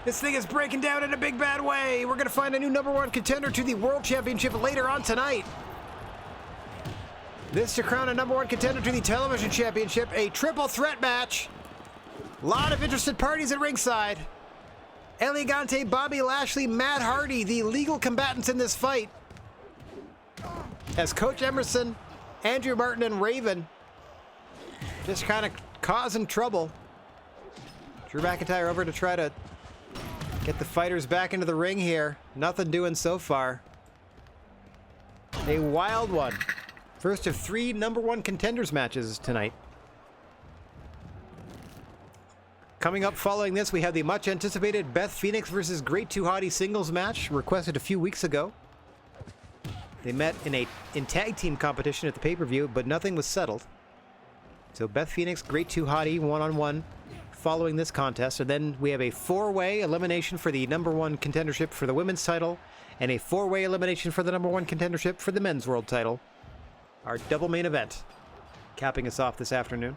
This thing is breaking down in a big bad way. We're going to find a new number 1 contender to the world championship later on tonight. This to crown a number 1 contender to the television championship, a triple threat match. A lot of interested parties at ringside. Elegante, Bobby Lashley, Matt Hardy, the legal combatants in this fight. As Coach Emerson, Andrew Martin, and Raven just kind of causing trouble. Drew McIntyre over to try to get the fighters back into the ring here. Nothing doing so far. A wild one. First of 3 number 1 contenders matches tonight. Coming up following this, we have the much anticipated Beth Phoenix versus Great 2 Hottie singles match, requested a few weeks ago. They met in tag team competition at the pay-per-view, but nothing was settled. So Beth Phoenix, Great 2 Hottie, 1-on-1 following this contest. And then we have a 4-way elimination for the #1 contendership for the women's title, and a 4-way elimination for the #1 contendership for the men's world title. Our double main event, capping us off this afternoon.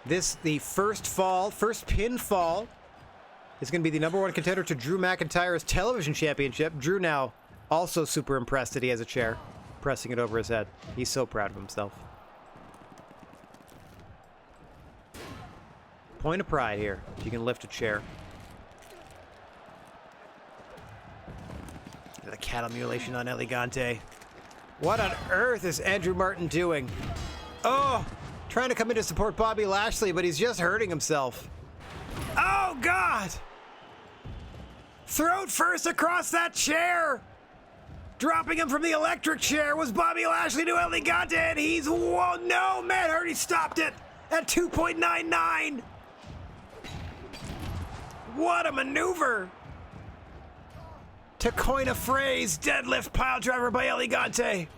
The first pinfall, is going to be the #1 contender to Drew McIntyre's television championship. Drew now also super impressed that he has a chair, pressing it over his head. He's so proud of himself. Point of pride here, if you can lift a chair. The cattle mutilation on Elegante. What on earth is Andrew Martin doing? Oh! Trying to come in to support Bobby Lashley, but he's just hurting himself. Oh, God! Throat first across that chair! Dropping him from the electric chair was Bobby Lashley to Elegante, and he's... Whoa, no! Matt Hardy stopped it at 2.99! What a maneuver! To coin a phrase, deadlift piledriver by Elegante.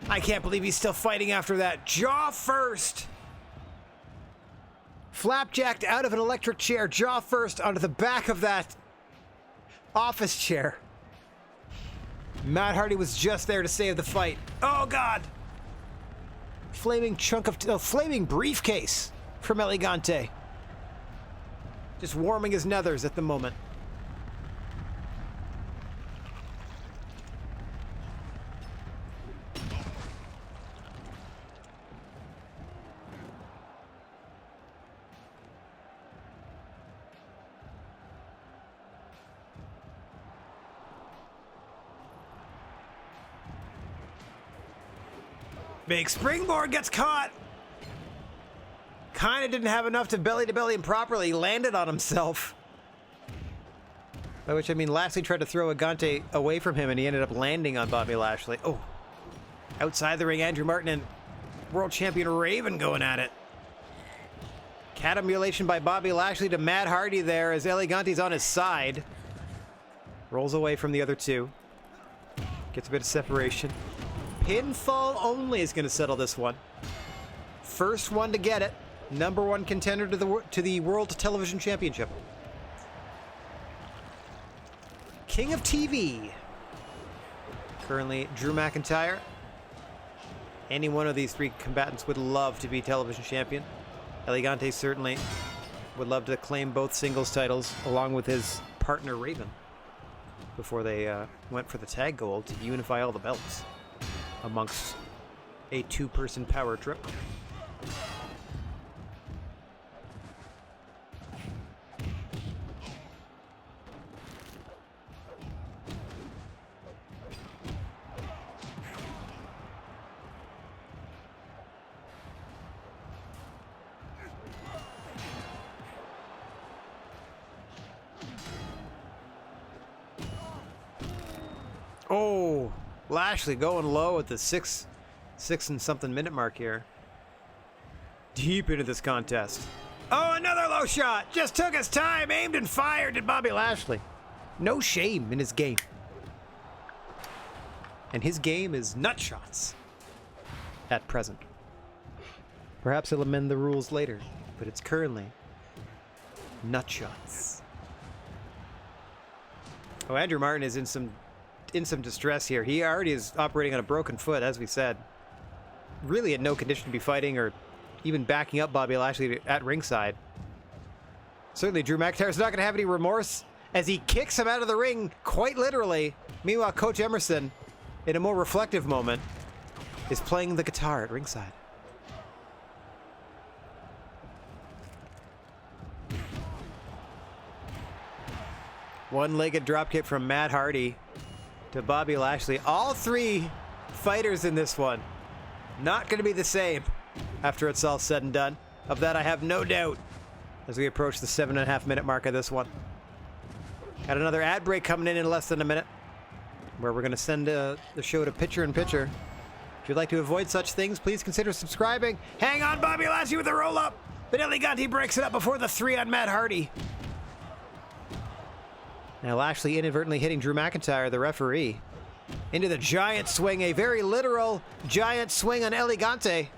I can't believe he's still fighting after that. Jaw first. Flapjacked out of an electric chair, jaw first onto the back of that office chair. Matt Hardy was just there to save the fight. Oh, God. Flaming flaming briefcase from Elegante. Just warming his nethers at the moment. Big springboard gets caught. Kinda didn't have enough to belly him properly. Landed on himself. By which I mean Lashley tried to throw Agante away from him and he ended up landing on Bobby Lashley. Oh. Outside the ring, Andrew Martin and world champion Raven going at it. Cattle mutilation by Bobby Lashley to Matt Hardy there as Elegante's on his side. Rolls away from the other two. Gets a bit of separation. Pinfall only is going to settle this one. First one to get it. #1 contender to the World Television Championship. King of TV. Currently Drew McIntyre. Any one of these three combatants would love to be television champion. Elegante certainly would love to claim both singles titles along with his partner Raven before they went for the tag goal to unify all the belts amongst a 2-person power trip. Oh, Lashley going low at the six and something minute mark here. Deep into this contest. Oh, another low shot. Just took his time, aimed and fired at Bobby Lashley. No shame in his game. And his game is nut shots at present. Perhaps he'll amend the rules later, but it's currently nut shots. Oh, Andrew Martin is in some distress here. He already is operating on a broken foot, as we said. Really in no condition to be fighting or even backing up Bobby Lashley at ringside. Certainly Drew McIntyre's not going to have any remorse as he kicks him out of the ring, quite literally. Meanwhile, Coach Emerson, in a more reflective moment, is playing the guitar at ringside. One-legged dropkick from Matt Hardy to Bobby Lashley. All three fighters in this one not going to be the same after it's all said and done. Of that I have no doubt as we approach the 7.5 minute mark of this one. Got another ad break coming in less than a minute where we're going to send the show to pitcher in pitcher. If you'd like to avoid such things, please consider subscribing. Hang on, Bobby Lashley with a roll up. But Elegante breaks it up before the 3 on Matt Hardy. Now Lashley inadvertently hitting Drew McIntyre, the referee. Into the giant swing, a very literal giant swing on Elegante.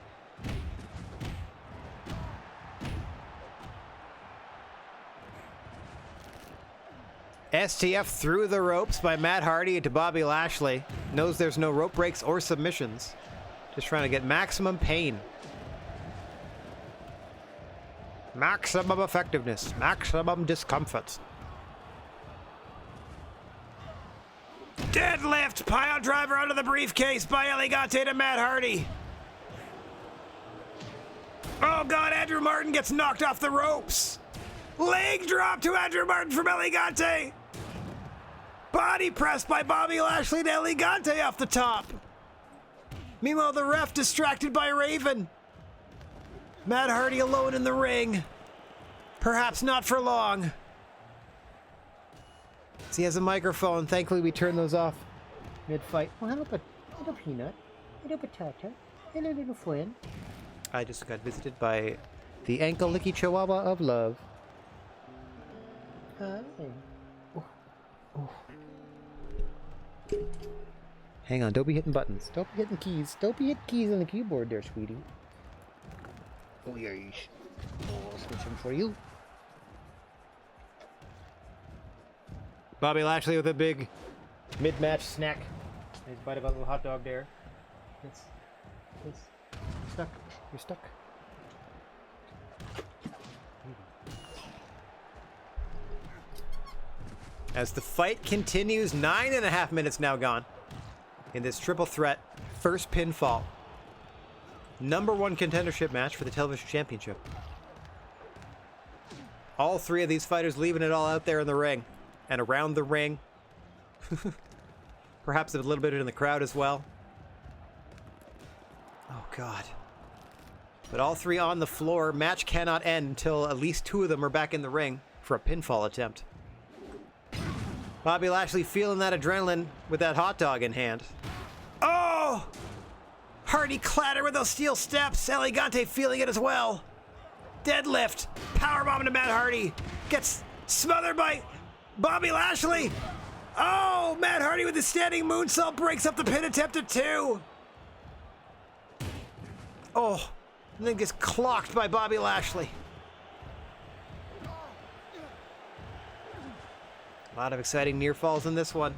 STF through the ropes by Matt Hardy into Bobby Lashley. Knows there's no rope breaks or submissions. Just trying to get maximum pain. Maximum effectiveness. Maximum discomfort. Deadlift! Pile driver onto the briefcase by Elegante to Matt Hardy. Oh god, Andrew Martin gets knocked off the ropes. Leg drop to Andrew Martin from Elegante. Body press by Bobby Lashley to Elegante off the top. Meanwhile, the ref distracted by Raven. Matt Hardy alone in the ring. Perhaps not for long. He has a microphone. Thankfully, we turned those off mid-fight. Oh, hello, Peanut. Hello, Potato. Hello, little friend. I just got visited by the ankle-licky chihuahua of love. Hi. Hang on, don't be hitting buttons. Don't be hitting keys. Don't be hitting keys on the keyboard there, sweetie. Oh, yeah. Oh, switching for you. Bobby Lashley with a big mid-match snack. Nice bite of a little hot dog there. Yes. You're stuck. You're stuck. As the fight continues, 9.5 minutes now gone in this triple threat first pinfall. #1 contendership match for the television championship. All three of these fighters leaving it all out there in the ring and around the ring. Perhaps a little bit in the crowd as well. Oh god. But all three on the floor. Match cannot end until at least two of them are back in the ring for a pinfall attempt. Bobby Lashley feeling that adrenaline with that hot dog in hand. Oh! Hardy clatter with those steel steps. Elegante feeling it as well. Deadlift. Powerbomb to Matt Hardy. Gets smothered by Bobby Lashley. Oh! Matt Hardy with the standing moonsault breaks up the pin attempt at 2. Oh! And then gets clocked by Bobby Lashley. A lot of exciting near falls in this one.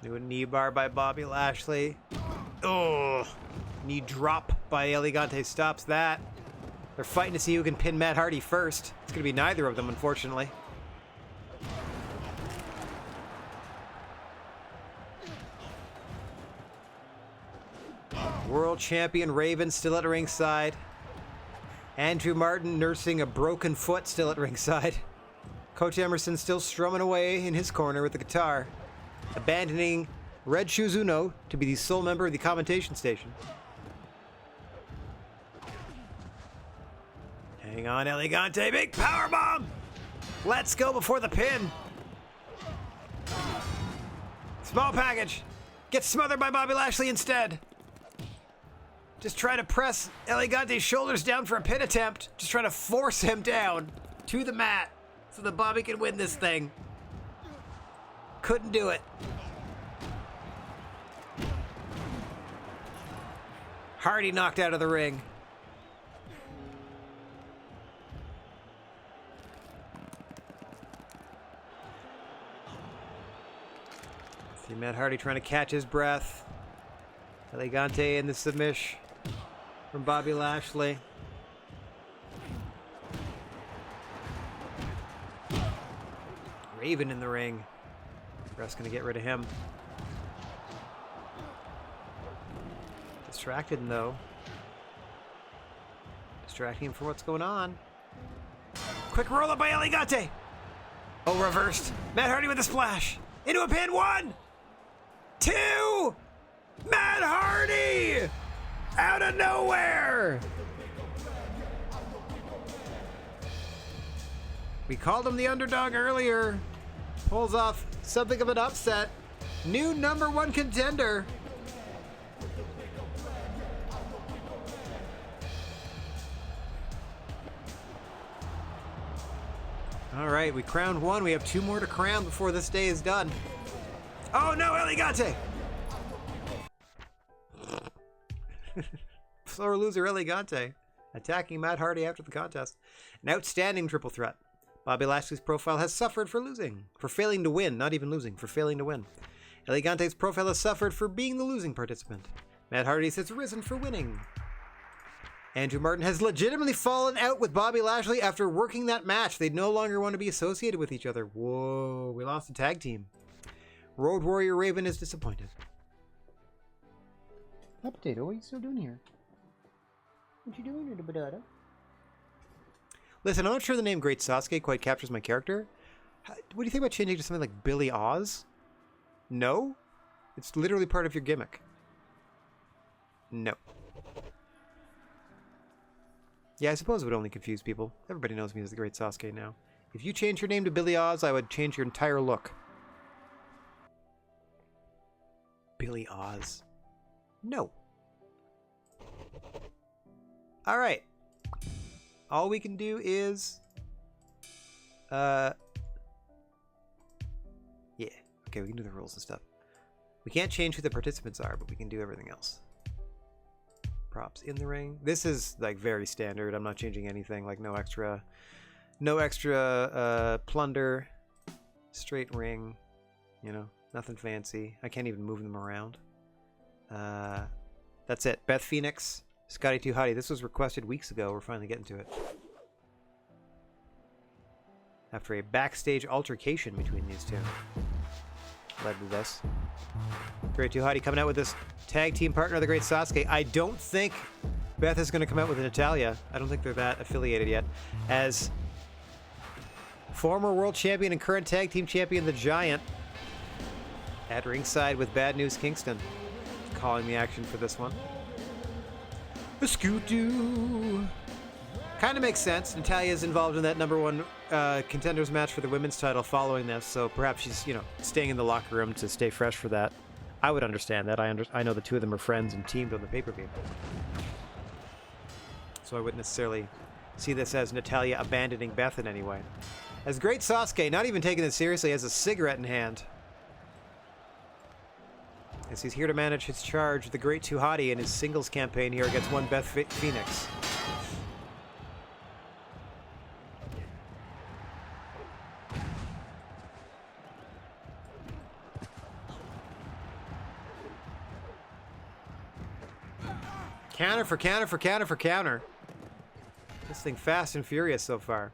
New knee bar by Bobby Lashley. Oh, knee drop by Elegante stops that. They're fighting to see who can pin Matt Hardy first. It's going to be neither of them, unfortunately. World champion Raven still at ringside. Andrew Martin nursing a broken foot still at ringside. Coach Emerson still strumming away in his corner with the guitar, abandoning Red Shoes Uno to be the sole member of the commentation station. Hang on, Elegante, big powerbomb! Let's go before the pin. Small package. Gets smothered by Bobby Lashley instead. Just trying to press Elegante's shoulders down for a pin attempt. Just trying to force him down to the mat so that Bobby can win this thing. Couldn't do it. Hardy knocked out of the ring. See Matt Hardy trying to catch his breath. Elegante in the submission from Bobby Lashley. Raven in the ring. Ref's gonna get rid of him. Distracted though. Distracting him from what's going on. Quick roll up by Elegante. Oh, reversed. Matt Hardy with a splash. Into a pin. 1, 2. Matt Hardy! Out of nowhere! We called him the underdog earlier. Pulls off something of an upset. New #1 contender. All right, we crowned one. We have 2 more to crown before this day is done. Oh no, Elegante! Sore loser Elegante. Attacking Matt Hardy after the contest. An outstanding triple threat. Bobby Lashley's profile has suffered for losing. For failing to win. Not even losing. For failing to win. Elegante's profile has suffered for being the losing participant. Matt Hardy's has risen for winning. Andrew Martin has legitimately fallen out with Bobby Lashley after working that match. They no longer want to be associated with each other. Whoa, we lost a tag team. Road Warrior Raven is disappointed. Hot potato, what are you still doing here? What you doing here, the potato? Listen, I'm not sure the name Great Sasuke quite captures my character. What do you think about changing to something like Billy Oz? No? It's literally part of your gimmick. No. Yeah, I suppose it would only confuse people. Everybody knows me as the Great Sasuke now. If you change your name to Billy Oz, I would change your entire look. Billy Oz. No. Alright. All we can do is... Yeah. Okay, we can do the rules and stuff. We can't change who the participants are, but we can do everything else. Props in the ring. This is like very standard. I'm not changing anything. Like no extra plunder. Straight ring. You know, nothing fancy. I can't even move them around. That's it. Beth Phoenix, Scotty Too Hottie. This was requested weeks ago. We're finally getting to it. After a backstage altercation between these two. Led to this. Great Too Hottie coming out with this tag team partner of the Great Sasuke. I don't think Beth is going to come out with Natalia. I don't think they're that affiliated yet. As former world champion and current tag team champion, the Giant, at ringside with Bad News Kingston, calling the action for this one. The Scooter. Kind of makes sense. Natalia's involved in that #1 contenders match for the women's title following this, so perhaps she's, staying in the locker room to stay fresh for that. I would understand that. I know the two of them are friends and teamed on the pay-per-view. So I wouldn't necessarily see this as Natalya abandoning Beth in any way. As Great Sasuke, not even taking this seriously, has a cigarette in hand. As he's here to manage his charge, the Great Too Hottie in his singles campaign here against one Beth Phoenix. Counter for counter for counter for counter. This thing fast and furious so far.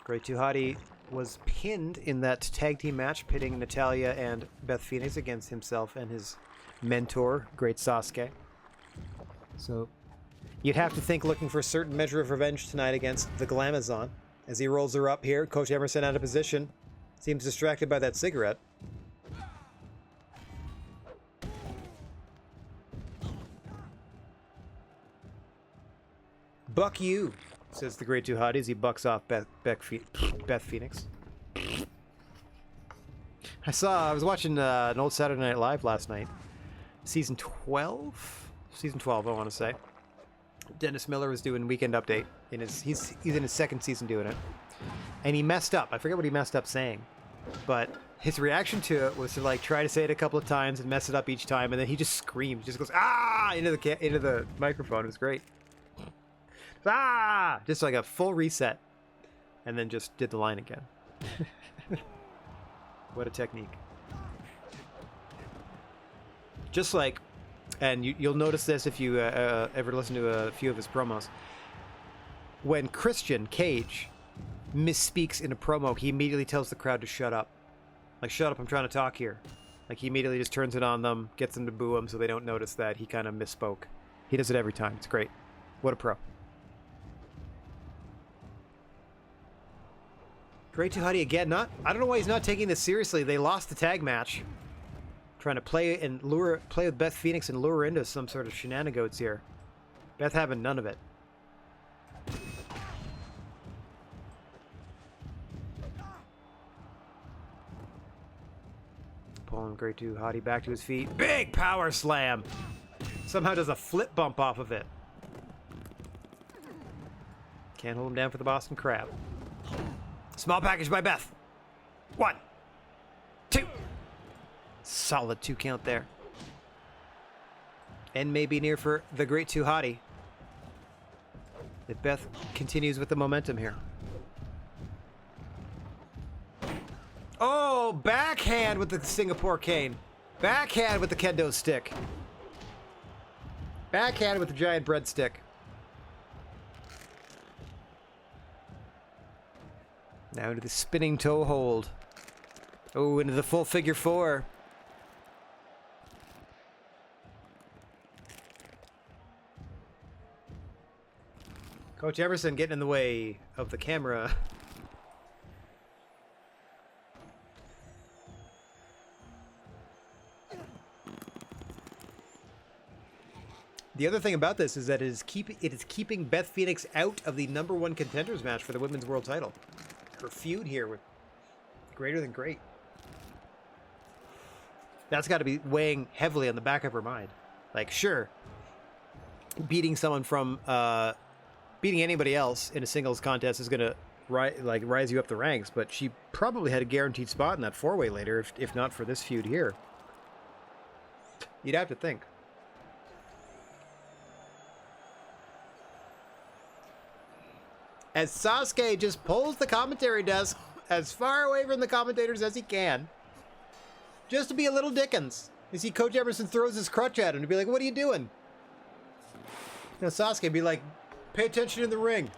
Great Too Hottie was pinned in that tag team match, pitting Natalya and Beth Phoenix against himself and his mentor, Great Sasuke. So you'd have to think looking for a certain measure of revenge tonight against the Glamazon. As he rolls her up here, Coach Emerson out of position. Seems distracted by that cigarette. Buck you, says the Great Too Hottie as he bucks off Beth Phoenix. I was watching an old Saturday Night Live last night. Season 12? Season 12, I want to say. Dennis Miller was doing Weekend Update. He's in his second season doing it. And he messed up. I forget what he messed up saying. But his reaction to it was to try to say it a couple of times and mess it up each time. And then he just screamed. He just goes, ah! Into the microphone. It was great. Ah! Just like a full reset. And then just did the line again. What a technique. Just like, and you'll notice this if you ever listen to a few of his promos. When Christian Cage misspeaks in a promo, he immediately tells the crowd to shut up. Like, shut up, I'm trying to talk here. Like, he immediately just turns it on them, gets them to boo him so they don't notice that he kind of misspoke. He does it every time. It's great. What a pro. Great Too Hottie again. I don't know why he's not taking this seriously. They lost the tag match. Trying to play with Beth Phoenix and lure her into some sort of shenanigans here. Beth having none of it. pulling Great 2 Hottie back to his feet. Big power slam! Somehow does a flip bump off of it. Can't hold him down for the Boston Crab. Small package by Beth. 1, 2. Solid 2 count there. And may be near for the Great 2 Hottie. If Beth continues with the momentum here. Oh, backhand with the Singapore cane. Backhand with the kendo stick. Backhand with the giant breadstick. Now into the spinning toe hold. Oh, into the full figure 4. Coach Emerson getting in the way of the camera. The other thing about this is that it is keeping Beth Phoenix out of the #1 contenders match for the women's world title. Her feud here with Greater Than Great. That's got to be weighing heavily on the back of her mind. Like, sure, beating someone from beating anybody else in a singles contest is gonna rise you up the ranks, but she probably had a guaranteed spot in that 4-way later, if not for this feud here. You'd have to think. As Sasuke just pulls the commentary desk as far away from the commentators as he can, just to be a little Dickens. You see Coach Emerson throws his crutch at him to be like, "What are you doing?" You know, Sasuke be like, "Pay attention in the ring."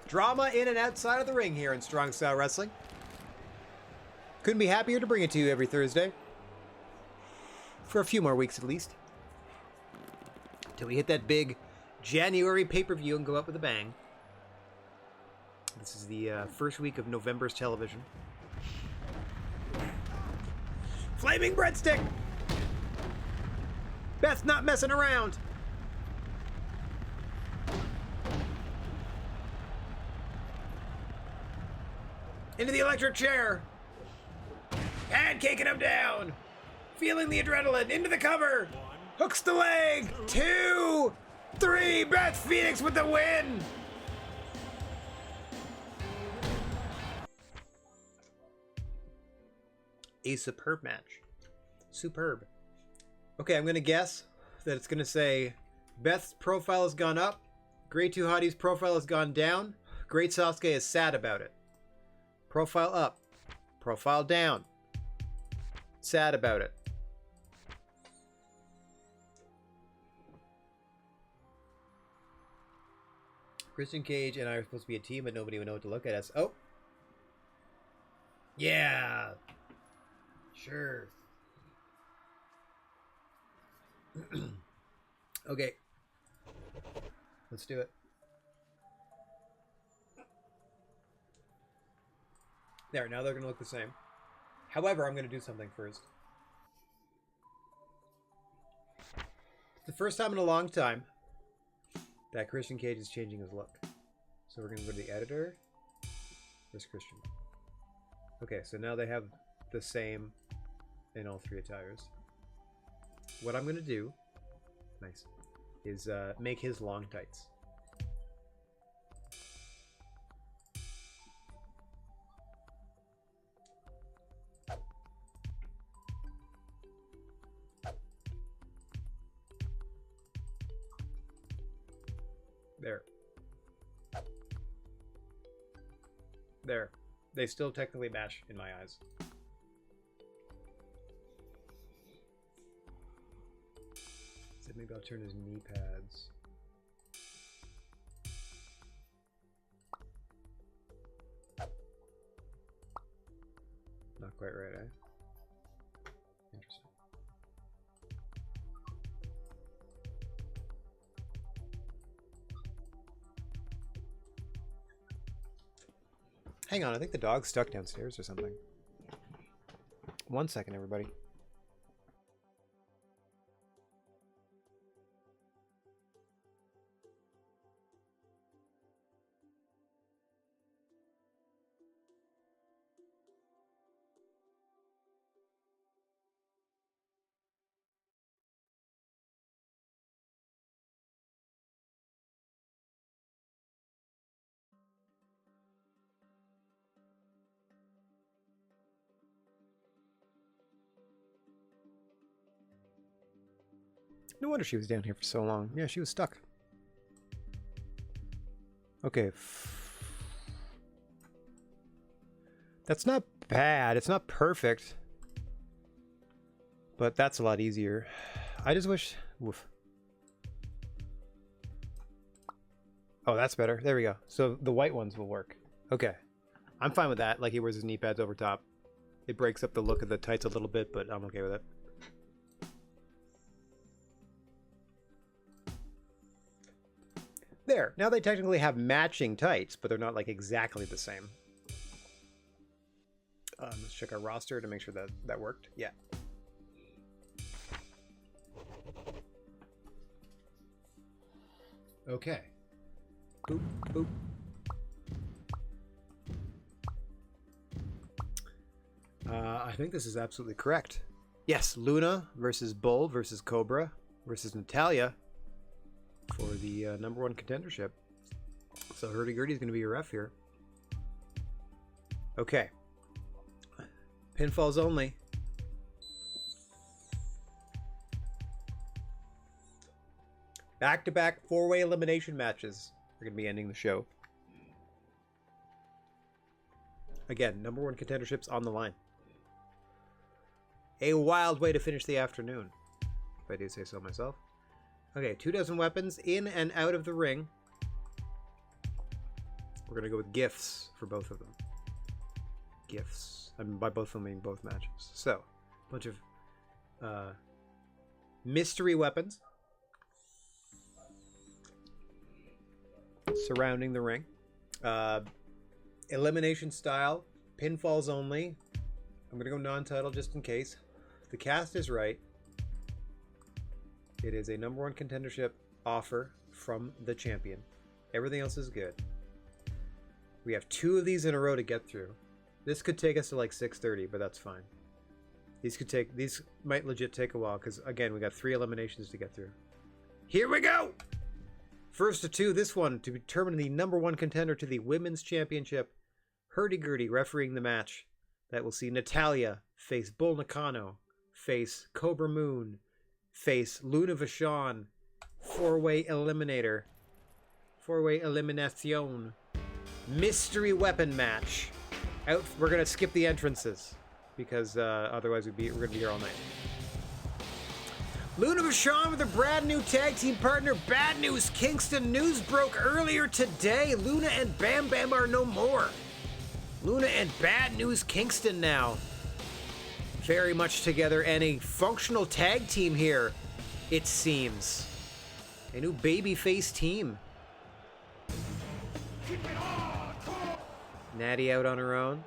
Drama in and outside of the ring here in Strong Style Wrestling. Couldn't be happier to bring it to you every Thursday. For a few more weeks at least. Till we hit that big January pay-per-view and go up with a bang. This is the first week of November's television. Flaming breadstick! Beth's not messing around. Into the electric chair. Pancaking him down. Feeling the adrenaline. Into the cover. Hooks the leg. 2, 3. Beth Phoenix with the win. A superb match. Superb. Okay, I'm going to guess that it's going to say Beth's profile has gone up. Great 2 Hottie's profile has gone down. Great Sasuke is sad about it. Profile up. Profile down. Sad about it. Christian Cage and I are supposed to be a team, but nobody would know what to look at us. Oh. Yeah. Sure. Okay. Let's do it. There, now they're going to look the same. However, I'm going to do something first. It's the first time in a long time that Christian Cage is changing his look. So we're going to go to the editor. Where's Christian? Okay, so now they have the same in all 3 attires. What I'm going to do, nice, is make his long tights. There. There. They still technically match in my eyes. So maybe I'll turn his knee pads. Not quite right, eh? Interesting. Hang on, I think the dog's stuck downstairs or something. 1 second, everybody. No wonder she was down here for so long. Yeah, she was stuck. Okay. That's not bad. It's not perfect. But that's a lot easier. I just wish... Woof. Oh, that's better. There we go. So the white ones will work. Okay. I'm fine with that. Like he wears his knee pads over top. It breaks up the look of the tights a little bit, but I'm okay with it. There. Now they technically have matching tights, but they're not like exactly the same. Let's check our roster to make sure that that worked. Yeah. Okay. Boop, boop. I think this is absolutely correct. Yes, Luna versus Bull versus Cobra versus Natalia for the #1 contendership. So Hurdy-Gurdy's going to be your ref here. Okay. Pinfalls only. Back-to-back 4-way elimination matches are going to be ending the show. Again, #1 contenderships on the line. A wild way to finish the afternoon, if I do say so myself. Okay, 24 weapons in and out of the ring. We're going to go with gifts for both of them. Gifts. I mean, by both of them, I mean both matches. So, a bunch of mystery weapons surrounding the ring. Elimination style, pinfalls only. I'm going to go non-title just in case. The cast is right. It is a #1 contendership offer from the champion. Everything else is good. We have 2 of these in a row to get through. This could take us to like 6:30, but that's fine. These might legit take a while because again, we got 3 eliminations to get through. Here we go. First of 2, this one to determine the #1 contender to the women's championship. Hurdy-Gurdy refereeing the match. That will see Natalia face Bull Nakano, face Cobra Moon, face Luna Vachon. 4-way eliminator. 4-way elimination. Mystery weapon match. We're going to skip the entrances because otherwise we're going to be here all night. Luna Vachon with her brand new tag team partner, Bad News Kingston. News broke earlier today. Luna and Bam Bam are no more. Luna and Bad News Kingston now. Very much together and a functional tag team here, it seems. A new babyface team. Natty out on her own.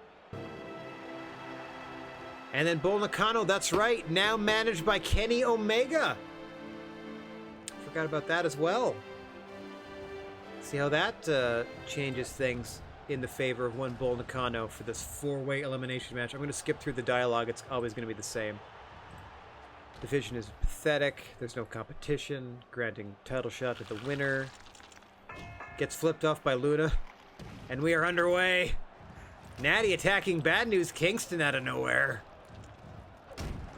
And then Bull Nakano, that's right, now managed by Kenny Omega. Forgot about that as well. See how that changes things in the favor of one Bull Nakano for this 4-way elimination match. I'm going to skip through the dialogue. It's always going to be the same. Division is pathetic. There's no competition. Granting title shot to the winner. Gets flipped off by Luna. And we are underway. Natty attacking Bad News Kingston out of nowhere.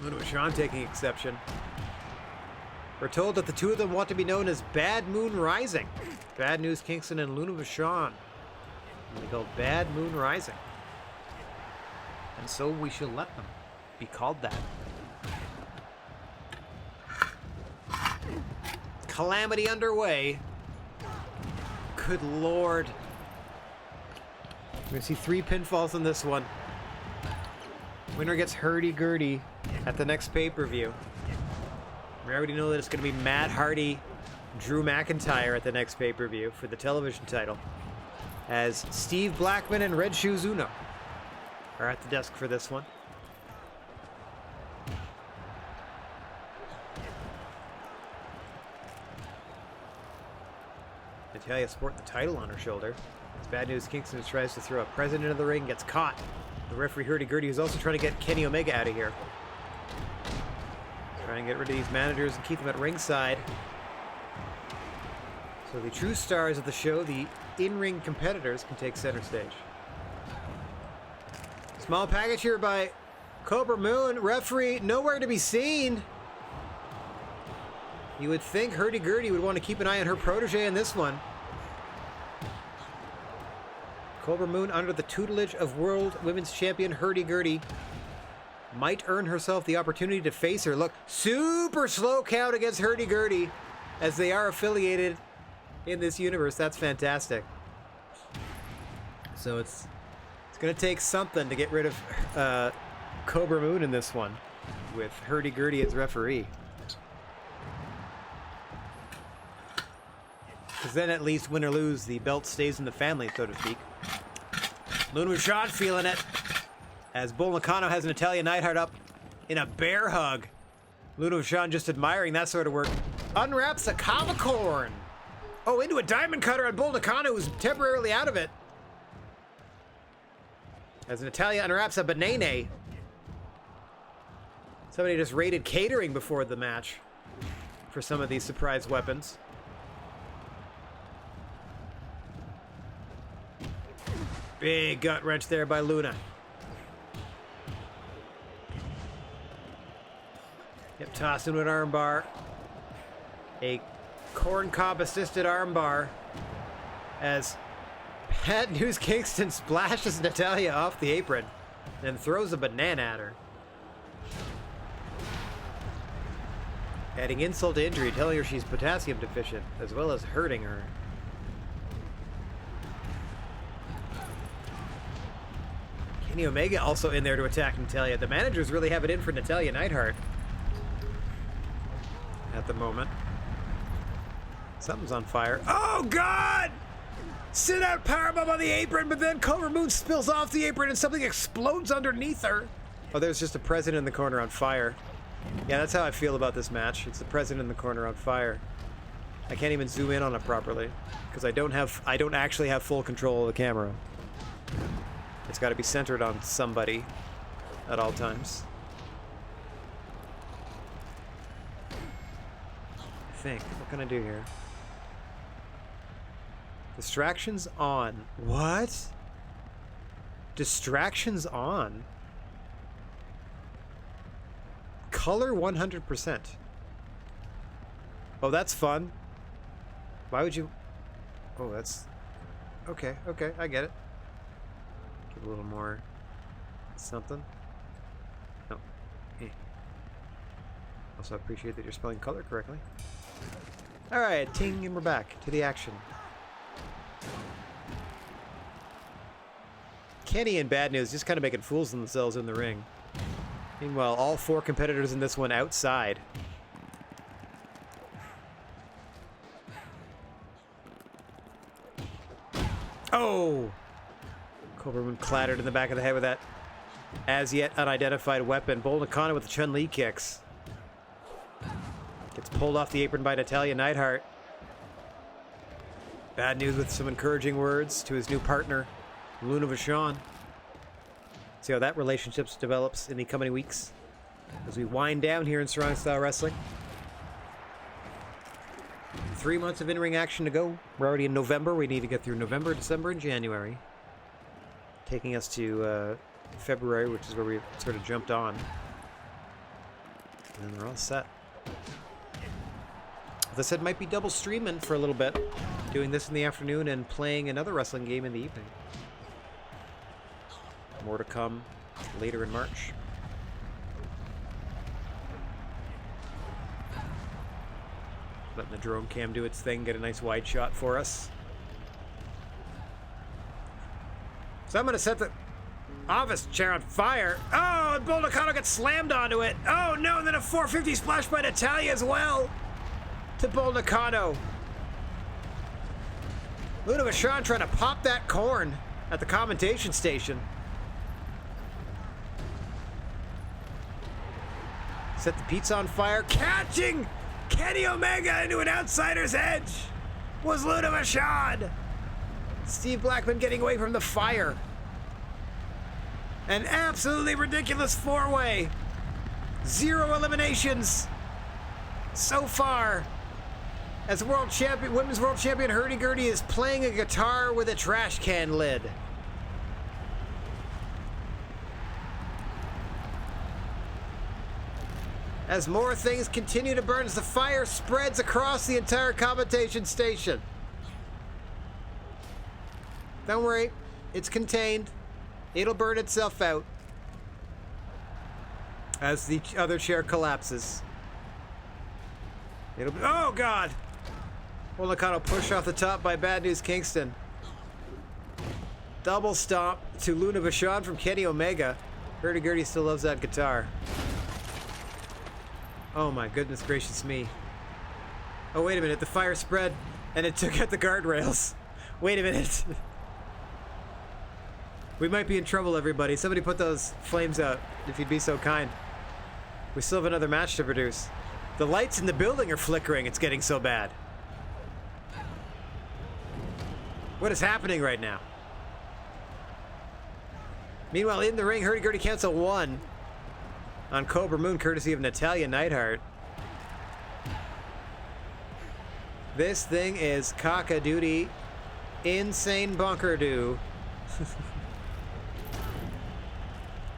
Luna Vachon taking exception. We're told that the 2 of them want to be known as Bad Moon Rising. Bad News Kingston and Luna Vachon. They go Bad Moon Rising. And so we shall let them be called that. Calamity underway. Good lord. We're going to see 3 pinfalls in this one. Winner gets Hurdy-Gurdy at the next pay-per-view. We already know that it's going to be Matt Hardy, Drew McIntyre at the next pay-per-view for the television title. As Steve Blackman and Red Shoes Uno are at the desk for this one. Natalia sporting the title on her shoulder. As Bad News Kingston tries to throw a present into the ring, gets caught. The referee Hurdy-Gurdy is also trying to get Kenny Omega out of here. Trying to get rid of these managers and keep them at ringside. So the true stars of the show, the in-ring competitors, can take center stage. Small package here by Cobra Moon. Referee nowhere to be seen. You would think Hurdy-Gurdy would want to keep an eye on her protege in this one. Cobra Moon, under the tutelage of World Women's Champion Hurdy-Gurdy, might earn herself the opportunity to face her. Look, super slow count against Hurdy-Gurdy, as they are affiliated in this universe. That's fantastic. So it's going to take something to get rid of Cobra Moon in this one, with Hurdy-Gurdy as referee. Because then at least, win or lose, the belt stays in the family, so to speak. Luna Vachon feeling it, as Bull Nakano has Natalya Neidhart up in a bear hug. Luna Vachon just admiring that sort of work. Unwraps the Kavacorn. Oh, into a diamond cutter on Bull Nakano, who's temporarily out of it. As Natalya unwraps a banane. Somebody just raided catering before the match for some of these surprise weapons. Big gut wrench there by Luna. Yep, tossed into an armbar. A corn cob assisted armbar as Bad News Kingston splashes Natalya off the apron and throws a banana at her. Adding insult to injury, telling her she's potassium deficient, as well as hurting her. Kenny Omega also in there to attack Natalya. The managers really have it in for Natalya Neidhart at the moment. Something's on fire. Oh, God! Sit out powerbomb on the apron, but then Cobra Moon spills off the apron and something explodes underneath her. Oh, there's just a president in the corner on fire. Yeah, that's how I feel about this match. It's the president in the corner on fire. I can't even zoom in on it properly because I don't actually have full control of the camera. It's got to be centered on somebody at all times. I think. What can I do here? Distractions on. What? Distractions on? Color 100%. Oh, that's fun. Why would you... Oh, that's... Okay, I get it. Give a little more... something. No. Eh. Also appreciate that you're spelling color correctly. Alright, ting, and we're back to the action. Kenny and Bad News just kind of making fools of themselves in the ring. Meanwhile, all four competitors in this one outside. Oh! Cobra Moon clattered in the back of the head with that as yet unidentified weapon. Bull Nakano with the Chun-Li kicks. Gets pulled off the apron by Natalya Neidhart. Bad News with some encouraging words to his new partner, Luna Vachon. See how that relationship develops in the coming weeks as we wind down here in Strong Style Wrestling. 3 months of in-ring action to go. We're already in November. We need to get through November, December, and January. Taking us to February, which is where we sort of jumped on. And then we're all set. As I said, might be double streaming for a little bit. Doing this in the afternoon and playing another wrestling game in the evening. More to come later in March. Letting the drone cam do its thing, get a nice wide shot for us. So I'm going to set the office chair on fire. Oh, and Bull Nakano gets slammed onto it. Oh, no, and then a 450 splash by Natalya as well to Bull Nakano. Luna Vachon trying to pop that corn at the commentation station. Set the pizza on fire. Catching Kenny Omega into an outsider's edge was Luna Vachon. Steve Blackman getting away from the fire. An absolutely ridiculous four-way. 0 eliminations so far. As world champion, women's world champion Hurdy-Gurdy is playing a guitar with a trash can lid. As more things continue to burn, as the fire spreads across the entire commentation station. Don't worry, it's contained. It'll burn itself out as the other chair collapses. It'll be, oh God! Nakano pushed off the top by Bad News Kingston. Double stomp to Luna Vachon from Kenny Omega. Hurdy-gurdy still loves that guitar. Oh my goodness gracious me. Oh wait a minute, the fire spread and it took out the guardrails. Wait a minute. We might be in trouble, everybody. Somebody put those flames out, if you'd be so kind. We still have another match to produce. The lights in the building are flickering. It's getting so bad. What is happening right now? Meanwhile, in the ring, Hurdy-gurdy cancel 1 on Cobra Moon, courtesy of Natalya Neidhart. This thing is cock-a-doodie, insane bunker-doo.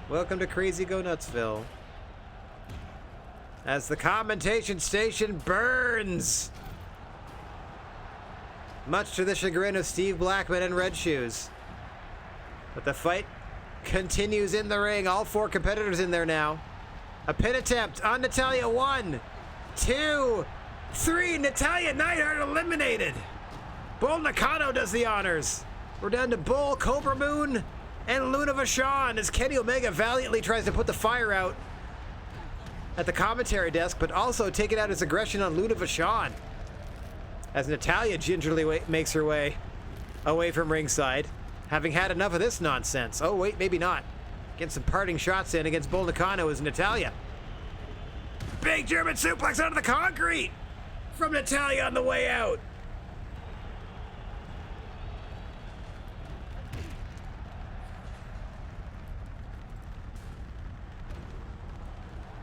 Welcome to Crazy Go Nutsville. As the commentation station burns, much to the chagrin of Steve Blackman and Red Shoes. But the fight continues in the ring. All 4 competitors in there now. A pin attempt on Natalya. 1, 2, 3. Natalya Neidhart eliminated. Bull Nakano does the honors. We're down to Bull, Cobra Moon, and Luna Vachon as Kenny Omega valiantly tries to put the fire out at the commentary desk, but also taking out his aggression on Luna Vachon as Natalya gingerly makes her way away from ringside, having had enough of this nonsense. Oh wait, maybe not. Get some parting shots in against Bull Nakano as Natalya. Big German suplex onto the concrete from Natalya on the way out.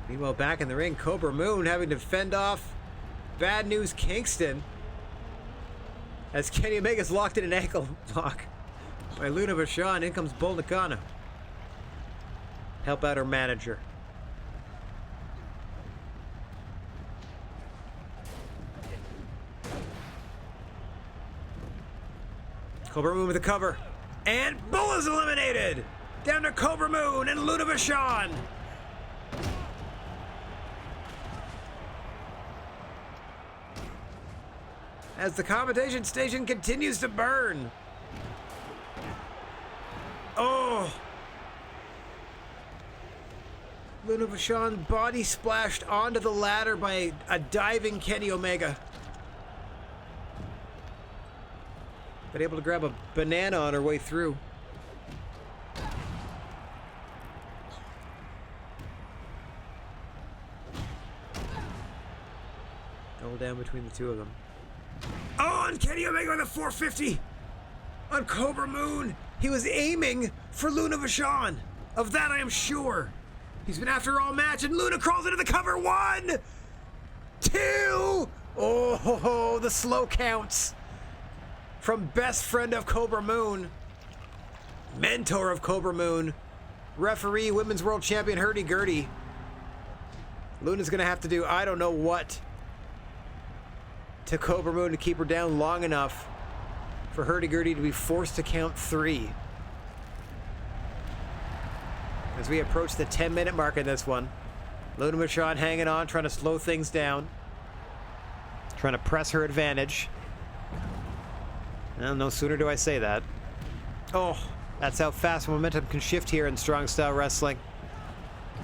Meanwhile, back in the ring, Cobra Moon having to fend off Bad News Kingston as Kenny Omega's locked in an ankle lock by Luna Vachon. In comes Bull Nakano. Help out her manager. Cobra Moon with the cover. And Bull is eliminated! Down to Cobra Moon and Luna Vachon. As the commentation station continues to burn. Oh! Luna Vachon body splashed onto the ladder by a diving Kenny Omega. But able to grab a banana on her way through. Double down between the two of them. Oh, and Kenny Omega with a 450 on Cobra Moon. He was aiming for Luna Vachon. Of that I am sure. He's been after all match, and Luna crawls into the cover. 1, 2. Oh, the slow counts from best friend of Cobra Moon, mentor of Cobra Moon, referee, women's world champion Hurdy-gurdy. Luna's gonna have to do I don't know what to Cobra Moon to keep her down long enough for Hurdy-gurdy to be forced to count 3. As we approach the 10-minute mark in this one, Luna Vachon hanging on, trying to slow things down, trying to press her advantage. Well, no sooner do I say that. Oh, that's how fast momentum can shift here in strong style wrestling.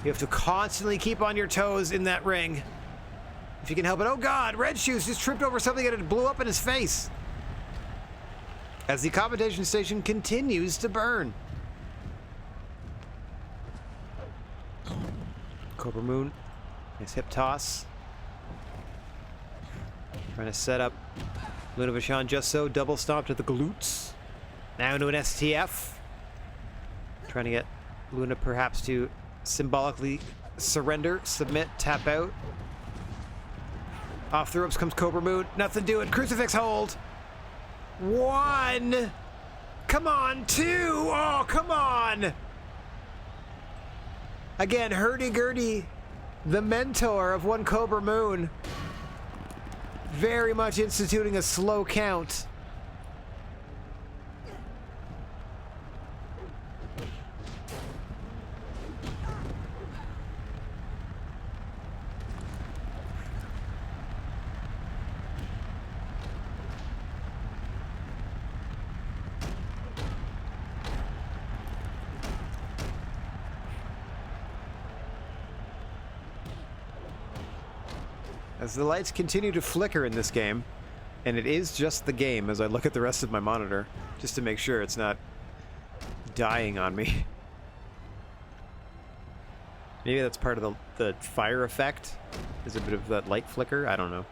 You have to constantly keep on your toes in that ring. If you can help it. Oh God, Red Shoes just tripped over something and it blew up in his face. As the commentation station continues to burn. Cobra Moon, his hip toss. Trying to set up Luna Vachon just so, double stomp to the glutes. Now into an STF. Trying to get Luna perhaps to symbolically surrender, submit, tap out. Off the ropes comes Cobra Moon. Nothing doing. Crucifix hold. 1. Come on. 2. Oh, come on. Again, Hurdy-gurdy the mentor of one Cobra Moon, very much instituting a slow count. As the lights continue to flicker in this game, and it is just the game as I look at the rest of my monitor, just to make sure it's not dying on me. Maybe that's part of the fire effect. Is a bit of that light flicker? I don't know.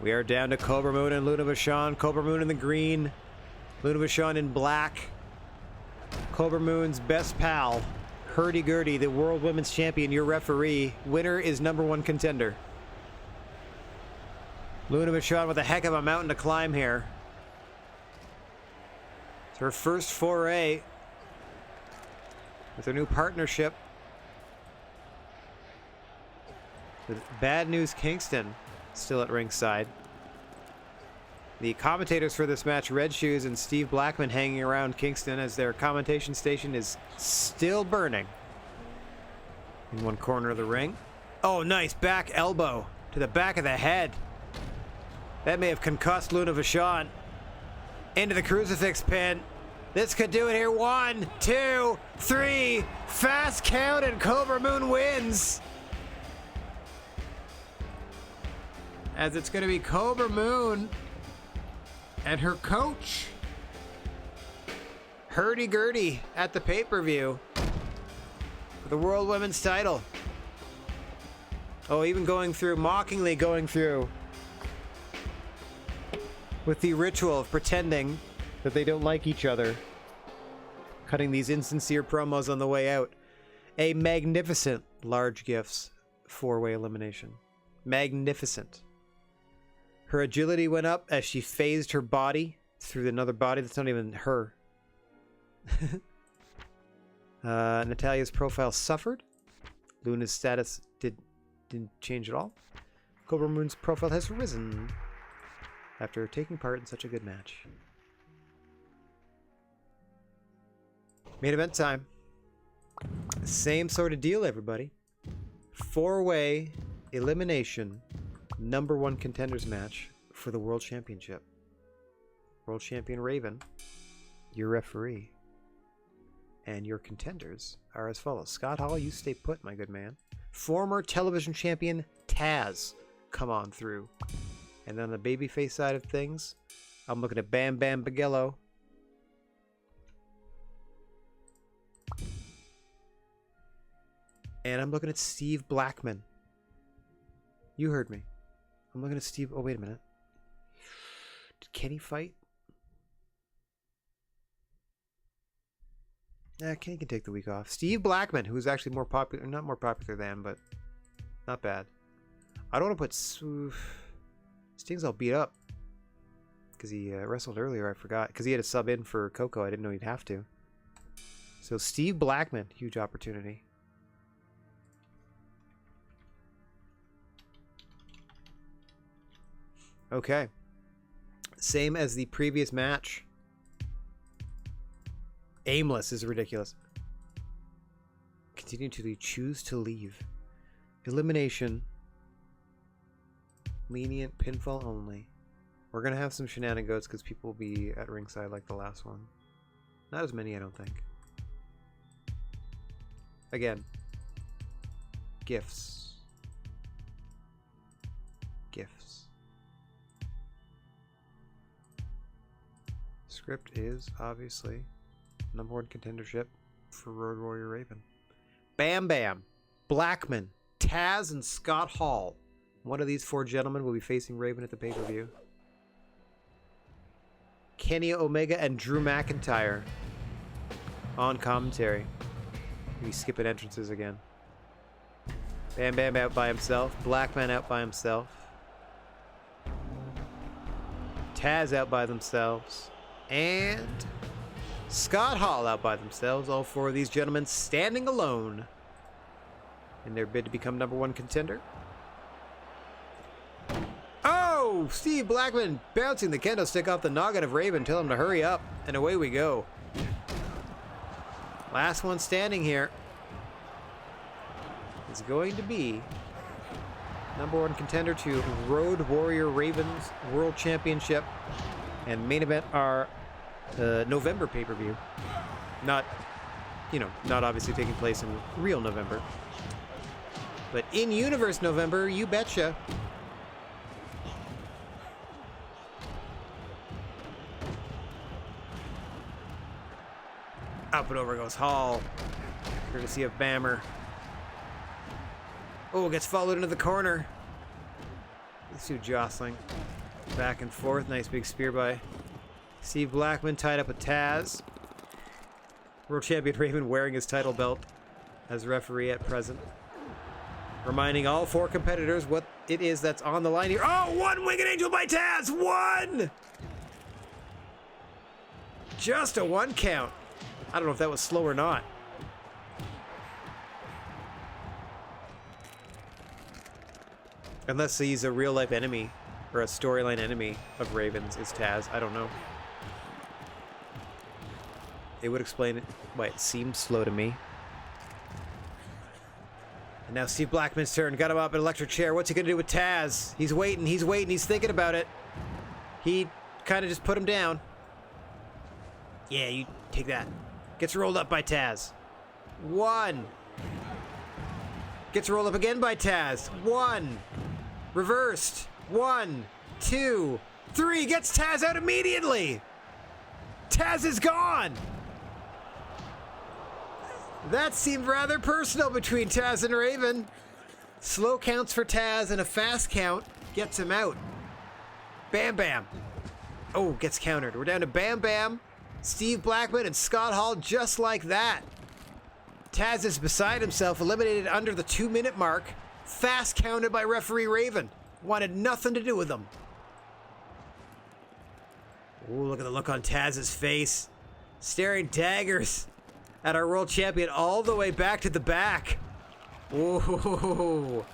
We are down to Cobra Moon and Luna Vachon. Cobra Moon in the green. Luna Vachon in black. Cobra Moon's best pal. Hurdy-gurdy, the World Women's Champion, your referee. Winner is #1 contender. Luna Vachon with a heck of a mountain to climb here. It's her first foray with her new partnership with Bad News Kingston still at ringside. The commentators for this match, Red Shoes and Steve Blackman, hanging around Kingston as their commentation station is still burning. In one corner of the ring. Oh, nice back elbow to the back of the head. That may have concussed Luna Vachon. Into the crucifix pin. This could do it here. 1, 2, 3. Fast count and Cobra Moon wins. As it's going to be Cobra Moon and her coach, Hurdy-gurdy, at the pay-per-view for the World Women's title. Oh, even mockingly going through with the ritual of pretending that they don't like each other. Cutting these insincere promos on the way out. A magnificent large gifts 4-way elimination. Magnificent. Her agility went up as she phased her body through another body that's not even her. Natalia's profile suffered. Luna's status didn't change at all. Cobra Moon's profile has risen after taking part in such a good match. Main event time. Same sort of deal, everybody. 4-way elimination #1 contenders match for the World Championship. World Champion Raven, your referee. And your contenders are as follows. Scott Hall, you stay put, my good man. Former television champion Taz, come on through. And on the babyface side of things, I'm looking at Bam Bam Bigelow. And I'm looking at Steve Blackman. You heard me. I'm looking at Steve. Oh, wait a minute. Did Kenny fight? Kenny can take the week off. Steve Blackman, who's actually more popular, not more popular than, but not bad. I don't want to put Sting's all beat up because he wrestled earlier. I forgot because he had a sub in for Coco. I didn't know he'd have to. So Steve Blackman, huge opportunity. Okay. Same as the previous match. Aimless is ridiculous. Continue to choose to leave. Elimination. Lenient pinfall only. We're going to have some shenanigans because people will be at ringside like the last one. Not as many, I don't think. Again. Gifts. Gifts. Script is obviously #1 contendership for Road Warrior Raven. Bam Bam, Blackman, Taz, and Scott Hall. One of these 4 gentlemen will be facing Raven at the pay-per-view. Kenny Omega and Drew McIntyre on commentary. We skipping entrances again. Bam Bam out by himself. Blackman out by himself. Taz out by themselves. And Scott Hall out by themselves. All four of these gentlemen standing alone in their bid to become #1 contender. Oh! Steve Blackman bouncing the kendo stick off the noggin of Raven. Tell him to hurry up. And away we go. Last one standing here is going to be #1 contender to Road Warrior Ravens World Championship and main event our November pay-per-view. Not obviously taking place in real November, but in universe November, you betcha. Up and over goes Hall, courtesy of Bammer. Oh, gets followed into the corner. These two jostling back and forth. Nice big spear by Steve Blackman, tied up with Taz. World Champion Raven wearing his title belt as referee at present. Reminding all four competitors what it is that's on the line here. Oh, one Winged Angel by Taz! One! Just a 1 count. I don't know if that was slow or not. Unless he's a real-life enemy, or a storyline enemy of Raven's, is Taz. I don't know. It would explain why it seemed slow to me. And now Steve Blackman's turn. Got him up in an electric chair. What's he going to do with Taz? He's waiting, he's thinking about it. He kind of just put him down. Yeah, you take that. Gets rolled up by Taz. 1. Gets rolled up again by Taz. 1. Reversed. 1, 2, 3. Gets Taz out immediately. Taz is gone. That seemed rather personal between Taz and Raven. Slow counts for Taz and a fast count gets him out. Bam Bam. Oh, gets countered. We're down to Bam Bam, Steve Blackman, and Scott Hall just like that. Taz is beside himself, eliminated under the 2-minute mark. Fast counted by referee Raven. Wanted nothing to do with them. Ooh, look at the look on Taz's face. Staring daggers at our world champion all the way back to the back. Ooh.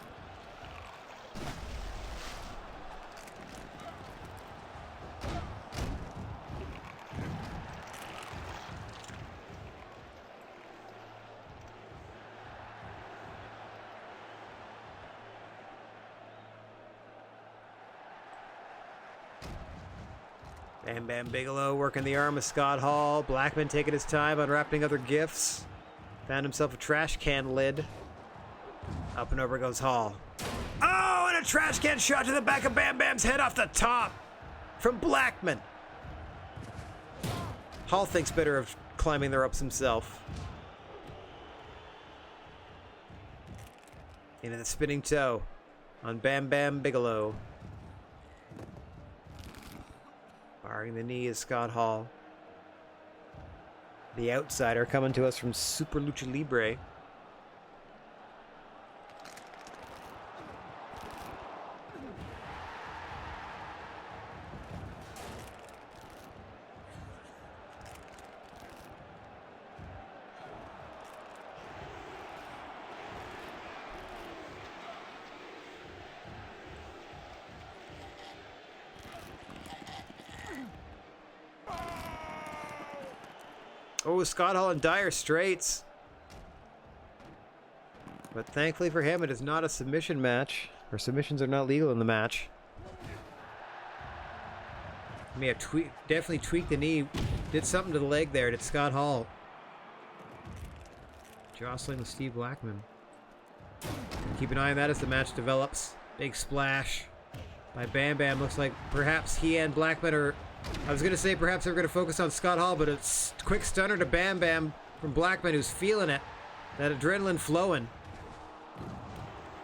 Bam Bam Bigelow working the arm of Scott Hall. Blackman taking his time unwrapping other gifts. Found himself a trash can lid. Up and over goes Hall. Oh, and a trash can shot to the back of Bam Bam's head off the top from Blackman. Hall thinks better of climbing the ropes himself. Into the spinning toe on Bam Bam Bigelow. Barring the knee is Scott Hall. The outsider coming to us from Super Lucha Libre. Oh, Scott Hall in dire straits. But thankfully for him, it is not a submission match. Or submissions are not legal in the match. May have definitely tweaked the knee. Did something to the leg there. Did Scott Hall. Jostling with Steve Blackman. Keep an eye on that as the match develops. Big splash by Bam Bam. Looks like perhaps he and Blackman are... I was going to say perhaps they're going to focus on Scott Hall, but it's a quick stunner to Bam Bam from Blackman, who's feeling it. That adrenaline flowing.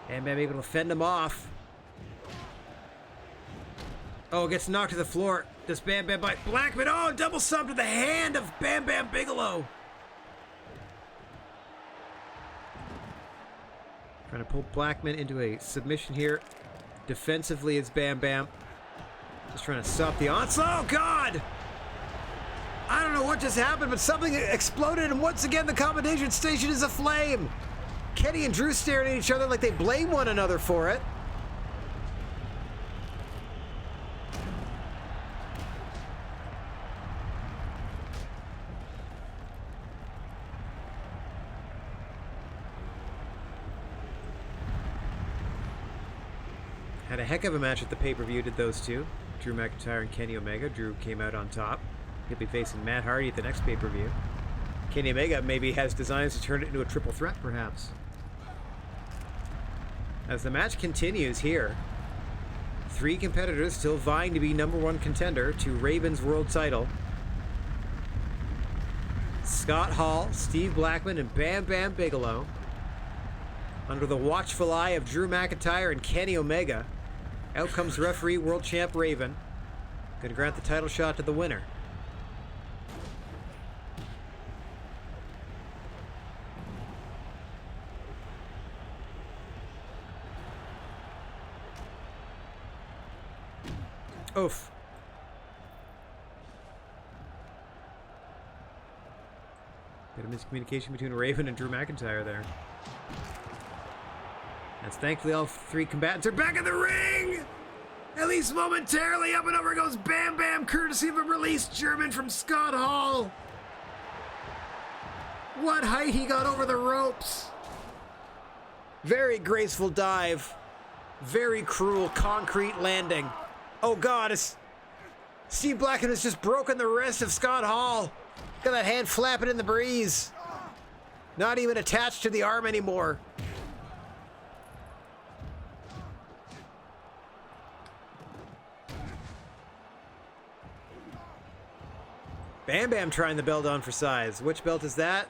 Bam Bam able to fend him off. Oh, gets knocked to the floor. Does Bam Bam bite Blackman? Oh, double sub to the hand of Bam Bam Bigelow. Trying to pull Blackman into a submission here. Defensively, it's Bam Bam. Just trying to stop the onslaught. Oh, God! I don't know what just happened, but something exploded, and once again the combination station is aflame. Kenny and Drew staring at each other like they blame one another for it. Had a heck of a match at the pay-per-view, did those two. Drew McIntyre and Kenny Omega. Drew came out on top. He'll be facing Matt Hardy at the next pay-per-view. Kenny Omega maybe has designs to turn it into a triple threat, perhaps. As the match continues here, 3 competitors still vying to be #1 contender to Raven's world title. Scott Hall, Steve Blackman, and Bam Bam Bigelow. Under the watchful eye of Drew McIntyre and Kenny Omega, out comes referee world champ Raven. Going to grant the title shot to the winner. Oof. Bit of miscommunication between Raven and Drew McIntyre there. As thankfully all 3 combatants are back in the ring! At least momentarily, up and over goes Bam Bam, courtesy of a released German from Scott Hall. What height he got over the ropes! Very graceful dive. Very cruel concrete landing. Oh God, Steve Blackman has just broken the wrist of Scott Hall. Look at that hand flapping in the breeze. Not even attached to the arm anymore. Bam Bam trying the belt on for size. Which belt is that?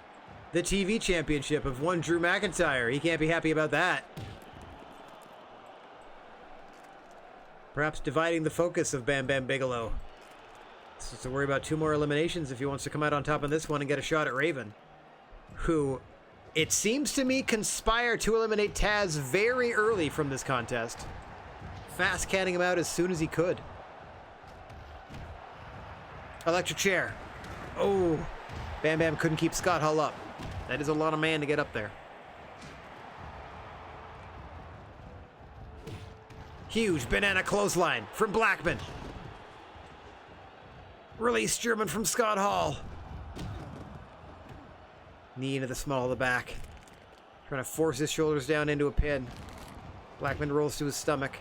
The TV championship of one Drew McIntyre. He can't be happy about that. Perhaps dividing the focus of Bam Bam Bigelow. So to worry about 2 more eliminations if he wants to come out on top on this one and get a shot at Raven. Who, it seems to me, conspired to eliminate Taz very early from this contest. Fast canning him out as soon as he could. Electric chair. Oh, Bam Bam couldn't keep Scott Hall up. That is a lot of man to get up there. Huge banana clothesline from Blackman. Release German from Scott Hall. Knee into the small of the back. Trying to force his shoulders down into a pin. Blackman rolls to his stomach.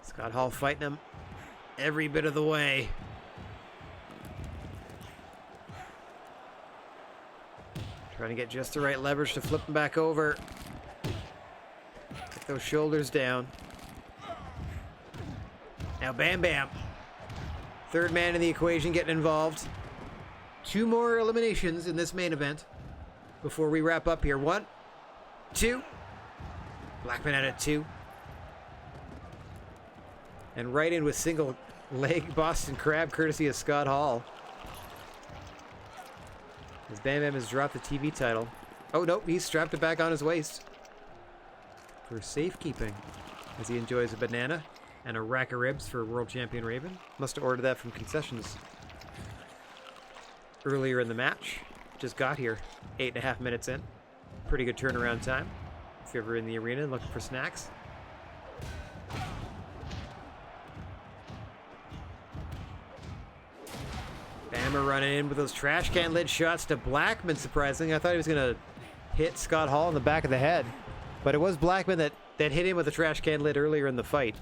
Scott Hall fighting him every bit of the way. Trying to get just the right leverage to flip him back over. Get those shoulders down. Now Bam Bam. 3rd man in the equation getting involved. 2 more eliminations in this main event before we wrap up here. 1, 2. Blackman out at 2. And right in with single leg Boston Crab courtesy of Scott Hall. As Bam Bam has dropped the TV title. Oh nope, he's strapped it back on his waist. For safekeeping. As he enjoys a banana and a rack of ribs for world champion Raven. Must have ordered that from concessions earlier in the match. Just got here 8.5 minutes in. Pretty good turnaround time if you're ever in the arena looking for snacks. Bammer running in with those trash can lid shots to Blackman, surprisingly. I thought he was going to hit Scott Hall in the back of the head. But it was Blackman that hit him with a trash can lid earlier in the fight.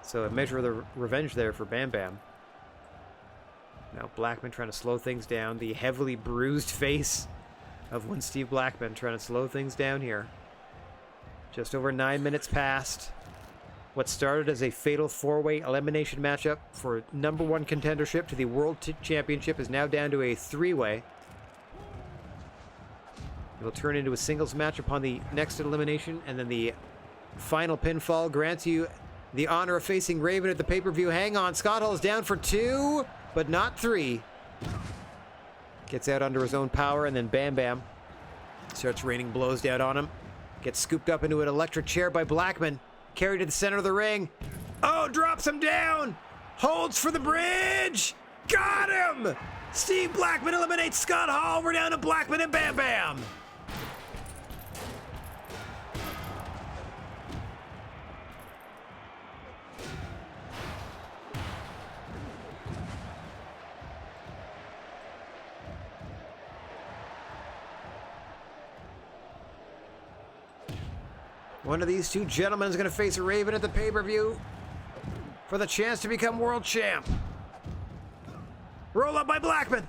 So a measure of the revenge there for Bam Bam. Now Blackman trying to slow things down. The heavily bruised face of one Steve Blackman trying to slow things down here. Just over 9 minutes past. What started as a fatal 4-way elimination matchup for #1 contendership to the World Championship is now down to a 3-way. It will turn into a singles match upon the next elimination, and then the final pinfall grants you the honor of facing Raven at the pay-per-view. Hang on, Scott Hall is down for 2, but not 3. Gets out under his own power, and then Bam Bam starts raining blows down on him. Gets scooped up into an electric chair by Blackman. Carried to the center of the ring. Oh, drops him down. Holds for the bridge! Got him! Steve Blackman eliminates Scott Hall. We're down to Blackman and Bam Bam. One of these two gentlemen is going to face a Raven at the pay-per-view for the chance to become world champ. Roll up by Blackman.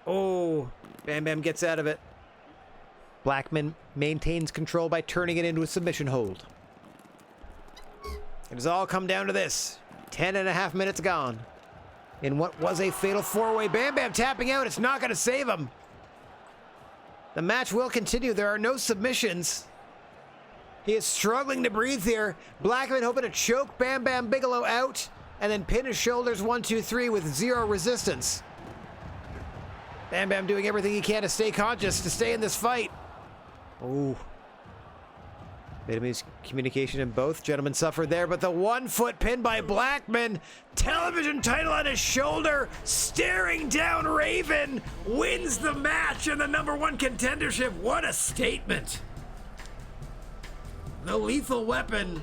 Oh, Bam Bam gets out of it. Blackman maintains control by turning it into a submission hold. It has all come down to this. 10.5 minutes gone. In what was a fatal four-way, Bam Bam tapping out. It's not going to save him. The match will continue. There are no submissions. He is struggling to breathe here. Blackman hoping to choke Bam Bam Bigelow out and then pin his shoulders 1, 2, 3 with zero resistance. Bam Bam doing everything he can to stay conscious, to stay in this fight. Oh. Bit of miscommunication and both gentlemen suffered there, but the 1-foot pin by Blackman. Television title on his shoulder, staring down Raven, wins the match and the #1 contendership. What a statement. The Lethal Weapon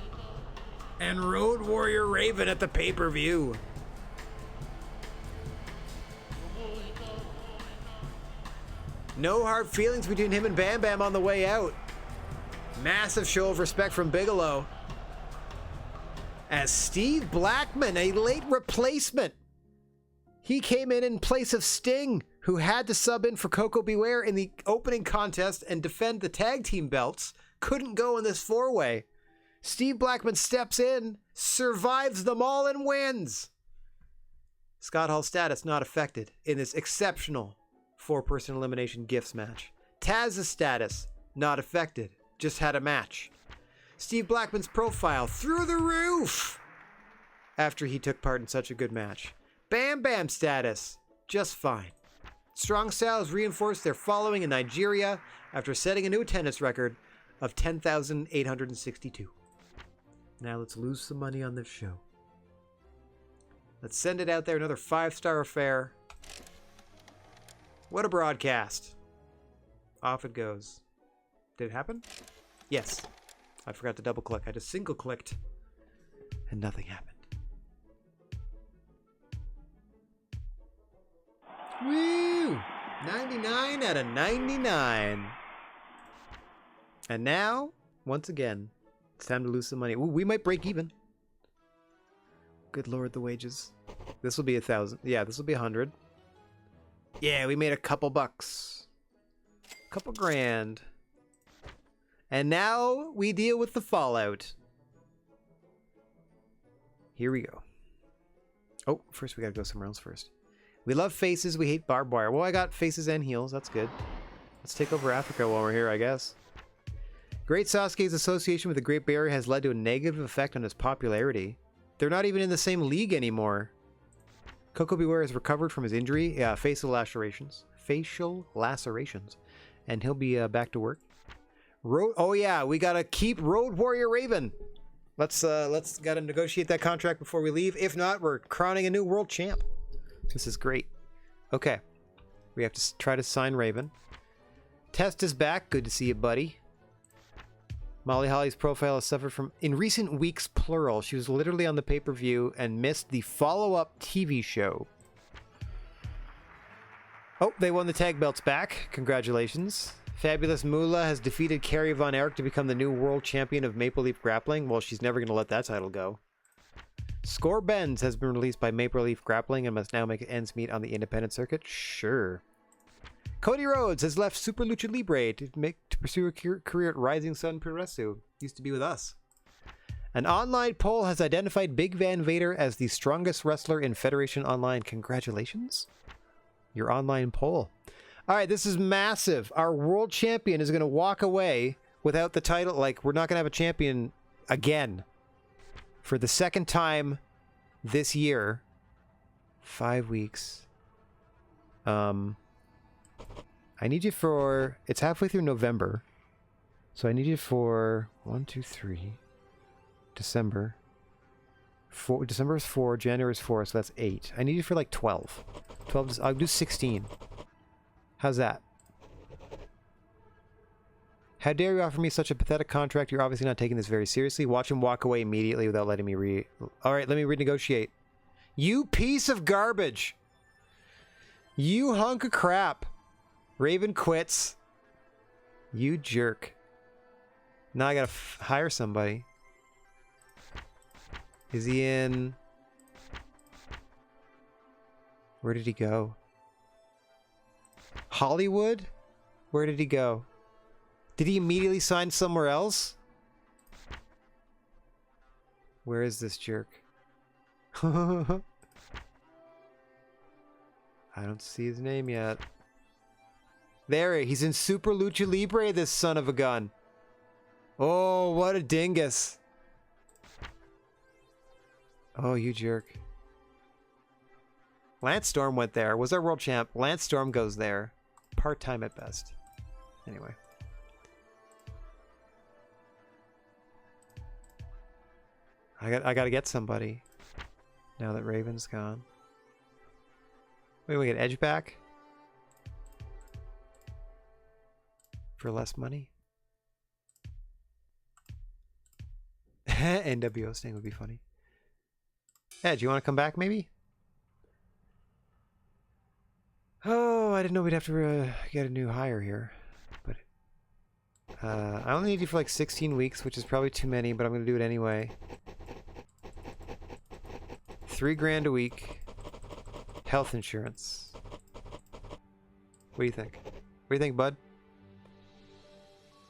and Road Warrior Raven at the pay-per-view. No hard feelings between him and Bam Bam on the way out. Massive show of respect from Bigelow. As Steve Blackman, a late replacement. He came in place of Sting, who had to sub in for Coco Beware in the opening contest and defend the tag team belts. Couldn't go in this four-way. Steve Blackman steps in, survives them all, and wins. Scott Hall's status not affected in this exceptional 4-person elimination gifts match. Taz's status not affected, just had a match. Steve Blackman's profile through the roof after he took part in such a good match. Bam Bam status just fine. Strong Styles reinforced their following in Nigeria after setting a new attendance record of 10,862. Now let's lose some money on this show. Let's send it out there, another 5-star affair. What a broadcast. Off it goes. Did it happen? Yes. I forgot to double click. I just single clicked and nothing happened. Woo! 99 out of 99. And now, once again, it's time to lose some money. Ooh, we might break even. Good lord, the wages. This will be 1,000. Yeah, this will be 100. Yeah, we made a couple bucks. Couple grand. And now we deal with the fallout. Here we go. Oh, first we gotta go somewhere else first. We love faces, we hate barbed wire. Well, I got faces and heels, that's good. Let's take over Africa while we're here, I guess. Great Sasuke's association with the Great Barrier has led to a negative effect on his popularity. They're not even in the same league anymore. Coco Beware has recovered from his injury, facial lacerations, and he'll be back to work. Oh yeah, we gotta keep Road Warrior Raven. Let's gotta negotiate that contract before we leave. If not, we're crowning a new world champ. This is great. Okay, we have to try to sign Raven. Test is back. Good to see you, buddy. Molly Holly's profile has suffered from, in recent weeks, plural. She was literally on the pay-per-view and missed the follow-up TV show. Oh, they won the tag belts back. Congratulations. Fabulous Moolah has defeated Kerry Von Erich to become the new world champion of Maple Leaf Grappling. Well, she's never going to let that title go. Score Benz has been released by Maple Leaf Grappling and must now make ends meet on the independent circuit. Sure. Cody Rhodes has left Super Lucha Libre to pursue a career at Rising Sun Puresu. Used to be with us. An online poll has identified Big Van Vader as the strongest wrestler in Federation Online. Congratulations. Your online poll. All right, this is massive. Our world champion is going to walk away without the title. Like, we're not going to have a champion again for the second time this year. 5 weeks. I need you for, it's halfway through November. So I need you for 1, 2, 3, December, December is 4, January is 4, so that's 8. I need you for like 12. 12, I'll do 16. How's that? How dare you offer me such a pathetic contract? You're obviously not taking this very seriously. Watch him walk away immediately without letting me Alright, let me renegotiate. You piece of garbage! You hunk of crap! Raven quits. You jerk. Now I gotta hire somebody. Is he in... Where did he go? Hollywood? Where did he go? Did he immediately sign somewhere else? Where is this jerk? I don't see his name yet. There, he's in Super Lucha Libre, this son of a gun. Oh, what a dingus. Oh, you jerk. Lance Storm went there. Was our world champ. Lance Storm goes there. Part-time at best. Anyway. I gotta get somebody. Now that Raven's gone. Wait, we get Edge back? For less money? NWO Sting would be funny. Edge, you want to come back maybe? Oh, I didn't know we'd have to get a new hire here. But I only need you for like 16 weeks, which is probably too many, but I'm going to do it anyway. 3 grand a week. Health insurance. What do you think? What do you think, bud?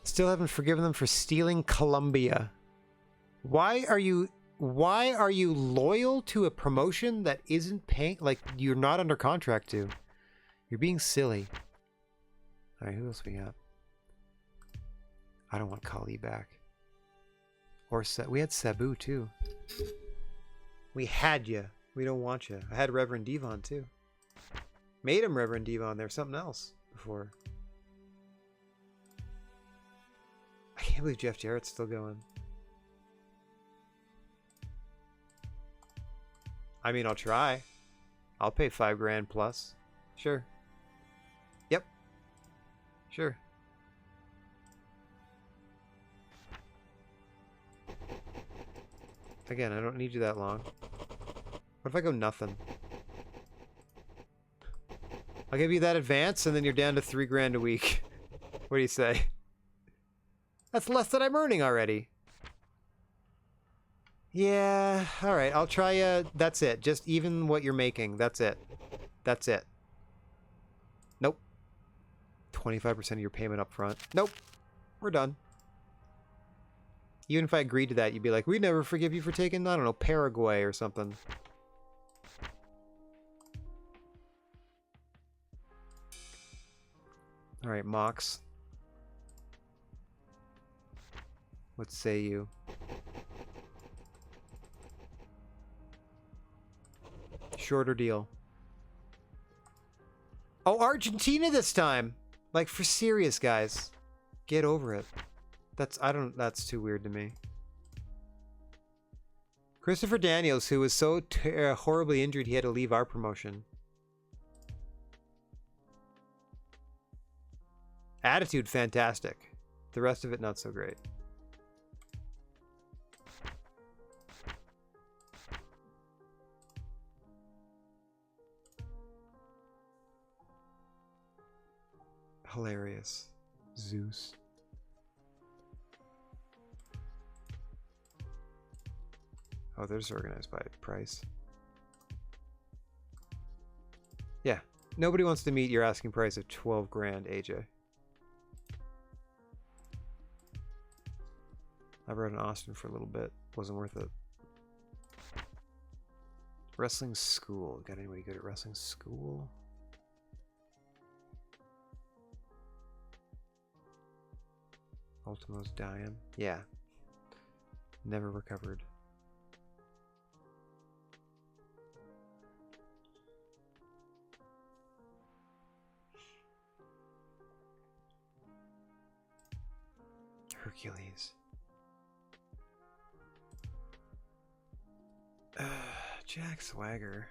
Still haven't forgiven them for stealing Columbia. Why are you loyal to a promotion that isn't paying, like you're not under contract to? You're being silly. All right, who else we got? I don't want Kali back. Or we had Sabu too. We had you. We don't want you. I had Reverend Devon too. Made him Reverend Devon. There's something else before. I can't believe Jeff Jarrett's still going. I mean, I'll try. I'll pay 5 grand plus. Sure. Yep. Sure. Again, I don't need you that long. What if I go nothing? I'll give you that advance and then you're down to 3 grand a week. What do you say? That's less than I'm earning already. Yeah, alright, I'll try, that's it. Just even what you're making, that's it. That's it. Nope. 25% of your payment up front. Nope. We're done. Even if I agreed to that, you'd be like, we'd never forgive you for taking, I don't know, Paraguay or something. Alright, Mox. What say you? Shorter deal. Oh, Argentina this time! Like, for serious, guys. Get over it. That's too weird to me. Christopher Daniels, who was so horribly injured he had to leave our promotion. Attitude, fantastic. The rest of it, not so great. Hilarious. Zeus. Oh, they're just organized by price. Yeah. Nobody wants to meet your asking price of 12 grand, AJ. I rode in Austin for a little bit. Wasn't worth it. Wrestling school. Got anybody good at wrestling school? Ultimo's dying. Yeah. Never recovered. Hercules. Jack Swagger.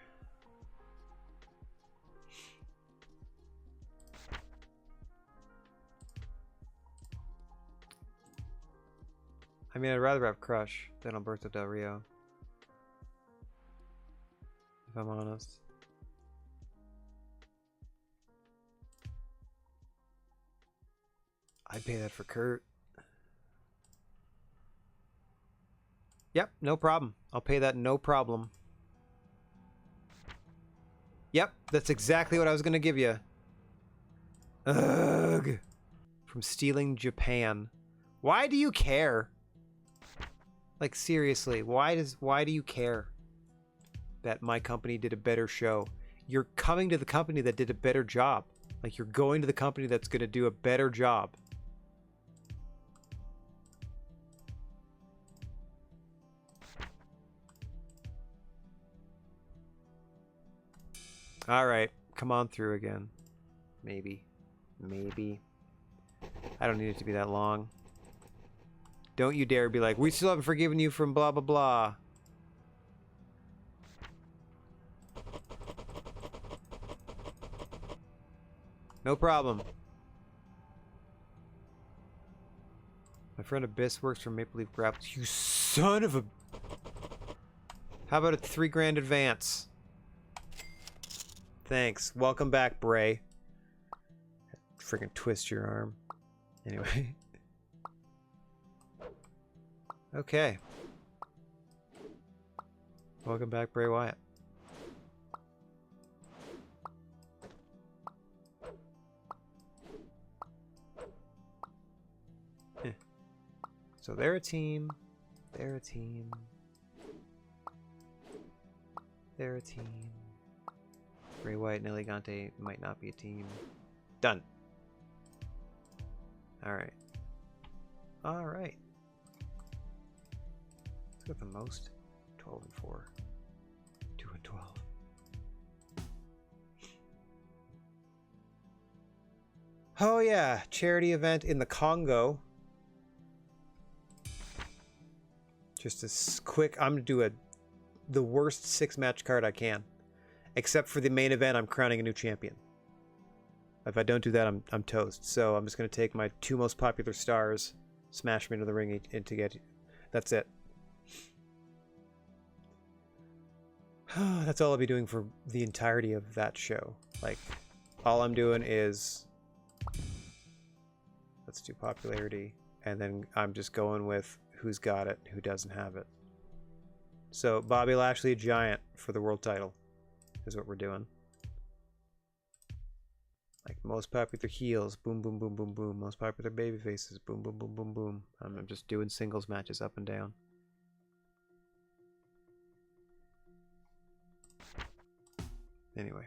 I mean, I'd rather have Crush than Alberto Del Rio. If I'm honest. I'd pay that for Kurt. Yep, no problem. I'll pay that no problem. Yep, that's exactly what I was going to give you. Ugh. From Stealing Japan. Why do you care? Like, seriously, why do you care that my company did a better show? You're coming to the company that did a better job. Like, you're going to the company that's going to do a better job. Alright, come on through again. Maybe. Maybe. I don't need it to be that long. Don't you dare be like, we still haven't forgiven you from blah blah blah. No problem. My friend Abyss works for Maple Leaf Grapples. You son of a... How about a $3,000 advance? Thanks. Welcome back, Bray. Freaking twist your arm. Anyway. Okay. Welcome back, Bray Wyatt. So they're a team. They're a team. They're a team. Bray Wyatt and Elegante might not be a team. Done. Alright. Alright. Let's go with the most. 12 and 4. 2 and 12. Oh yeah, charity event in the Congo. Just a quick, I'm gonna do the worst 6-match card I can. Except for the main event, I'm crowning a new champion. If I don't do that, I'm toast. So I'm just gonna take my 2 most popular stars, smash them into the ring and to get. That's it. That's all I'll be doing for the entirety of that show. Like, all I'm doing is, let's do popularity, and then I'm just going with who's got it, who doesn't have it. So Bobby Lashley, Giant for the world title is what we're doing. Like, most popular heels, boom, boom, boom, boom, boom. Most popular baby faces, boom, boom, boom, boom, boom. I'm just doing singles matches up and down. Anyway,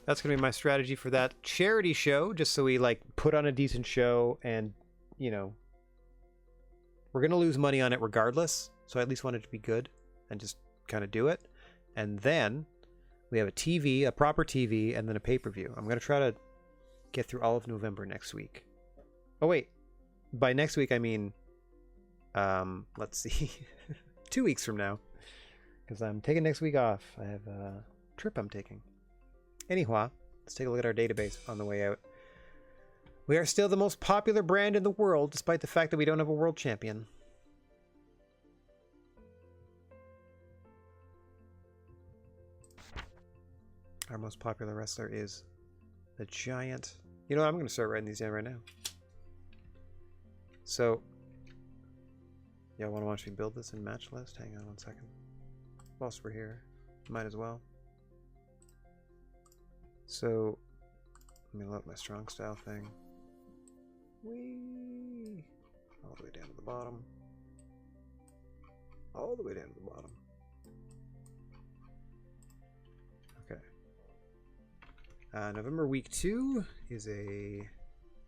that's gonna be my strategy for that charity show, just so we like put on a decent show, and you know, we're gonna lose money on it regardless, so I at least want it to be good and just kind of do it. And then we have a TV, a proper TV, and then a pay-per-view. I'm gonna try to get through all of November next week. Oh wait, by next week I mean let's see, 2 weeks from now, because I'm taking next week off. I have a trip I'm taking. Anyhow, let's take a look at our database on the way out. We are still the most popular brand in the world, despite the fact that we don't have a world champion. Our most popular wrestler is the Giant. You know what? I'm going to start writing these down right now. So, y'all want to watch me build this in match list? Hang on one second. Whilst we're here, might as well. So, let me load my strong style thing. Whee! All the way down to the bottom. All the way down to the bottom. Okay. November week 2 is a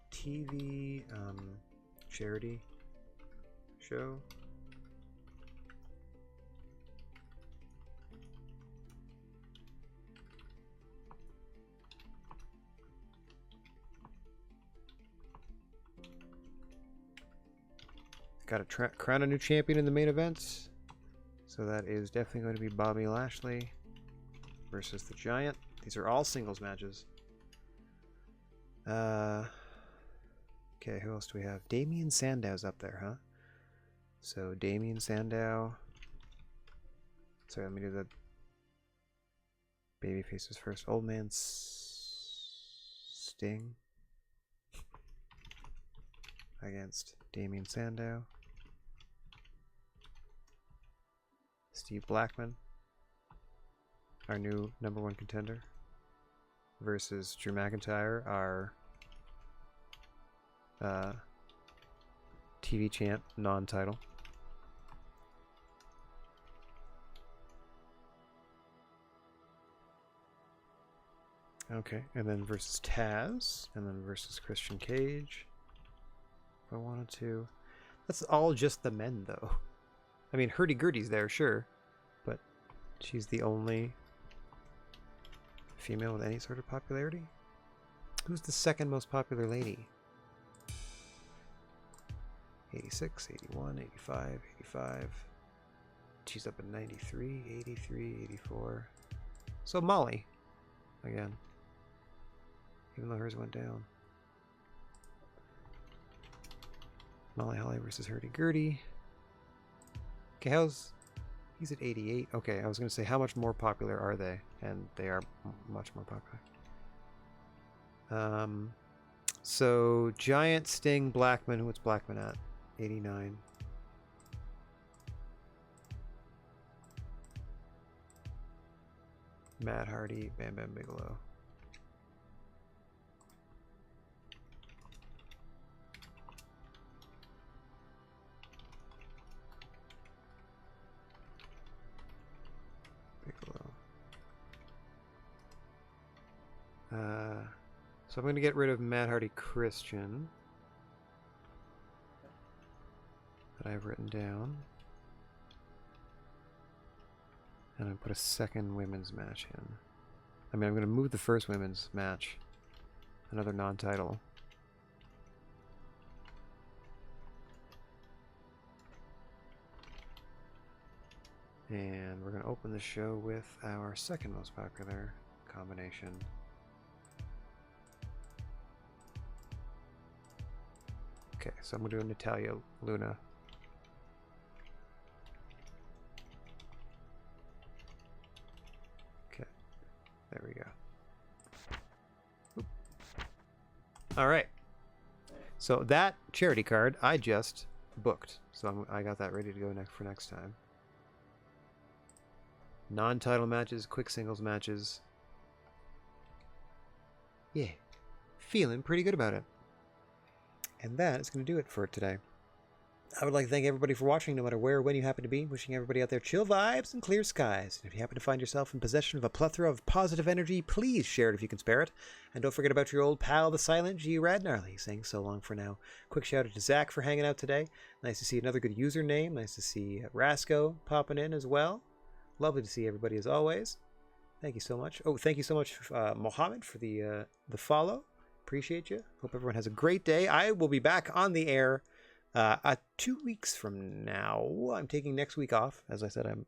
TV charity show. Got to crown a new champion in the main events. So that is definitely going to be Bobby Lashley versus the Giant. These are all singles matches. Okay, who else do we have? Damien Sandow's up there, huh? So Damien Sandow. Sorry, let me do the baby faces first. Old Man Sting against Damien Sandow. Steve Blackman, our new #1 contender, versus Drew McIntyre, our TV champ, non-title. Okay, and then versus Taz, and then versus Christian Cage. If I wanted to. That's all just the men, though. I mean, Hurdy-Gurdy's there, sure, but she's the only female with any sort of popularity? Who's the second most popular lady? 86, 81, 85, 85. She's up at 93, 83, 84. So Molly, again. Even though hers went down. Molly Holly versus Hurdy-Gurdy. Okay, he's at 88. Okay, I was going to say, how much more popular are they? And they are much more popular. So Giant, Sting, Blackman. What's Blackman at? 89. Matt Hardy, Bam Bam Bigelow. So I'm going to get rid of Matt Hardy Christian that I've written down. And I put a second women's match in. I mean, I'm going to move the first women's match. Another non-title. And we're going to open the show with our second most popular combination. Okay, so I'm going to do Natalia Luna. Okay, there we go. Oop. All right. So that charity card I just booked. So I got that ready to go for next time. Non-title matches, quick singles matches. Yeah, feeling pretty good about it. And that is going to do it for today. I would like to thank everybody for watching, no matter where or when you happen to be. Wishing everybody out there chill vibes and clear skies. And if you happen to find yourself in possession of a plethora of positive energy, please share it if you can spare it. And don't forget about your old pal, the silent G, Rad Gnarly, saying so long for now. Quick shout out to Zach for hanging out today. Nice to see another good username. Nice to see Rasco popping in as well. Lovely to see everybody as always. Thank you so much. Oh, thank you so much, Mohammed, for the follow. Appreciate you. Hope everyone has a great day. I will be back on the air 2 weeks from now. I'm taking next week off. As I said, I'm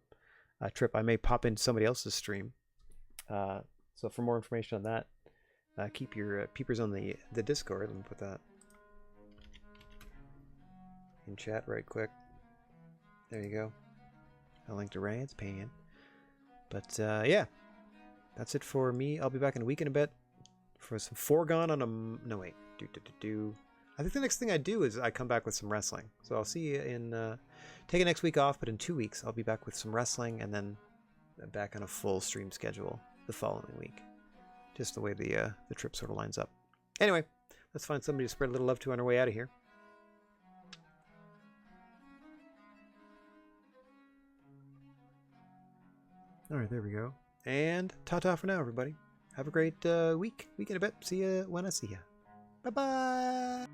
a trip. I may pop into somebody else's stream. So for more information on that, keep your peepers on the Discord. Let me put that in chat right quick. There you go. I'll link to Rad's Pan. But yeah, that's it for me. I'll be back in a week and a bit for some Foregone on a... No, wait. I think the next thing I do is I come back with some wrestling. So I'll see you in... take a next week off, but in 2 weeks I'll be back with some wrestling and then back on a full stream schedule the following week. Just the way the trip sort of lines up. Anyway, let's find somebody to spread a little love to on our way out of here. Alright, there we go. And ta-ta for now, everybody. Have a great week and a bit. See you when I see you. Bye-bye.